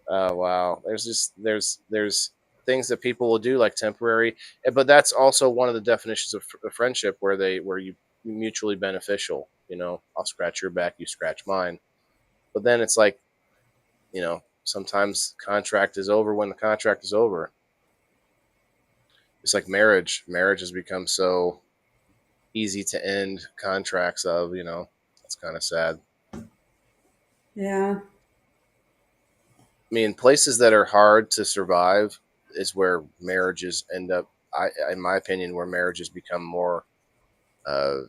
S1: Oh wow, there's things that people will do like temporary, but that's also one of the definitions of friendship where you mutually beneficial. I'll scratch your back, you scratch mine. But then it's like, sometimes contract is over when the contract is over. It's like marriage. Marriage has become so easy to end contracts of. It's kind of sad.
S3: Yeah.
S1: I mean, places that are hard to survive is where marriages end up. In my opinion, where marriages become more uh,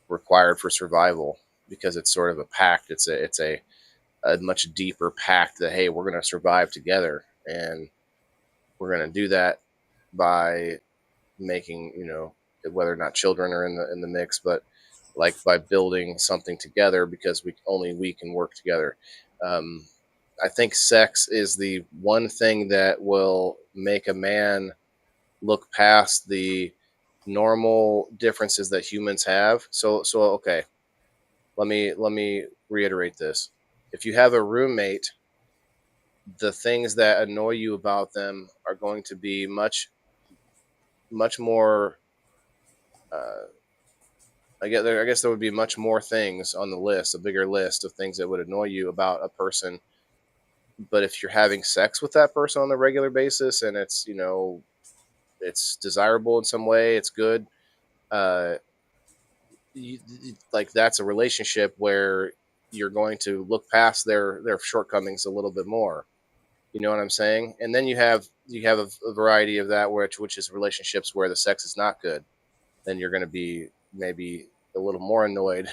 S1: required for survival, because it's sort of a pact. It's a much deeper pact that, hey, we're going to survive together, and we're going to do that by making, whether or not children are in the mix, but like by building something together, because we can work together. I think sex is the one thing that will make a man look past the normal differences that humans have. So okay, let me reiterate this. If you have a roommate, the things that annoy you about them are going to be much more. I guess there would be much more things on the list, a bigger list of things that would annoy you about a person. But if you're having sex with that person on a regular basis, and it's desirable in some way, it's good. Uh, like that's a relationship where you're going to look past their shortcomings a little bit more. You know what I'm saying? And then you have a variety of that, which is relationships where the sex is not good. Then you're going to be maybe a little more annoyed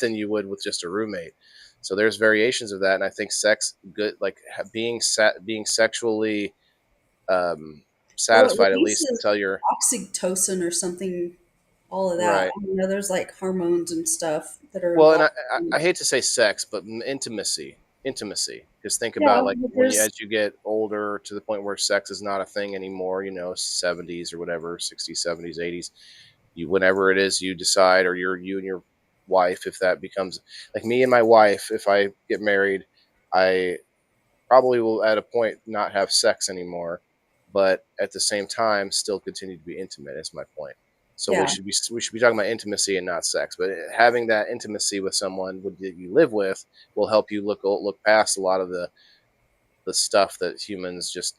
S1: than you would with just a roommate. So there's variations of that, and I think sex good, like being sexually
S3: Well, it
S1: satisfied, at least
S3: releases
S1: until you're
S3: oxytocin or something, all of that.
S1: right.
S3: There's like hormones and stuff that are
S1: Well, and
S3: involved.
S1: I hate to say sex, but intimacy. Just think about
S3: Yeah,
S1: like
S3: but
S1: as you get older to the point where sex is not a thing anymore. 70s or whatever, 60s, 70s, 80s. Whenever it is you decide, or you and your wife, if that becomes like me and my wife, if I get married, I probably will at a point not have sex anymore, but at the same time still continue to be intimate. Is my point. So
S3: Yeah.
S1: we should be talking about intimacy and not sex. But having that intimacy with someone that you live with will help you look past a lot of the stuff that humans just,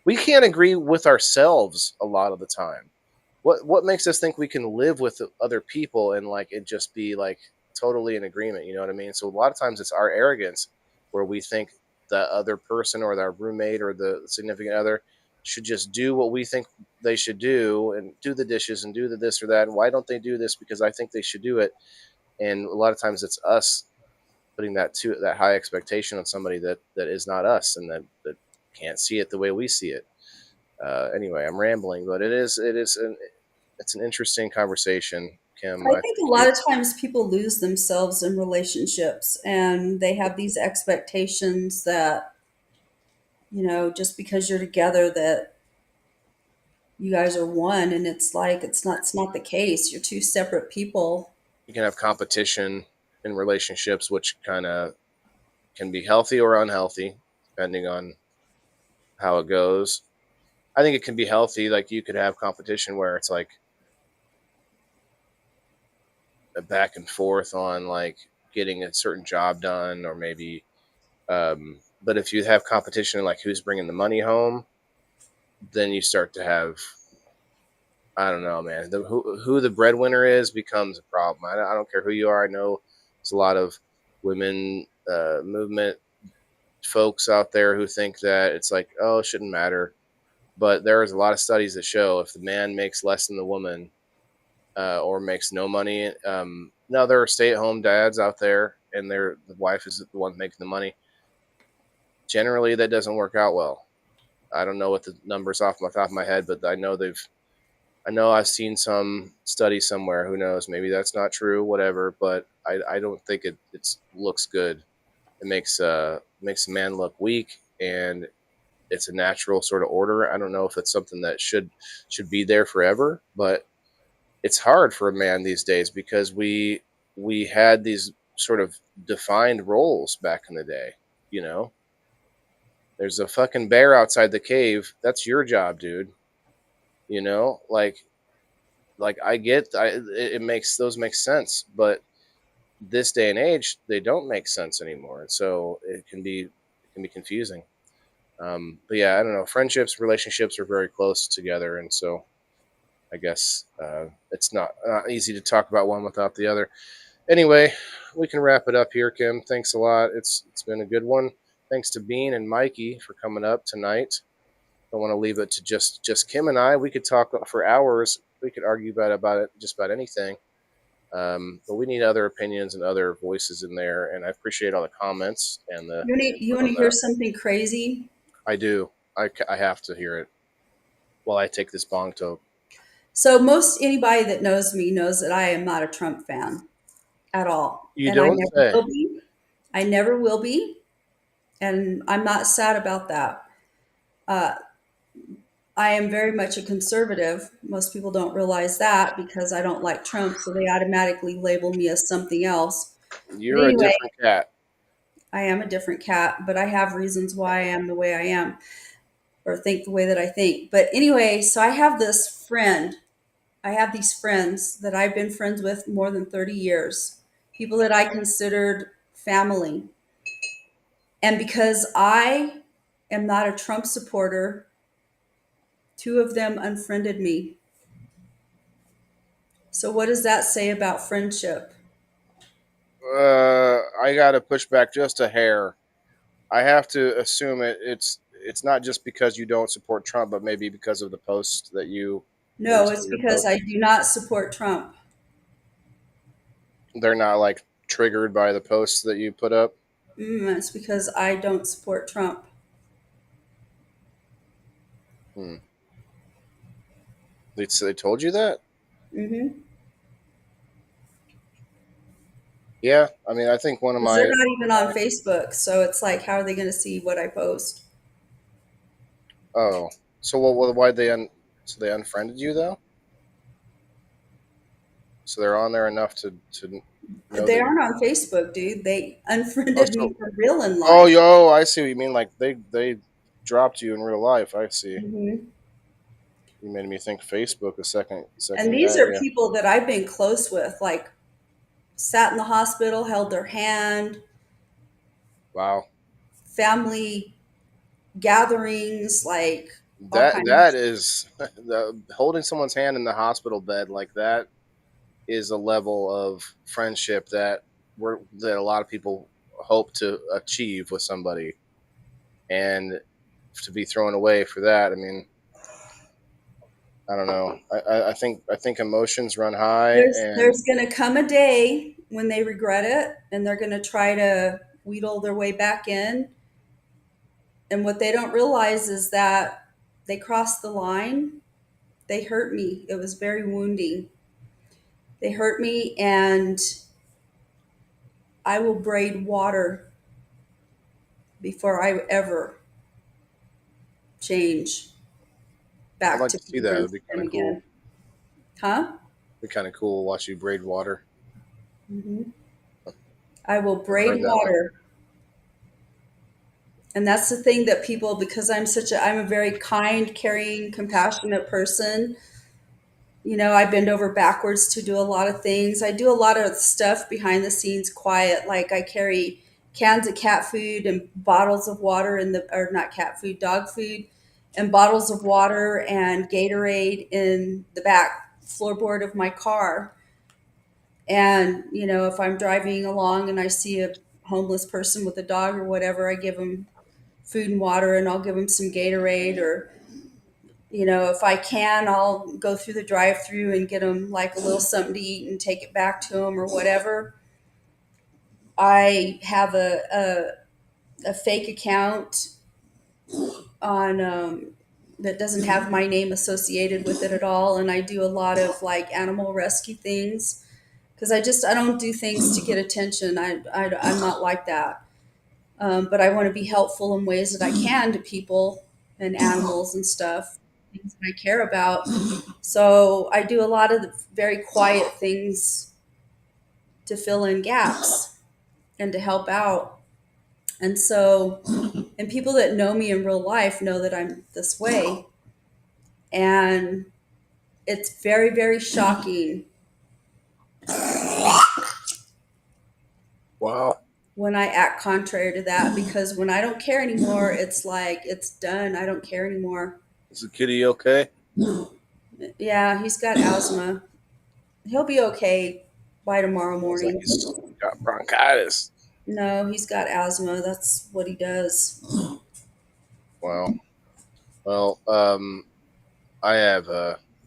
S1: we can't agree with ourselves a lot of the time. What makes us think we can live with other people and like it just be like totally in agreement? You know what I mean? So a lot of times it's our arrogance where we think the other person or our roommate or the significant other should just do what we think they should do and do the dishes and do the this or that. And why don't they do this? Because I think they should do it. And a lot of times it's us putting that high expectation on somebody that is not us and that can't see it the way we see it. Anyway, I'm rambling, but it's an interesting conversation, Kim.
S3: I think a lot of times people lose themselves in relationships and they have these expectations that, just because you're together that you guys are one, and it's like it's not the case. You're two separate people.
S1: You can have competition in relationships, which kind of can be healthy or unhealthy, depending on how it goes. I think it can be healthy. Like you could have competition where it's like a back and forth on like getting a certain job done, or maybe. But if you have competition, like who's bringing the money home, then you start to have, I don't know, man. Who the breadwinner is becomes a problem. I don't care who you are. I know there's a lot of women movement folks out there who think that it's like, oh, it shouldn't matter. But there's a lot of studies that show if the man makes less than the woman or makes no money, now there are stay-at-home dads out there, and the wife is the one making the money. Generally, that doesn't work out well. I don't know what the numbers off the top of my head, but I know I've seen some study somewhere. Who knows? Maybe that's not true. Whatever. But I don't think it looks good. It makes a man look weak, and it's a natural sort of order. I don't know if it's something that should be there forever, but it's hard for a man these days because we had these sort of defined roles back in the day. There's a fucking bear outside the cave. That's your job, dude. Like I get, it makes sense, but this day and age, they don't make sense anymore. And so it can be confusing. But yeah, I don't know. Friendships, relationships are very close together. And so I guess it's not easy to talk about one without the other. Anyway, we can wrap it up here, Kim. Thanks a lot. It's been a good one. Thanks to Bean and Mikey for coming up tonight. Don't want to leave it to just Kim and I. We could talk for hours. We could argue about it, just about anything. But we need other opinions and other voices in there. And I appreciate all the comments and the.
S3: You want to hear something crazy?
S1: I do. I have to hear it while I take this bong toke.
S3: So most anybody that knows me knows that I am not a Trump fan at all.
S1: You
S3: And
S1: don't
S3: I never
S1: say.
S3: will be. I never will be. And I'm not sad about that. I am very much a conservative. Most people don't realize that because I don't like Trump, so they automatically label me as something else.
S1: You're a different cat.
S3: I am a different cat, but I have reasons why I am the way I am or think the way that I think. But anyway, so I have this friend. I have these friends that I've been friends with more than 30 years, people that I considered family. And because I am not a Trump supporter, two of them unfriended me. So what does that say about friendship?
S1: I got to push back just a hair. I have to assume it's not just because you don't support Trump, but maybe because of the posts that you.
S3: No, it's because I do not support Trump.
S1: They're not like triggered by the posts that you put up.
S3: It's because I don't support Trump.
S1: They told you that?
S3: Mm-hmm.
S1: Yeah, I mean, I think one of my.
S3: They're not even on Facebook, so it's like, how are they going to see what I post?
S1: Oh, so why'd they so they unfriended you though? So they're on there enough to. know
S3: They
S1: that.
S3: aren't on Facebook, dude. They
S1: Oh,
S3: unfriended me
S1: so
S3: for real in
S1: oh,
S3: life.
S1: yo, I see what you mean. Like they dropped you in real life. I see.
S3: Hmm.
S1: You made me think Facebook a second.
S3: And
S1: Second,
S3: these
S1: yeah,
S3: are
S1: yeah.
S3: people that I've been close with, like sat in the hospital, held their hand,
S1: Wow.
S3: family gatherings, like all
S1: That
S3: kinds.
S1: that is holding someone's hand in the hospital bed like that is a level of friendship that a lot of people hope to achieve with somebody, and to be thrown away for that. I mean, I don't know. I think emotions run high, and
S3: There's going to come a day when they regret it and they're going to try to wheedle their way back in. And what they don't realize is that they crossed the line. They hurt me. It was very wounding. They hurt me, and I will braid water before I ever change
S1: I'd
S3: back
S1: like
S3: to
S1: to see
S3: be
S1: that. It'd
S3: friends
S1: be
S3: with
S1: kind
S3: them
S1: of cool.
S3: again. Huh?
S1: It'd be kind of cool. Watch you braid water.
S3: Hmm. I will
S1: Never heard
S3: braid
S1: that one.
S3: water. And that's the thing that people, because I'm a very kind, caring, compassionate person. You know, I bend over backwards to do a lot of things. I do a lot of stuff behind the scenes quiet. Like I carry cans of cat food and bottles of water or not cat food, dog food, and bottles of water and Gatorade in the back floorboard of my car. And, you know, if I'm driving along and I see a homeless person with a dog or whatever, I give them food and water, and I'll give them some Gatorade. Or, you know, if I can, I'll go through the drive through and get them like a little something to eat and take it back to them or whatever. I have a fake account on that doesn't have my name associated with it at all. And I do a lot of like animal rescue things because I don't do things to get attention. I'm not like that. But I want to be helpful in ways that I can to people and animals and stuff, things that I care about. So I do a lot of the very quiet things to fill in gaps and to help out. And so, and people that know me in real life know that I'm this way. And it's very, very shocking
S1: Wow.
S3: when I act contrary to that, because when I don't care anymore, it's like it's done. I don't care anymore.
S1: Is the kitty okay?
S3: Yeah, he's got asthma. He'll be okay by tomorrow
S1: Sounds like
S3: morning.
S1: he's got bronchitis.
S3: No, he's got asthma. That's what he does.
S1: Wow. Well, I have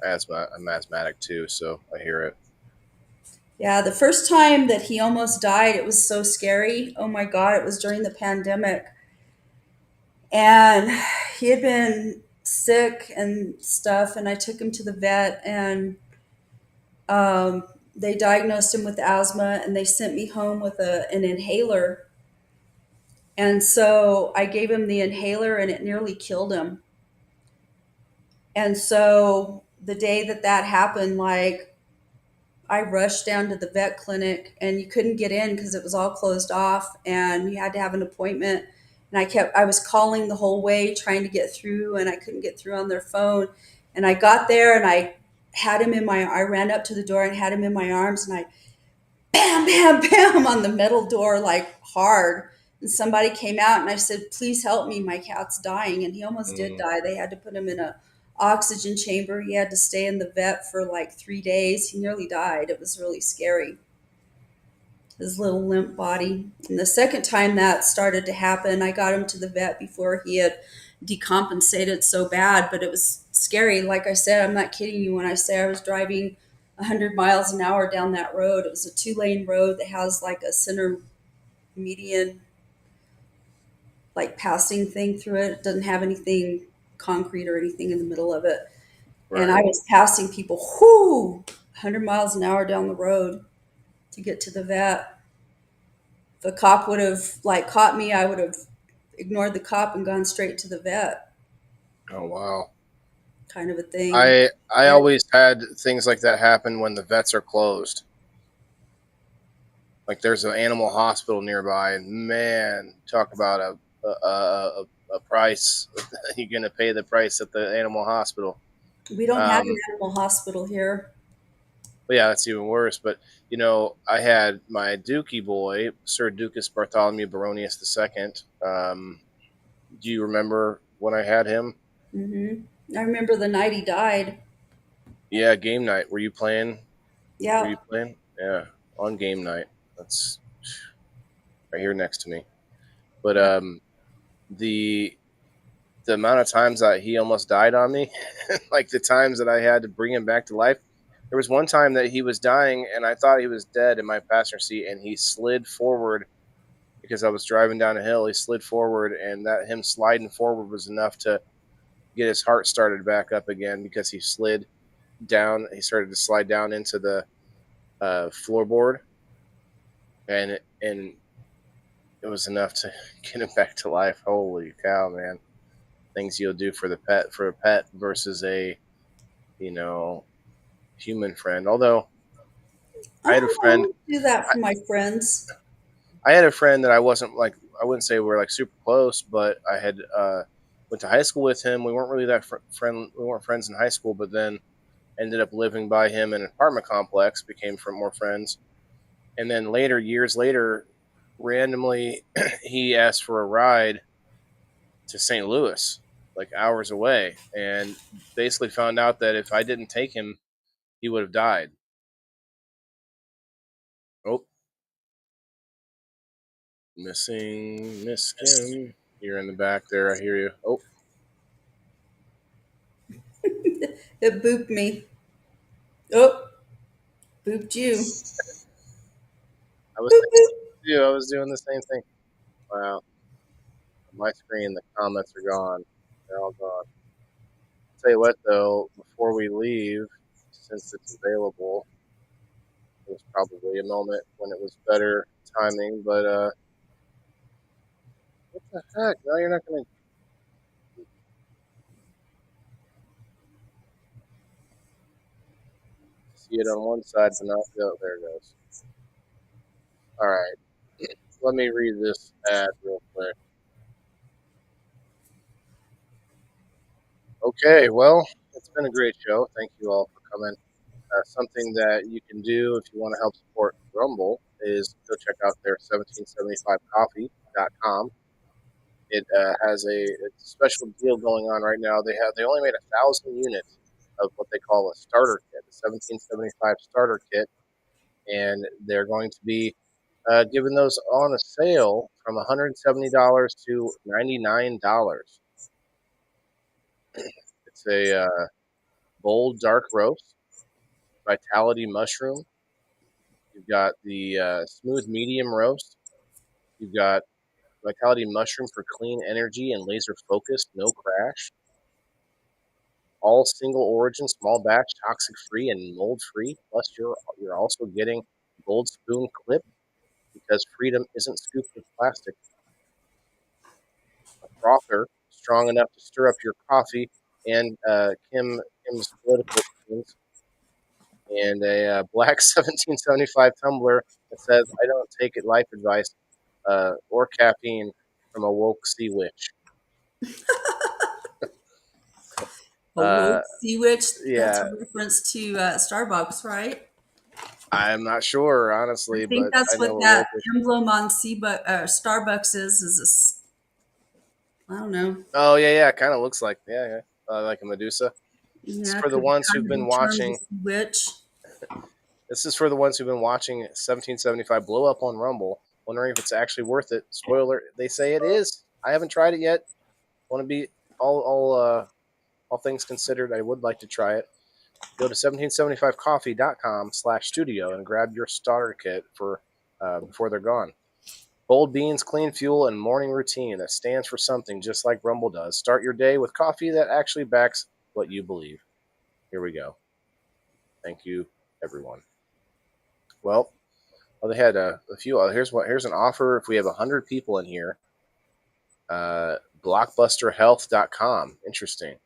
S1: asthma. I'm asthmatic too, so I hear it.
S3: Yeah, the first time that he almost died, it was so scary. Oh my God, it was during the pandemic. And he had been sick and stuff, and I took him to the vet, and they diagnosed him with asthma, and they sent me home with an inhaler. And so I gave him the inhaler, and it nearly killed him. And so the day that that happened, like I rushed down to the vet clinic, and you couldn't get in because it was all closed off and you had to have an appointment. And I was calling the whole way trying to get through, and I couldn't get through on their phone. And I got there, and I ran up to the door and had him in my arms, and I bam, bam, bam on the metal door, like hard. And somebody came out, and I said, "Please help me. My cat's dying." And he almost did
S1: Mm.
S3: die. They had to put him in a oxygen chamber. He had to stay in the vet for like 3 days. He nearly died. It was really scary. His little limp body. And the second time that started to happen, I got him to the vet before he had decompensated so bad, but it was scary. Like I said, I'm not kidding you when I say I was driving 100 miles an hour down that road. It was a 2 lane road that has like a center median, like passing thing through it. It doesn't have anything concrete or anything in the middle of it. And I
S1: Right.
S3: was passing people, whoo, 100 miles an hour down the road to get to the vet. If a cop would have like caught me, I would have ignored the cop and gone straight to the vet,
S1: Oh wow.
S3: kind of a thing.
S1: I always had things like that happen when the vets are closed. Like there's an animal hospital nearby, and man, talk about a price. You're gonna pay the price at the animal hospital.
S3: We don't have an
S1: Um,
S3: animal hospital here.
S1: but yeah, that's even worse. But I had my Dookie boy, Sir Ducas Bartholomew Baronius II. Do you remember when I had him?
S3: I remember the night he died.
S1: Yeah, game night. Were you playing? Were
S3: Yeah.
S1: you playing? Yeah, on game night. That's right here next to me. But the the amount of times that he almost died on me, like the times that I had to bring him back to life. There was one time that he was dying, and I thought he was dead in my passenger seat, and he slid forward because I was driving down a hill. He slid forward, and that him sliding forward was enough to get his heart started back up again because he slid down. He started to slide down into the floorboard, and it was enough to get him back to life. Holy cow, man! Things you'll do for a pet versus a human friend. Although I had a friend,
S3: do that for my friends.
S1: I had a friend that I wasn't like, I wouldn't say we're like super close, but I had went to high school with him. We weren't really that friend. We weren't friends in high school, but then ended up living by him in an apartment complex. Became more friends, and then later, years later, randomly he asked for a ride to St. Louis, like hours away, and basically found out that if I didn't take him, he would have died. Oh, missing Miss Kim. You're in the back there. I hear you. Oh,
S3: It booped me. Oh, booped you.
S1: I was
S3: Boop, boop.
S1: thinking too. I was doing the same thing. Wow, on my screen, the comments are gone. They're all gone. Tell you what, though, before we leave, since it's available, it was probably a moment when it was better timing. But what the heck? No, you're not going to see it on one side, but not the other. There it goes. All right. Let me read this ad real quick. Okay, well, it's been a great show. Thank you all for coming. Something that you can do if you want to help support Rumble is go check out their 1775coffee.com. It has it's a special deal going on right now. They only made 1,000 units of what they call a starter kit, the 1775 starter kit, and they're going to be giving those on a sale from $170 to $99. It's a bold dark roast, vitality mushroom. You've got the smooth medium roast. You've got vitality mushroom for clean energy and laser focus, no crash. All single origin, small batch, toxic free, and mold free. Plus, you're also getting gold spoon clip because freedom isn't scooped with plastic. A frother strong enough to stir up your coffee and Kim's political opinions, and a black 1775 tumbler that says, "I don't take it life advice or caffeine from a woke sea witch."
S3: A woke sea witch. That's
S1: Yeah,
S3: a reference to Starbucks, right?
S1: I'm not sure
S3: I
S1: honestly,
S3: think
S1: but
S3: that's
S1: I know
S3: what
S1: what
S3: that
S1: woke is.
S3: emblem on Starbucks is. I don't know.
S1: Oh yeah, kind of looks like like a Medusa. This is
S3: Yeah, it
S1: for the
S3: could
S1: ones
S3: kind
S1: who've
S3: of be
S1: been
S3: termed a
S1: watching.
S3: sea witch.
S1: This is for the ones who've been watching 1775 blow up on Rumble, wondering if it's actually worth it. Spoiler: they say it is. I haven't tried it yet. Want to be all things considered, I would like to try it. Go to 1775coffee.com/studio and grab your starter kit for before they're gone. Bold beans, clean fuel, and morning routine that stands for something just like Rumble does. Start your day with coffee that actually backs what you believe. Here we go. Thank you, everyone. Well, they had a few. Here's an offer. If we have 100 people in here, blockbusterhealth.com. Interesting.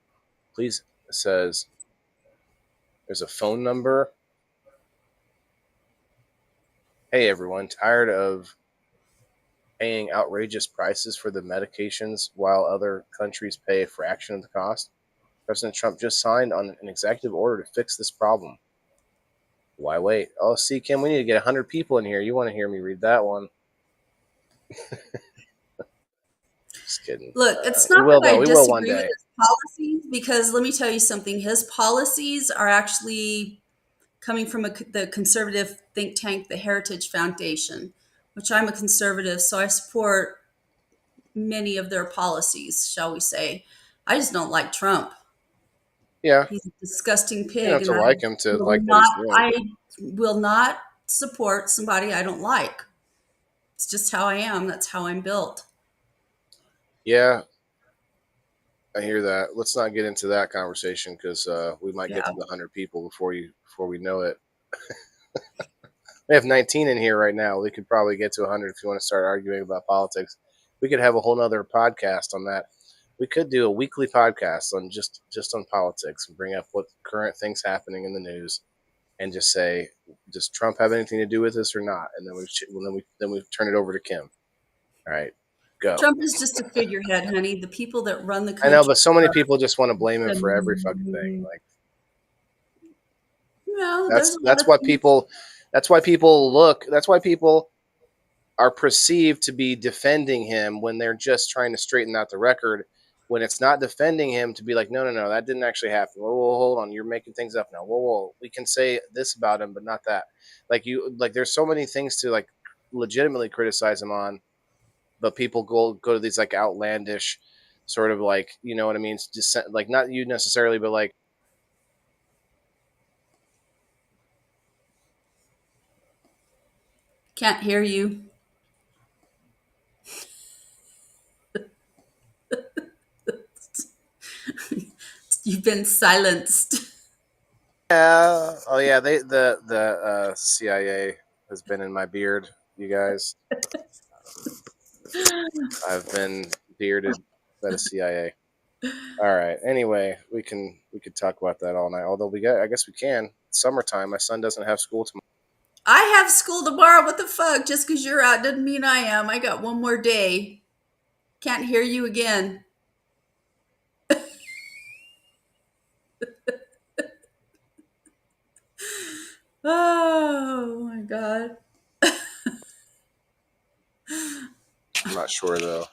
S1: Please, it says there's a phone number. hey everyone, tired of paying outrageous prices for the medications while other countries pay a fraction of the cost? President Trump just signed on an executive order to fix this problem. Why wait? Oh, see, Kim, we need to get 100 people in here. You want to hear me read that one? Just kidding.
S3: Look, it's
S1: We
S3: not
S1: will,
S3: that
S1: though.
S3: I
S1: We will one
S3: disagree with
S1: day.
S3: his policies, because let me tell you something. His policies are actually coming from the conservative think tank, the Heritage Foundation, which I'm a conservative, so I support many of their policies, shall we say. I just don't like Trump.
S1: Yeah,
S3: He's a disgusting
S1: you don't have
S3: pig,
S1: to
S3: and
S1: like him to
S3: will
S1: like what he's
S3: not
S1: doing.
S3: I will not support somebody I don't like. It's just how I am. That's how I'm built.
S1: Yeah, I hear that. Let's not get into that conversation because we might get
S3: Yeah.
S1: to the 100 people before we know it. We have 19 in here right now. We could probably get to 100 if you want to start arguing about politics. We could have a whole nother podcast on that. We could do a weekly podcast on just on politics and bring up what current things happening in the news, and just say, does Trump have anything to do with this or not? And then we turn it over to Kim. All right, go.
S3: Trump is just a figurehead, honey. The people that run the
S1: I
S3: country.
S1: know, but so many people just want to blame him for every fucking thing. Like
S3: No, there's a lot
S1: that's
S3: of
S1: why
S3: things-
S1: people that's why people look. That's why people are perceived to be defending him when they're just trying to straighten out the record. When it's not defending him, to be like, no, that didn't actually happen. Whoa, hold on, you're making things up now. Whoa, we can say this about him, but not that. Like there's so many things to like legitimately criticize him on, but people go to these like outlandish sort of like, you know what I mean? Just like not you necessarily, but like
S3: Can't hear you. You've been silenced.
S1: yeah, oh yeah, the CIA has been in my beard, you guys. I've been bearded by the CIA. All right. Anyway, we could talk about that all night. Although I guess we can. It's summertime. My son doesn't have school tomorrow.
S3: I have school tomorrow. What the fuck? Just because you're out doesn't mean I am. I got one more day. Can't hear you again. Oh my god.
S1: I'm not sure though.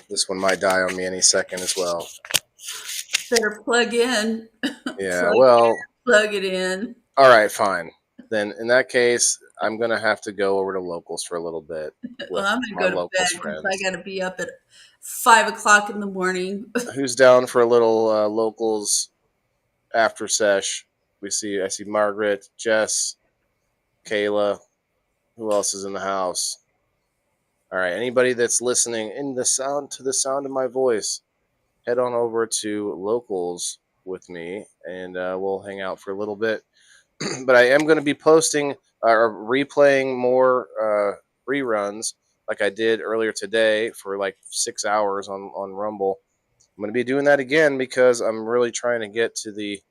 S1: This one might die on me any second as well.
S3: Better plug in.
S1: Yeah. Well.
S3: Plug it in.
S1: All right. Fine. Then in that case, I'm gonna have to go over to Locals for a little bit with
S3: Well, I'm
S1: my
S3: gonna go to
S1: Locals
S3: bed
S1: friends.
S3: because I got to be up at 5 o'clock in the morning.
S1: Who's down for a little Locals after sesh? I see Margaret, Jess, Kayla. Who else is in the house? All right. Anybody that's listening to the sound of my voice, head on over to Locals with me, and we'll hang out for a little bit. But I am going to be posting or replaying more reruns like I did earlier today for like 6 hours on Rumble. I'm going to be doing that again because I'm really trying to get to the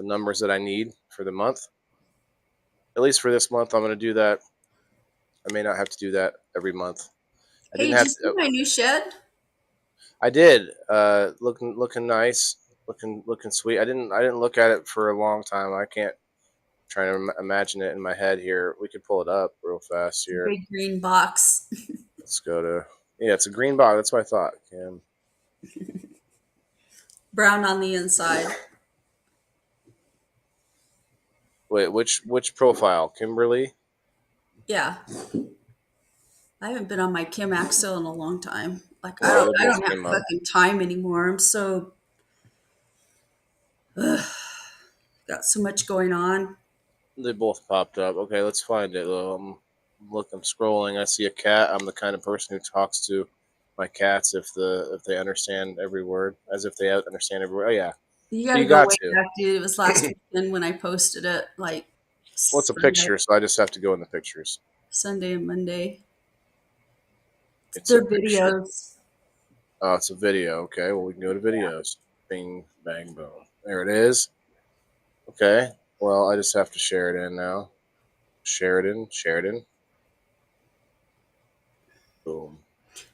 S1: numbers that I need for the month. At least for this month, I'm going to do that. I may not have to do that every month.
S3: Hey, did you see my new shed?
S1: I did. Looking nice, looking sweet. I didn't look at it for a long time. I can't try to imagine it in my head here. We could pull it up real fast here.
S3: Big green box.
S1: Let's go to it's a green box. That's what I thought, Kim.
S3: Brown on the inside.
S1: Wait, which profile? Kimberly?
S3: Yeah. I haven't been on my Kim Axel in a long time. Like
S1: Yeah,
S3: I don't
S1: they both
S3: have
S1: came up.
S3: fucking time anymore. I'm so got so much going on.
S1: They both popped up. Okay, let's find it. I'm scrolling. I see a cat. I'm the kind of person who talks to my cats if they understand every word, as if they understand every word. Oh yeah.
S3: You gotta
S1: You
S3: go
S1: got
S3: way
S1: to.
S3: back, dude. It was last weekend when I posted it. Like
S1: Well, it's a picture, so I just have to go in the pictures.
S3: Sunday and Monday.
S1: It's
S3: Their
S1: a picture.
S3: videos.
S1: Oh, it's a video. Okay, well, we can go to videos. Bing, bang, boom. There it is. Okay, Well, I just have to share it in now. Sheridan. Boom.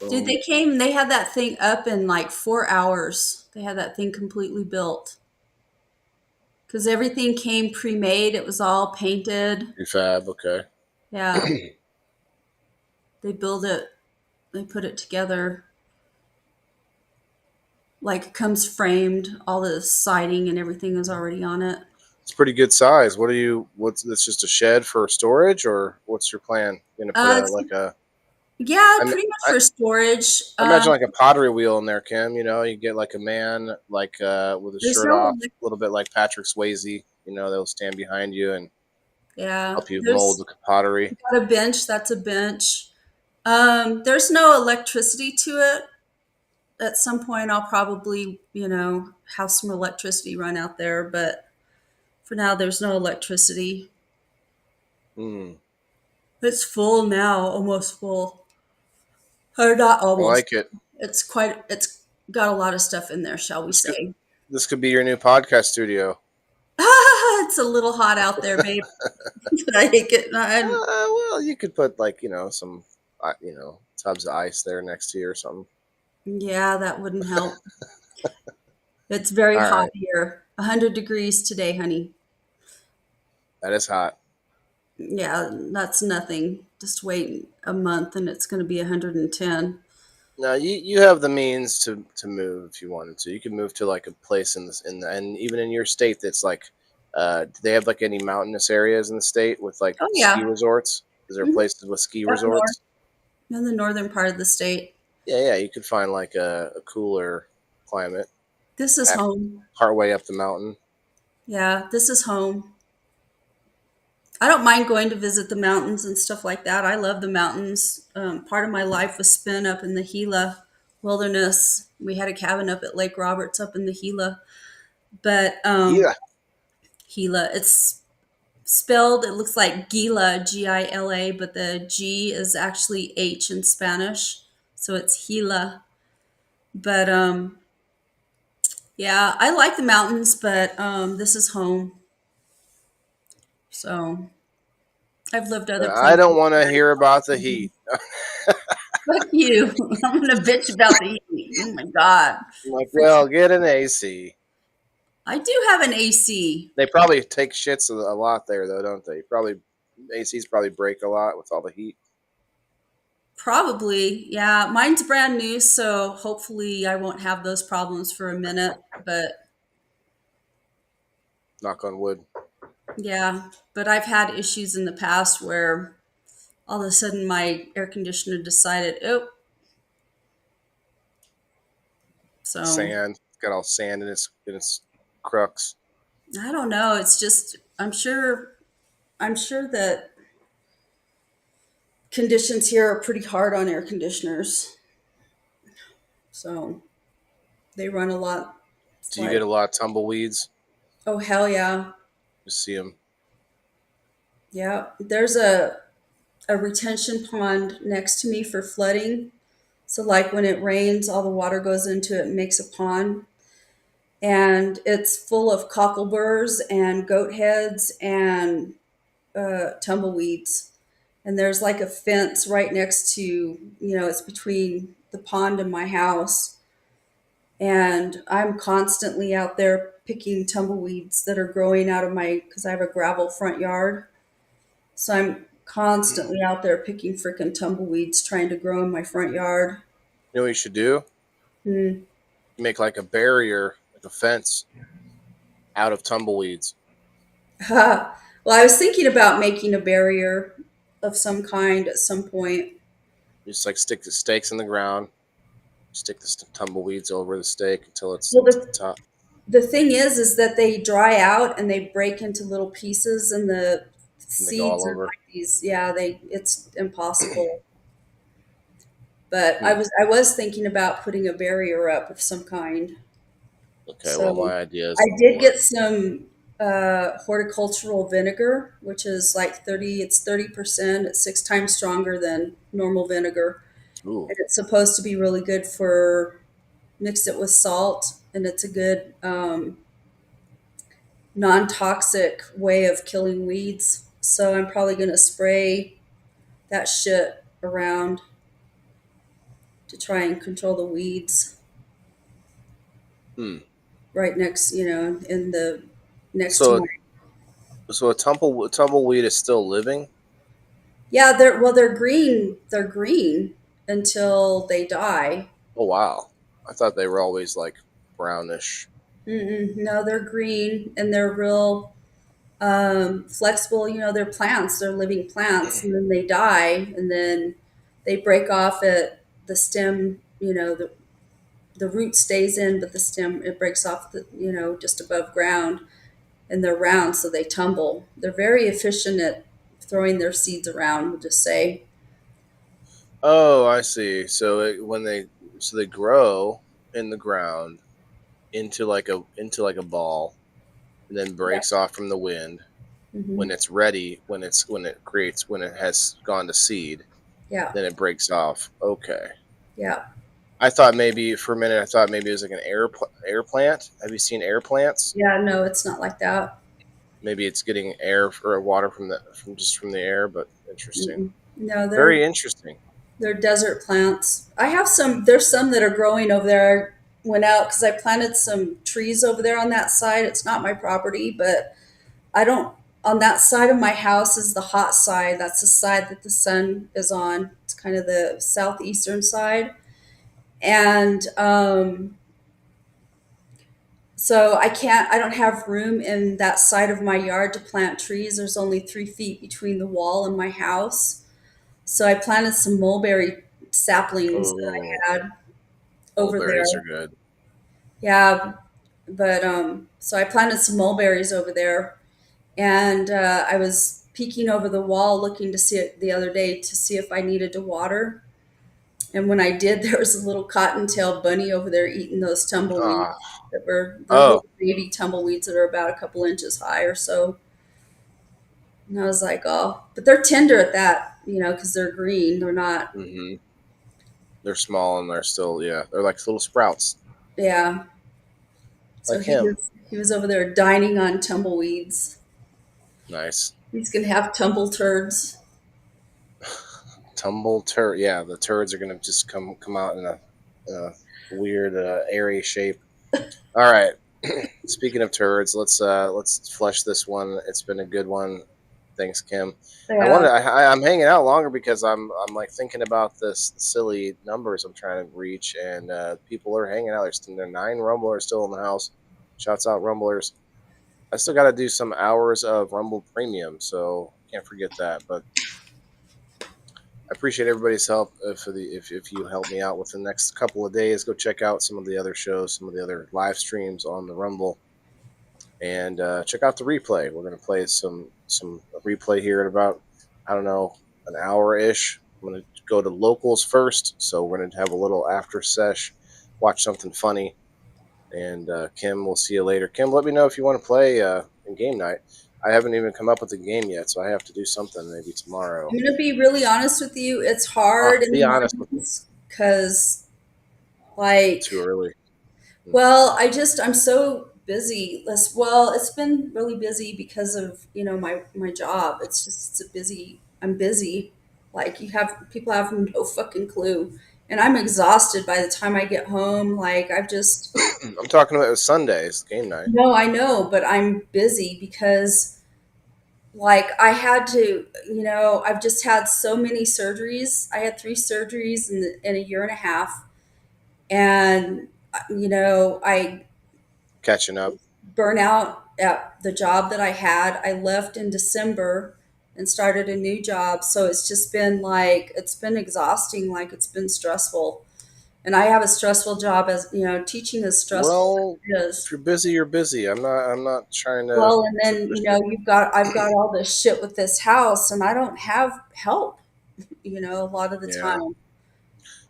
S3: Dude, they came, they had that thing up in like 4 hours. They had that thing completely built. Because everything came pre-made. It was all painted.
S1: Prefab, okay.
S3: Yeah. They build it, they put it together. Like it comes framed, all the siding and everything is already on it.
S1: It's pretty good size. What's this, just a shed for storage, or what's your plan? You gonna put
S3: It's,
S1: like a
S3: yeah,
S1: I,
S3: pretty much
S1: I
S3: for storage.
S1: imagine like a pottery wheel in there, Kim. You know, you get like a man like with his
S3: There's
S1: shirt
S3: no,
S1: off, a little bit like Patrick Swayze. You know, they'll stand behind you and
S3: yeah,
S1: help you mold
S3: there's
S1: the pottery.
S3: got a bench. That's a bench. There's no electricity to it. At some point, I'll probably, have some electricity run out there, but for now, there's no electricity.
S1: Mm,
S3: It's full now, almost full. Or not
S1: I
S3: almost.
S1: like it.
S3: It's got a lot of stuff in there, shall we
S1: This could,
S3: say.
S1: this could be your new podcast studio.
S3: It's a little hot out there, babe. I hate it.
S1: Well, you could put like some tubs of ice there next to you or something.
S3: Yeah, that wouldn't help. It's very
S1: All
S3: hot
S1: right,
S3: here. 100 degrees today, honey.
S1: that is hot.
S3: Yeah, that's nothing. Just wait a month and it's going to be 110.
S1: Now you have the means to move if you wanted to. You could move to like a place and even in your state that's like, do they have like any mountainous areas in the state with like
S3: Oh,
S1: ski
S3: yeah.
S1: resorts? Is there
S3: Mhm.
S1: places with ski
S3: Up north,
S1: resorts?
S3: in the northern part of the state.
S1: Yeah, you could find like a cooler climate
S3: This is
S1: back
S3: home.
S1: partway up the mountain.
S3: Yeah, this is home. I don't mind going to visit the mountains and stuff like that. I love the mountains. Part of my life was spent up in the Gila wilderness. We had a cabin up at Lake Roberts up in the Gila. But
S1: Yeah,
S3: Gila, it's spelled, it looks like Gila, Gila, but the G is actually H in Spanish. So it's Gila. But yeah, I like the mountains, but this is home. So I've lived other
S1: I
S3: places.
S1: don't want to hear about the heat.
S3: Fuck you. I'm gonna bitch about the heat. Oh my god.
S1: I'm like, well, get an AC.
S3: I do have an AC.
S1: They probably take shits a lot there, though, don't they? Probably ACs probably break a lot with all the heat.
S3: Probably. Yeah. Mine's brand new, so hopefully I won't have those problems for a minute. But
S1: Knock on wood.
S3: yeah. But I've had issues in the past where all of a sudden my air conditioner decided, oh, so
S1: Sand. It's got all sand in its crux.
S3: I don't know. It's just I'm sure that conditions here are pretty hard on air conditioners. So they run a lot. It's
S1: Do you get
S3: like,
S1: a lot of tumbleweeds?
S3: oh hell yeah.
S1: You see them.
S3: Yeah. There's a retention pond next to me for flooding. So like when it rains, all the water goes into it and makes a pond. And it's full of cockleburs and goat heads and tumbleweeds. And there's like a fence right next to, it's between the pond and my house. And I'm constantly out there picking tumbleweeds that are growing out of because I have a gravel front yard. So I'm constantly out there picking freaking tumbleweeds trying to grow in my front yard.
S1: You know what you should do?
S3: Hmm.
S1: Make like a barrier, like a fence, out of tumbleweeds.
S3: Well, I was thinking about making a barrier of some kind at some point.
S1: You just like stick the stakes in the ground, stick the tumbleweeds over the stake until it's
S3: Well,
S1: to the top.
S3: the thing is that they dry out and they break into little pieces, and the
S1: And they go all
S3: seeds are
S1: over.
S3: like these. Yeah, it's impossible. But I
S1: Hmm.
S3: was thinking about putting a barrier up of some kind.
S1: Okay, well,
S3: So
S1: my idea is
S3: I
S1: a little
S3: did
S1: more.
S3: get some horticultural vinegar, which is like 30. It's 30%. It's 6 times stronger than normal vinegar,
S1: Ooh,
S3: and it's supposed to be really good for mix it with salt, and it's a good non-toxic way of killing weeds. So I'm probably going to spray that shit around to try and control the weeds
S1: Hmm.
S3: right next, in the next to
S1: So,
S3: my.
S1: so a tumbleweed is still living?
S3: Yeah, they're green. They're green until they die.
S1: Oh wow! I thought they were always like brownish.
S3: No, they're green and they're real flexible. They're plants. They're living plants, and then they die, and then they break off at the stem. The root stays in, but the stem it breaks off just above ground, and they're round, so they tumble. They're very efficient at throwing their seeds around. We'll just say,
S1: Oh, I see. So they grow in the ground into like a ball, and then
S3: yeah,
S1: breaks off from the wind
S3: hmm
S1: when it's ready. When it has gone to seed,
S3: yeah,
S1: then it breaks off. Okay.
S3: yeah,
S1: I thought maybe for a minute. I thought maybe it was like an air plant. Have you seen air plants?
S3: yeah. No, it's not like that.
S1: Maybe it's getting air or water from the air. But interesting.
S3: No,
S1: Very interesting.
S3: they're desert plants. I have some. There's some that are growing over there. I went out because I planted some trees over there on that side. It's not my property, but I don't. On that side of my house is the hot side. That's the side that the sun is on. It's kind of the southeastern side, and so I can't. I don't have room in that side of my yard to plant trees. There's only 3 feet between the wall and my house. So I planted some mulberry saplings that
S1: Oh,
S3: I had over
S1: mulberries are
S3: there.
S1: good.
S3: Yeah, but so I planted some mulberries over there, and I was peeking over the wall looking to see it the other day to see if I needed to water. And when I did, there was a little cottontail bunny over there eating those tumbleweeds
S1: Ah,
S3: they're
S1: oh,
S3: little baby tumbleweeds that are about a couple inches high or so. And I was like, oh, but they're tender at that, because they're green. They're not,
S1: hmm they're small and they're still they're like little sprouts,
S3: yeah. So
S1: like
S3: he
S1: him.
S3: was he was over there dining on tumbleweeds.
S1: Nice.
S3: He's gonna have tumble turds.
S1: Tumble turd. Yeah, the turds are gonna just come out in a weird airy shape. All right. Speaking of turds, let's flush this one. It's been a good one. Thanks, Kim.
S3: Yeah.
S1: I'm hanging out longer because I'm like thinking about this silly numbers I'm trying to reach, and people are hanging out. There are 9 rumblers still in the house. Shouts out rumblers. I still got to do some hours of Rumble Premium, so can't forget that. But I appreciate everybody's help. If you help me out with the next couple of days, go check out some of the other shows, some of the other live streams on the Rumble, and check out the replay. We're gonna play some replay here in about, I don't know, an hour ish. I'm gonna go to locals first, so we're gonna have a little after sesh, watch something funny, and Kim, we'll see you later. Kim, let me know if you want to play in game night. I haven't even come up with a game yet, so I have to do something maybe tomorrow.
S3: I'm gonna be really honest with you. It's hard in
S1: Be
S3: the
S1: honest with me.
S3: mornings because, like,
S1: Too early.
S3: well, I'm so busy. Well, it's been really busy because of my job. It's a busy. I'm busy. Like people have no fucking clue, and I'm exhausted by the time I get home. Like I've just
S1: I'm talking about Sundays, game night.
S3: no, I know, but I'm busy because like I had to. I've just had so many surgeries. I had 3 surgeries in a year and a half, and I
S1: Catching up.
S3: burnout at the job that I had. I left in December and started a new job. So it's just been like, it's been exhausting. Like it's been stressful. And I have a stressful job teaching is stressful
S1: Well,
S3: as it
S1: if
S3: is.
S1: you're busy, you're busy. I'm not trying to
S3: Well, and then,
S1: push it.
S3: I've got all this shit with this house and I don't have help, a lot of the
S1: Yeah.
S3: time.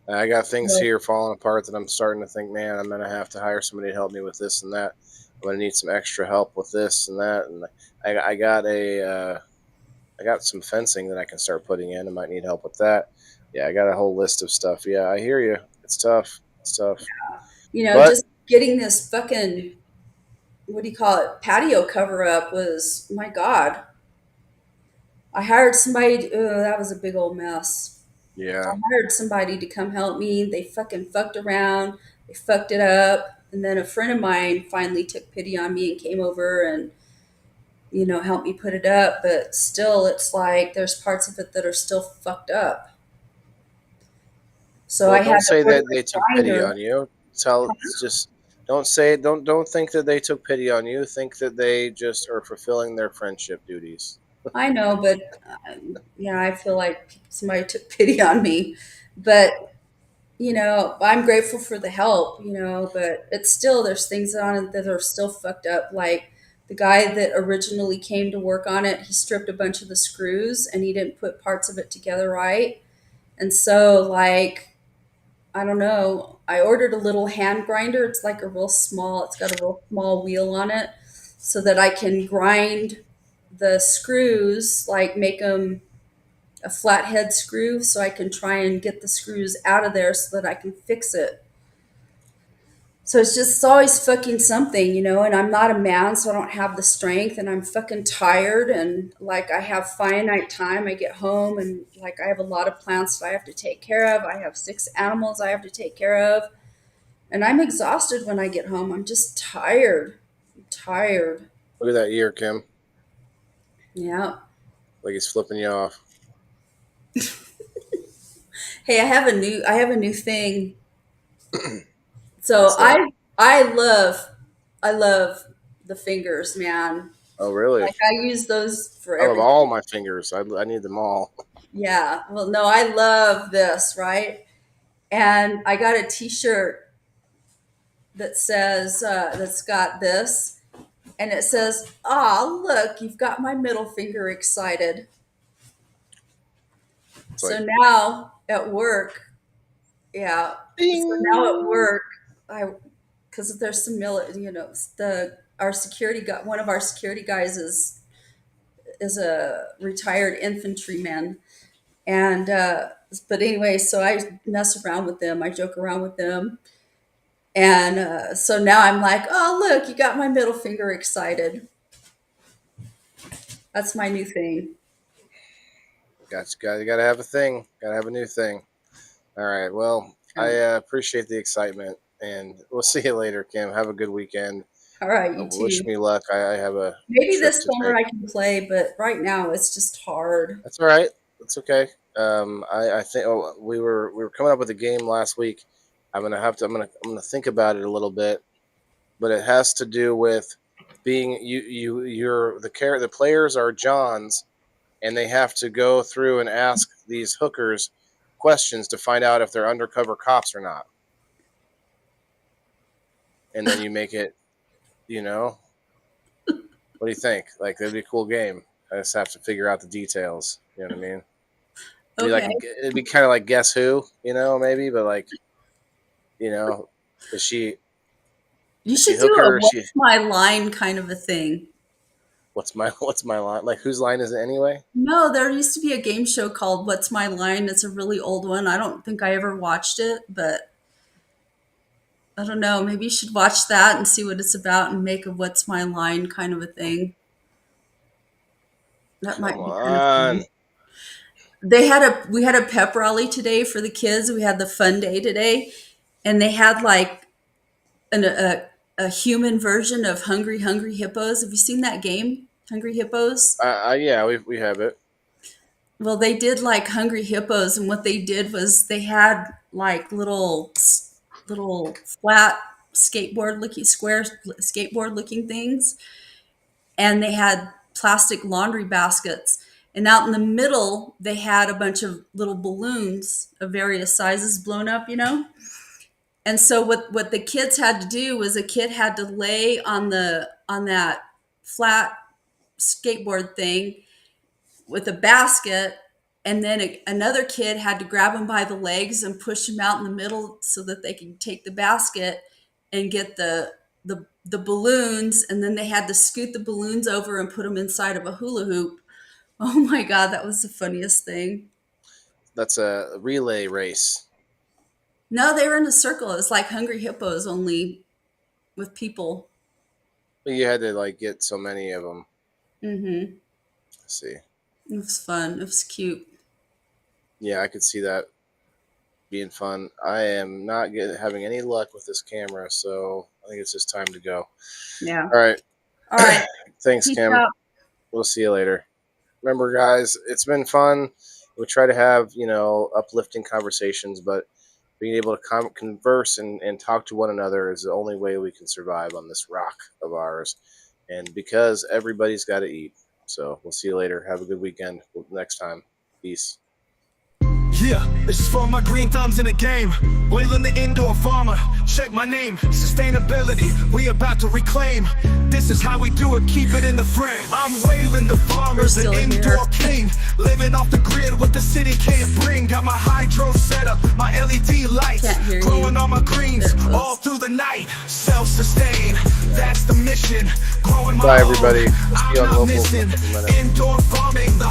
S1: I got things
S3: So,
S1: here falling apart that I'm starting to think, man, I'm gonna have to hire somebody to help me with this and that. I'm gonna need some extra help with this and that. And I got I got some fencing that I can start putting in. I might need help with that. Yeah, I got a whole list of stuff. Yeah, I hear you. It's tough. It's tough. But
S3: just getting this fucking what do you call it, patio cover up was, my God. I hired somebody. That was a big old mess. I
S1: Yeah.
S3: hired somebody to come help me. They fucking fucked around. They fucked it up. And then a friend of mine finally took pity on me and came over and, helped me put it up. But still, it's like there's parts of it that are still fucked up. So
S1: Well,
S3: I had
S1: don't
S3: to
S1: say
S3: order
S1: that they took
S3: a
S1: pity
S3: grinder.
S1: on you. Tell just don't say don't think that they took pity on you. Think that they just are fulfilling their friendship duties.
S3: I know, but yeah, I feel like somebody took pity on me. But I'm grateful for the help, but it's still, there's things on it that are still fucked up. Like the guy that originally came to work on it, he stripped a bunch of the screws and he didn't put parts of it together right. And so, like, I don't know, I ordered a little hand grinder. It's like it's got a real small wheel on it so that I can grind the screws, like make them a flathead screw so I can try and get the screws out of there so that I can fix it. So it's always fucking something, and I'm not a man, so I don't have the strength, and I'm fucking tired, and like I have finite time. I get home and like I have a lot of plants that I have to take care of. I have 6 animals I have to take care of, and I'm exhausted when I get home. I'm just tired. I'm tired.
S1: Look at that ear, Kim.
S3: Yeah.
S1: Like he's flipping you off.
S3: Hey, I have a new thing. So
S1: What's that?
S3: I love the fingers, man.
S1: Oh, really?
S3: Like I use those for
S1: I love
S3: everything.
S1: all my fingers. I need them all.
S3: Yeah. Well, no, I love this, right? And I got a T-shirt that says that's got this, and it says, "Ah, look, you've got my middle finger excited."
S1: It's
S3: So
S1: like,
S3: now at work, yeah. So now at
S1: ding.
S3: work, I because there's some the our security guy, one of our security guys is a retired infantryman, and but anyway, so I mess around with them, I joke around with them, and so now I'm like, oh look, you got my middle finger excited. That's my new thing.
S1: Gotta have a thing. Gotta have a new thing. All right. Well, I
S3: Um,
S1: appreciate the excitement, and we'll see you later, Kim. Have a good weekend.
S3: all right, you
S1: Wish
S3: too.
S1: me luck. I have a
S3: Maybe
S1: trip
S3: this
S1: to
S3: summer
S1: take.
S3: I can play, but right now it's just hard.
S1: That's all right. That's okay. I think we were coming up with a game last week. I'm gonna think about it a little bit, but it has to do with being you're the players are Johns, and they have to go through and ask these hookers questions to find out if they're undercover cops or not, and then you make it. You know, what do you think? Like that'd be a cool game. I just have to figure out the details. You know what I mean?
S3: Okay,
S1: It'd be kind of like Guess Who, maybe, but like, is she
S3: you
S1: is she
S3: should do
S1: hooker?
S3: a
S1: Or is she
S3: what's my line kind of a thing.
S1: what's my line? Like whose line is it anyway?
S3: No, there used to be a game show called What's My Line. It's a really old one. I don't think I ever watched it, but I don't know. Maybe you should watch that and see what it's about and make a What's My Line kind of a thing. That
S1: Come
S3: might be kind of
S1: on.
S3: fun. We had a pep rally today for the kids. We had the fun day today, and they had like a human version of Hungry Hungry Hippos. Have you seen that game, Hungry Hippos?
S1: Yeah, we have it.
S3: Well, they did like Hungry Hippos, and what they did was they had like little flat square skateboard looking things, and they had plastic laundry baskets. And out in the middle, they had a bunch of little balloons of various sizes blown up. And so what the kids had to do was a kid had to lay on that flat skateboard thing with a basket, and then another kid had to grab him by the legs and push him out in the middle so that they could take the basket and get the balloons, and then they had to scoot the balloons over and put them inside of a hula hoop. Oh my god, that was the funniest thing.
S1: That's a relay race.
S3: No, they were in a circle. It was like Hungry Hippos, only with people.
S1: But you had to like get so many of them.
S3: Mm-hmm.
S1: Let's see.
S3: It was fun. It was cute.
S1: Yeah, I could see that being fun. I am not having any luck with this camera, so I think it's just time to go.
S3: Yeah.
S1: All right.
S3: All right.
S1: Thanks,
S3: Peace
S1: Kim.
S3: out.
S1: We'll see you later. Remember, guys, it's been fun. We try to have, uplifting conversations, but being able to converse and talk to one another is the only way we can survive on this rock of ours. And because everybody's got to eat. So we'll see you later. Have a good weekend. Next time. Peace.
S6: Yeah, this is for my green thumbs in the game. Wailing the indoor farmer, check my name. Sustainability, we about to reclaim. This is how we do it, keep it in the frame. I'm wailing the farmers, an
S3: Still
S6: indoor
S3: here.
S6: king. Living off the grid, what the city can't bring. Got my hydro set up, my LED lights.
S3: Can't hear
S6: Growing
S3: you.
S6: all my greens,
S3: They're close.
S6: all through the night. Self-sustain, that's the mission. Growing my
S1: Bye,
S6: own,
S1: everybody. We'll see you
S6: I'm
S1: on
S6: not
S1: Locals in a
S6: missing.
S1: couple minutes.
S6: Indoor farming, the